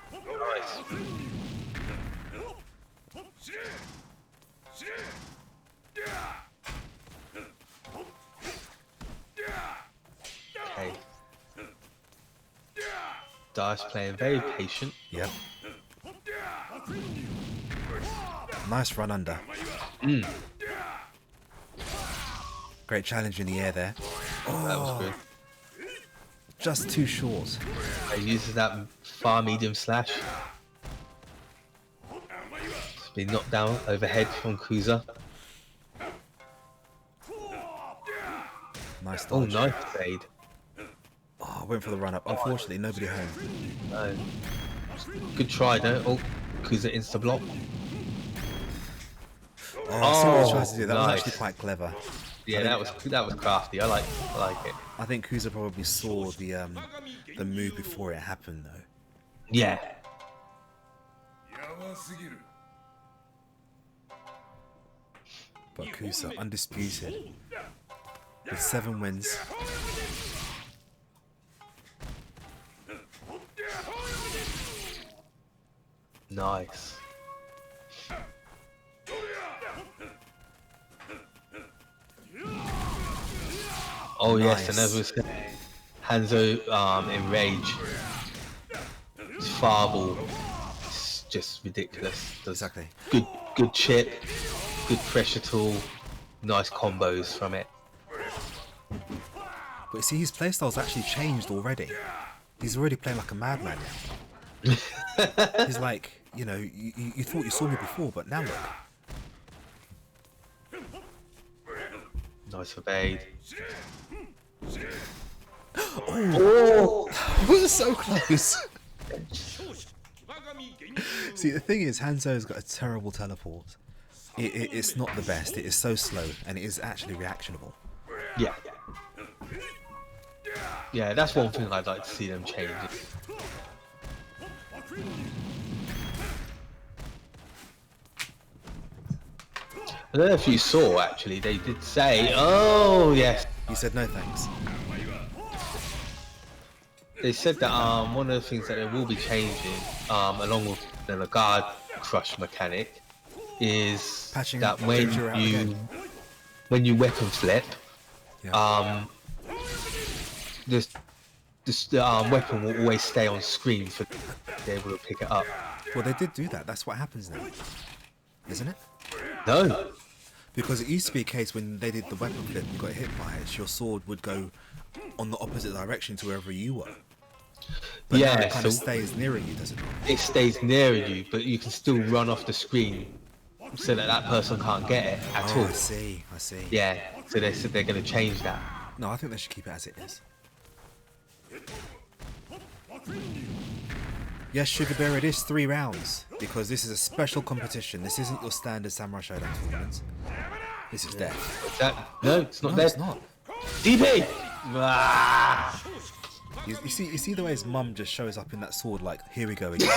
Okay. Dice playing very patient. Yep. Nice run under. Great challenge in the air there. That was good. Just too short. He uses that far medium slash. It's been knocked down overhead from Kusa. Nice Oh, dodge. nice fade. Oh, went for the run up. Unfortunately, nobody home. No. Good try, though. Oh, Kusa insta block. Oh, I see what he Oh, tries to do. That was nice. actually quite clever. Yeah, that was crafty. I like it. I think Kusa probably saw the move before it happened, though. Yeah. But Kusa, undisputed, with 7 wins. Nice. Oh yes, Nice. and as we said, Hanzo in rage. His fireball is just ridiculous. Does Exactly. good chip, good pressure tool, nice combos from it. But you see, his playstyle's actually changed already. He's already playing like a madman now. He's like, you know, you thought you saw me before, but now look. Nice evade. Oh! It was so close. See, the thing is, Hanzo's got a terrible teleport. It's not the best. It is so slow, and it is actually reactionable. Yeah. Yeah, that's one thing I'd like to see them change. I don't know if you saw, actually, they did say, oh yes, He said no thanks. they said that one of the things that they will be changing, along with the guard crush mechanic, is Patching that Danger out again. when you weapon flip, Yeah. this weapon will always stay on screen for be able to pick it up. Well, they did do that. That's what happens now, isn't it? No. Because it used to be a case when they did the weapon flip and got hit by it, your sword would go on the opposite direction to wherever you were. But now it kind of stays nearer you, doesn't it? It stays nearer you, but you can still run off the screen so that that person can't get it at all. I see. Yeah, so they said they're going to change that. No, I think they should keep it as it is. Yes, Sugar Bear, it is 3 rounds, because this is a special competition. This isn't your standard Samurai Shodown tournament. This is death. No, it's not No, dead. it's not. DP! Ah! You see the way his mum just shows up in that sword, like, here we go again.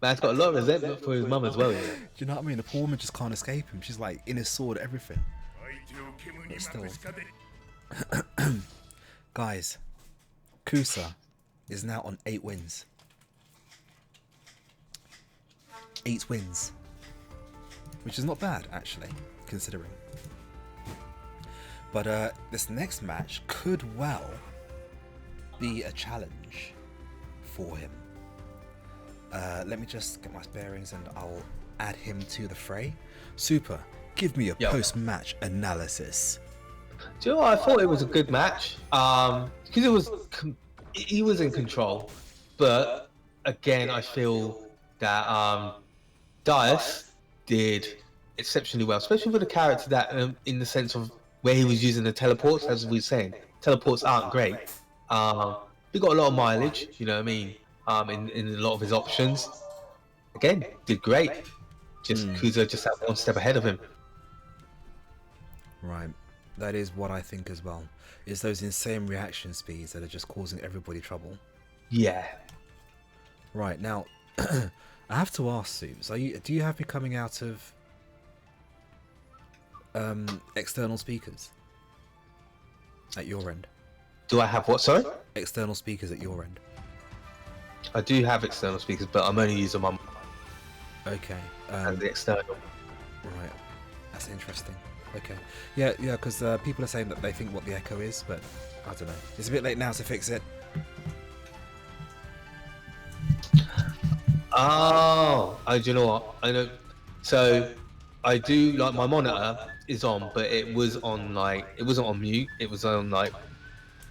Man's got a lot of resentment for his mum as well. Yeah. Do you know what I mean? The poor woman just can't escape him. She's like in his sword, everything. But still. Guys, Kusa is now on 8 wins. 8 wins. Which is not bad, actually, considering. But this next match could well be a challenge for him. Let me just get my bearings and I'll add him to the fray. Super, give me a post-match analysis. Do you know what? I thought it was a good match. Because he was in control. But again, I feel that Dias did exceptionally well, especially for the character that, in the sense of where he was using the teleports, as we were saying. Teleports aren't great. He got a lot of mileage, you know what I mean, in a lot of his options. Again, did great. Just Kuzo just had one step ahead of him. Right, that is what I think as well. It's those insane reaction speeds that are just causing everybody trouble. Yeah. Right, now, I have to ask, Soups, do you have me coming out of external speakers at your end? Do I have what, sorry? External speakers at your end. I do have external speakers, but I'm only using my Okay. as the external. Right, that's interesting. Okay. Yeah, because people are saying that they think what the echo is, but I don't know. It's a bit late now to fix it. Oh, do you know what? I know. So, I do, like, my monitor is on, but it was on, like, it wasn't on mute. It was on, like,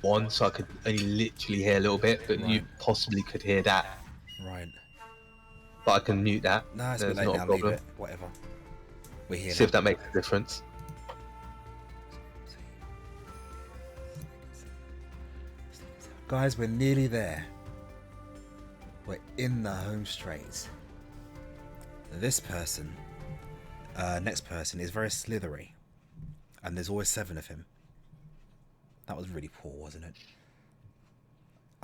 1, so I could only literally hear a little bit, but you possibly could hear that. Right. But I can mute that. No, it's a bit There's late not now. a Leave problem. it. Whatever. We're here See now. if that makes a difference. Guys, we're nearly there. We're in the home straight. This person, next person, is very slithery. And there's always 7 of him. That was really poor, wasn't it?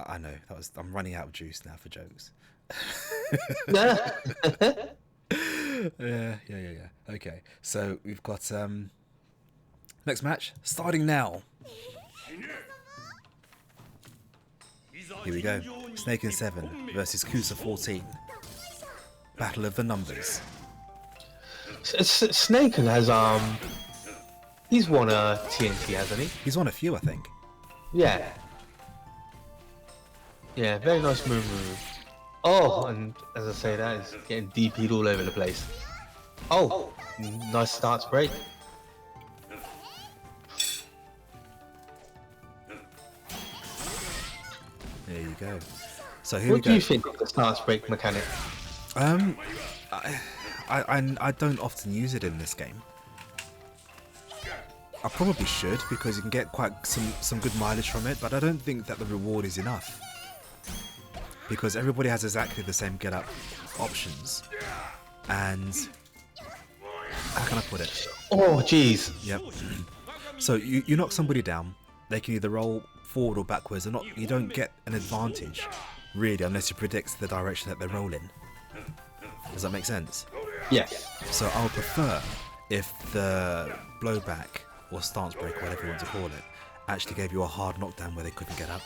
I know that was. I'm running out of juice now for jokes. Yeah. Okay, so we've got next match starting now. Here we go. Snake and 7 versus Kusa 14. Battle of the numbers. Snake has he's won a TNT, hasn't he? He's won a few, I think. Yeah. Yeah, very nice move. Oh, and as I say, that is getting DP'd all over the place. Oh, nice start to break. There you go. So here we What go. do you think of the start to break mechanic? I don't often use it in this game. I probably should, because you can get quite some good mileage from it, but I don't think that the reward is enough. Because everybody has exactly the same get up options. And how can I put it? Oh, jeez. Yep. So you knock somebody down, they can either roll forward or backwards, and you don't get an advantage, really, unless you predict the direction that they're rolling. Does that make sense? Yes. So I would prefer if the blowback or stance break, whatever you want to call it, actually gave you a hard knockdown where they couldn't get up.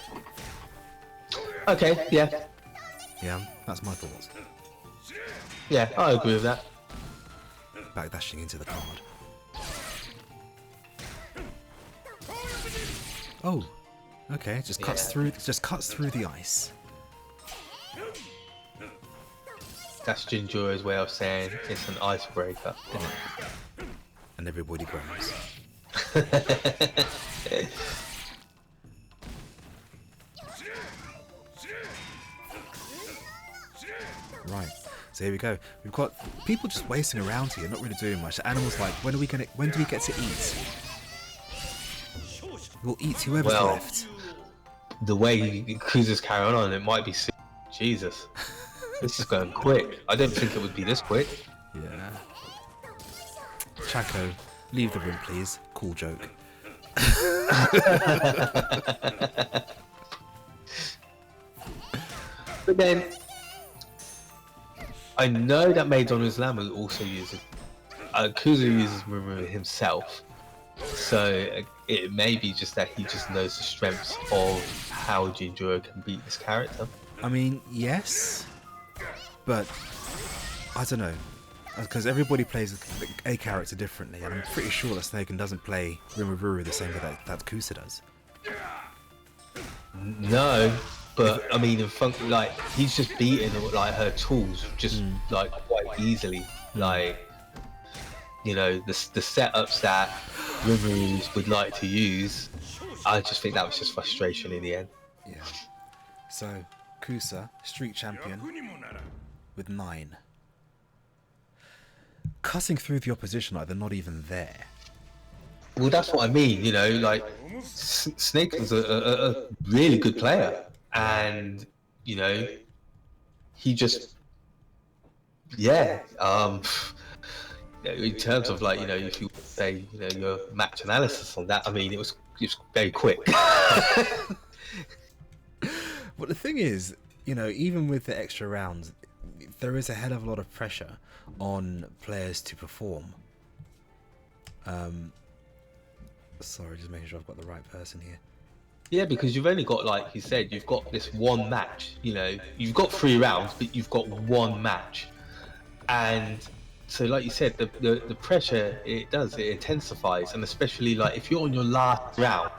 Okay, yeah. Yeah, that's my thoughts. Yeah, I agree with that. Backdashing into the card. Oh, okay, just cuts through the ice. That's Jinjuro's way of saying it's an icebreaker, isn't it? And everybody groans. Right, so here we go. We've got people just wasting around here, not really doing much. The animals like, when do we get to eat? We'll eat whoever's left. The way cruises carry on, it might be soon. Jesus. This is going quick. I didn't think it would be this quick. Yeah. Chaco, leave the room, please. Cool joke. But then, I know that Maidon Islamu also uses... Kuzu uses Mumu himself. So it may be just that he just knows the strengths of how Jinjuro can beat this character. I mean, yes, but I don't know, because everybody plays a character differently, and I'm pretty sure that Snaken doesn't play Rimururu the same way that Kusa does. No, but I mean, in fun, like he's just beating like her tools just like quite easily. Like, you know, the setups that Rimurus would like to use. I just think that was just frustration in the end. Yeah. So Kusa, street champion, with 9. Cutting through the opposition like they're not even there. Well, that's what I mean, you know, like Snake was a really good player, and you know, he just, yeah, in terms of like, you know, if you say, you know, your match analysis on that, I mean, it was very quick. But the thing is, you know, even with the extra rounds, there is a hell of a lot of pressure on players to perform. Sorry, just making sure I've got the right person here. Yeah, because you've only got, like you said, you've got this one match, you know, you've got 3 rounds, but you've got one match. And so, like you said, the pressure, it intensifies. And especially, like, if you're on your last round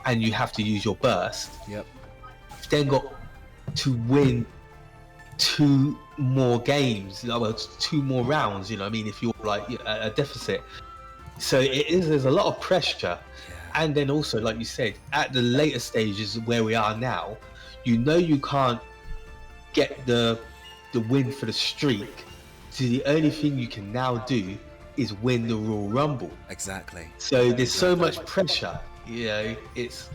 and you have to use your burst, Yep. you've then got to win 2 more games, well, 2 more rounds, you know what I mean, if you're, like, at a deficit. So there's a lot of pressure. And then also, like you said, at the later stages where we are now, you know you can't get the win for the streak. So the only thing you can now do is win the Royal Rumble. Exactly. So there's so much pressure, you know, it's...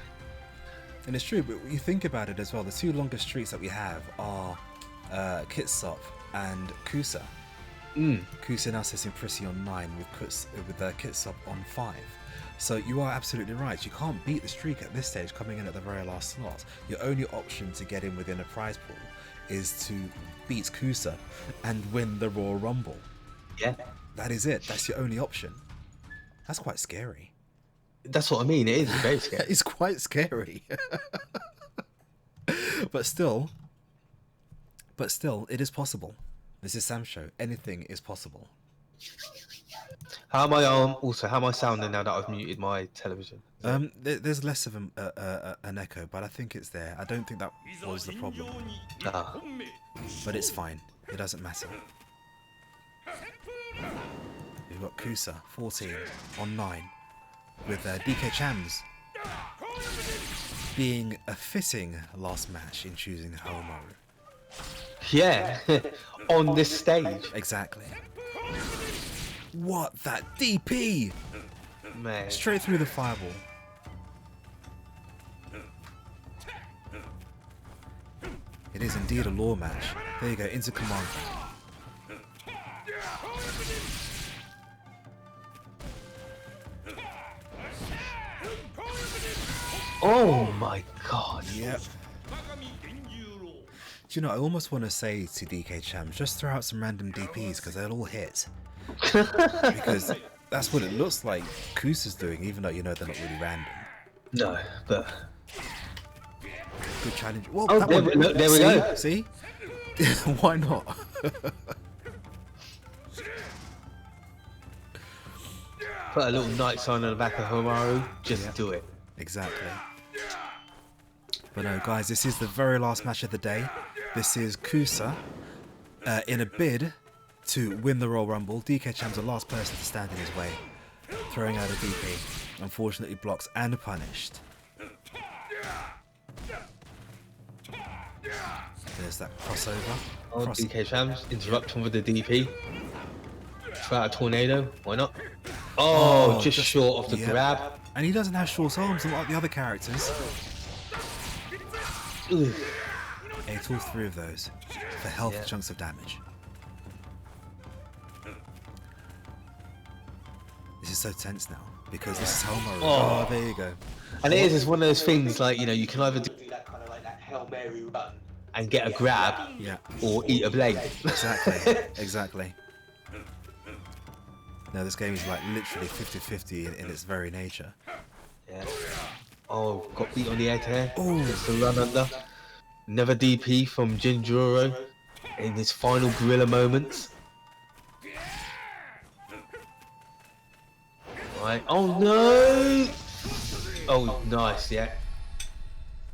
And it's true, but when you think about it as well, the 2 longest streaks that we have are Kitsop and Kusa. Kusa now sits in Prissy on 9 with Kitsop on 5. So you are absolutely right. You can't beat the streak at this stage coming in at the very last slot. Your only option to get in within a prize pool is to beat Kusa and win the Royal Rumble. Yeah. That is it. That's your only option. That's quite scary. That's what I mean. It is very scary. It's quite scary. But still, it is possible. This is Sam's show. Anything is possible. How am I how am I sounding now that I've muted my television? There's less of an echo, but I think it's there. I don't think that was the problem. Ah. But it's fine. It doesn't matter. We've got Kusa, 14 on 9, with DK Chams being a fitting last match in choosing Haomaru. Yeah, on this stage. Exactly. What? That DP! Man. Straight through the fireball. It is indeed a law match. There you go, into command. Oh my god. Yep. Do you know, I almost want to say to DK Chams, just throw out some random DPs because they'll all hit. Because that's what it looks like Kusa's doing, even though you know they're not really random. No, but... Good challenge. Whoa, Oh, that there, one. look, there we go. See? Why not? Put a little night sign on the back of Homaru. Just do it. Exactly. But no, guys, this is the very last match of the day. This is Kusa in a bid to win the Royal Rumble. DK Cham's the last person to stand in his way, throwing out a DP. Unfortunately blocks and punished. There's that crossover. Oh, DK Shams, interrupt him with the DP. Try out a tornado, why not? Oh, just short of the grab. And he doesn't have short arms like the other characters. Ugh. Ate all 3 of those for health chunks of damage. This is so tense now because this is Homo. Oh, there you go. And it is one of those things like, you know, you can either do that kind of like that Hail Mary run and get a grab, or eat a blade. Exactly, exactly. No, this game is like literally 50-50 in its very nature. Yeah. Oh, got beat on the edge here. Oh, it's the run under. Another DP from Jinjuro in his final gorilla moments. Right. Oh no! Oh, nice. Yeah.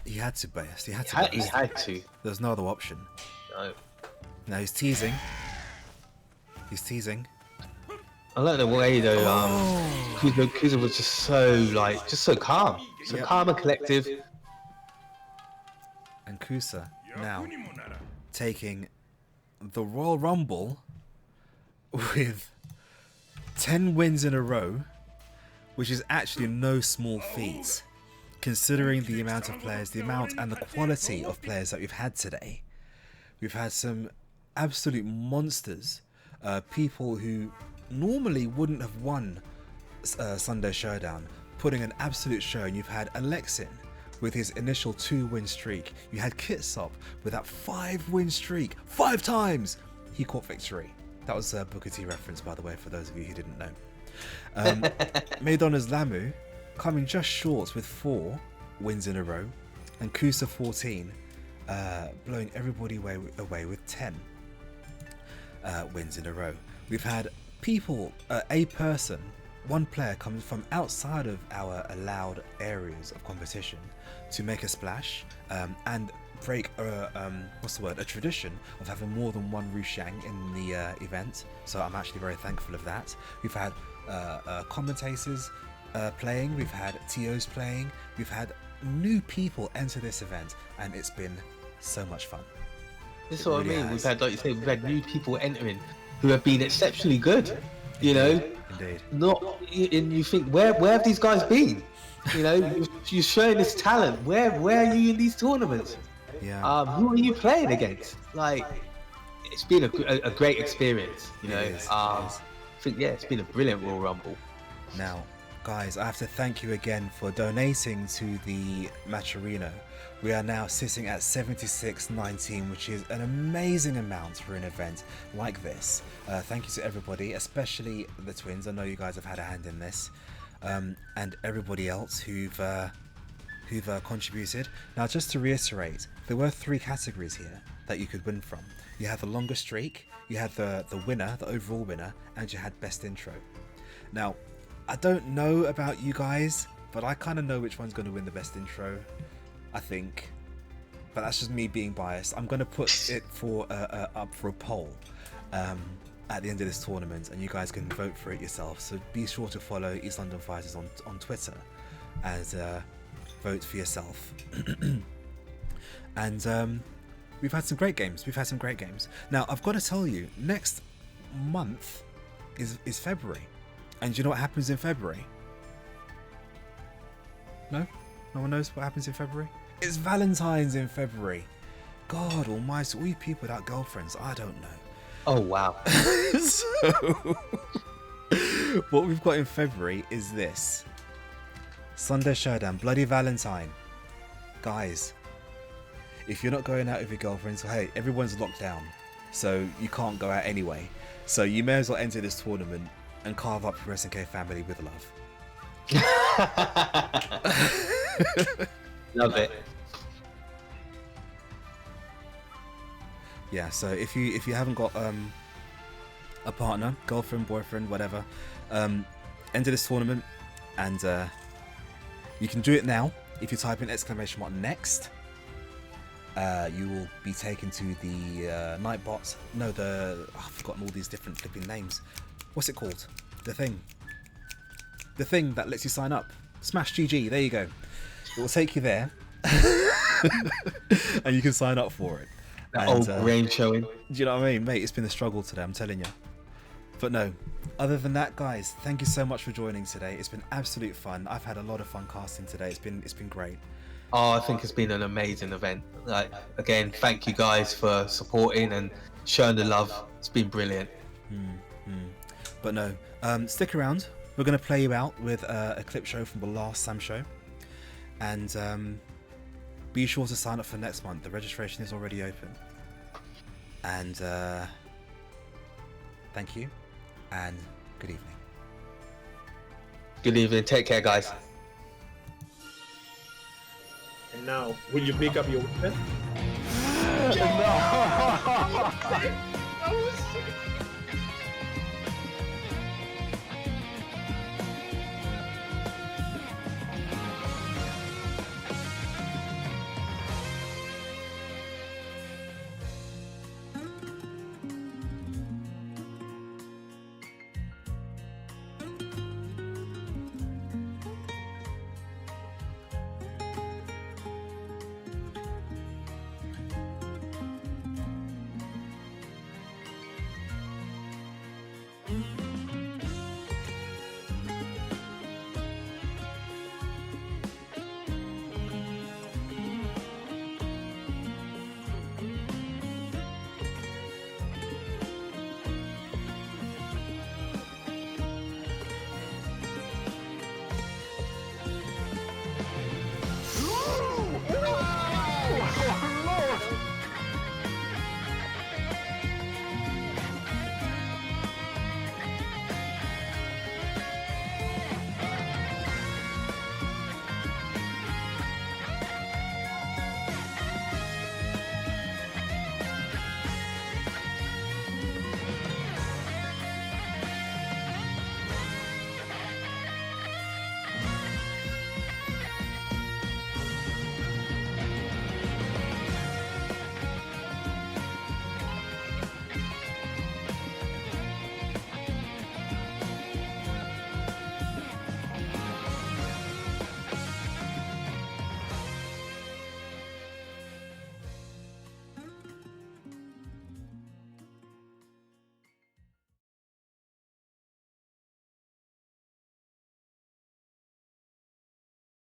He had to burst. He had to. He had to. There's no other option. No. Now he's teasing. He's teasing. I like the way though. Kusa was just so calm, so calm and collective. And Kusa now taking the Royal Rumble with 10 wins in a row, which is actually no small feat, considering the amount of players, the amount and the quality of players that we've had today. We've had some absolute monsters, people who normally wouldn't have won Sunday Showdown, putting an absolute show. And you've had Alexin with his initial 2-win streak. You had Kitsop with that 5-win streak. 5 times he caught victory. That was a Booker T reference, by the way, for those of you who didn't know. Maidona's Lamu coming just short with 4 wins in a row, and Kusa 14 blowing everybody away with 10 wins in a row. We've had people, one player coming from outside of our allowed areas of competition to make a splash and break a tradition of having more than one Rushang in the event. So I'm actually very thankful of that. We've had commentators playing, we've had TOs playing, we've had new people enter this event, and it's been so much fun. This is what I mean. We've had, like you say, we've had new people entering who have been exceptionally good. You know, indeed. And you think, where have these guys been? You know, you're showing this talent. Where are you in these tournaments? Yeah. Who are you playing against? Like, it's been a great experience. You know, I think it's been a brilliant Royal Rumble. Now, Guys, I have to thank you again for donating to the Matcherino. We are now sitting at 76.19, which is an amazing amount for an event like this. Thank you to everybody, especially the twins. I know you guys have had a hand in this, and everybody else who've contributed. Now, just to reiterate, there were 3 categories here that you could win from. You had the longest streak, you had the winner, the overall winner, and you had best intro. Now, I don't know about you guys, but I kind of know which one's going to win the best intro, I think. But that's just me being biased. I'm going to put it for up for a poll at the end of this tournament, and you guys can vote for it yourself. So be sure to follow East London Fighters on Twitter and vote for yourself. And we've had some great games. Now, I've got to tell you, next month is February. And do you know what happens in February? No? No one knows what happens in February? It's Valentine's in February. God almighty, all you people without girlfriends, I don't know. Oh, wow. So, what we've got in February is this. Sunday Shodown, Bloody Valentine. Guys, if you're not going out with your girlfriends, well, hey, everyone's locked down. So you can't go out anyway. So you may as well enter this tournament and carve up your SNK family with love. Love it. Yeah, so if you haven't got a partner, girlfriend, boyfriend, whatever, enter this tournament, and you can do it now. If you type in !next, you will be taken to the Nightbot. No, I've forgotten all these different flipping names. What's it called? The thing that lets you sign up. Smash GG. There you go. It will take you there, and you can sign up for it. That old brain showing. Do you know what I mean, mate? It's been a struggle today, I'm telling you. But no, other than that, guys, thank you so much for joining today. It's been absolute fun. I've had a lot of fun casting today. It's been great. Oh, I think it's been an amazing event. Like, again, thank you guys for supporting and showing the love. It's been brilliant. But no, stick around. We're going to play you out with a clip show from the last Sam show. And be sure to sign up for next month. The registration is already open. And thank you, and good evening. Good evening. Take care, guys. And now, will you pick up your weapon? No.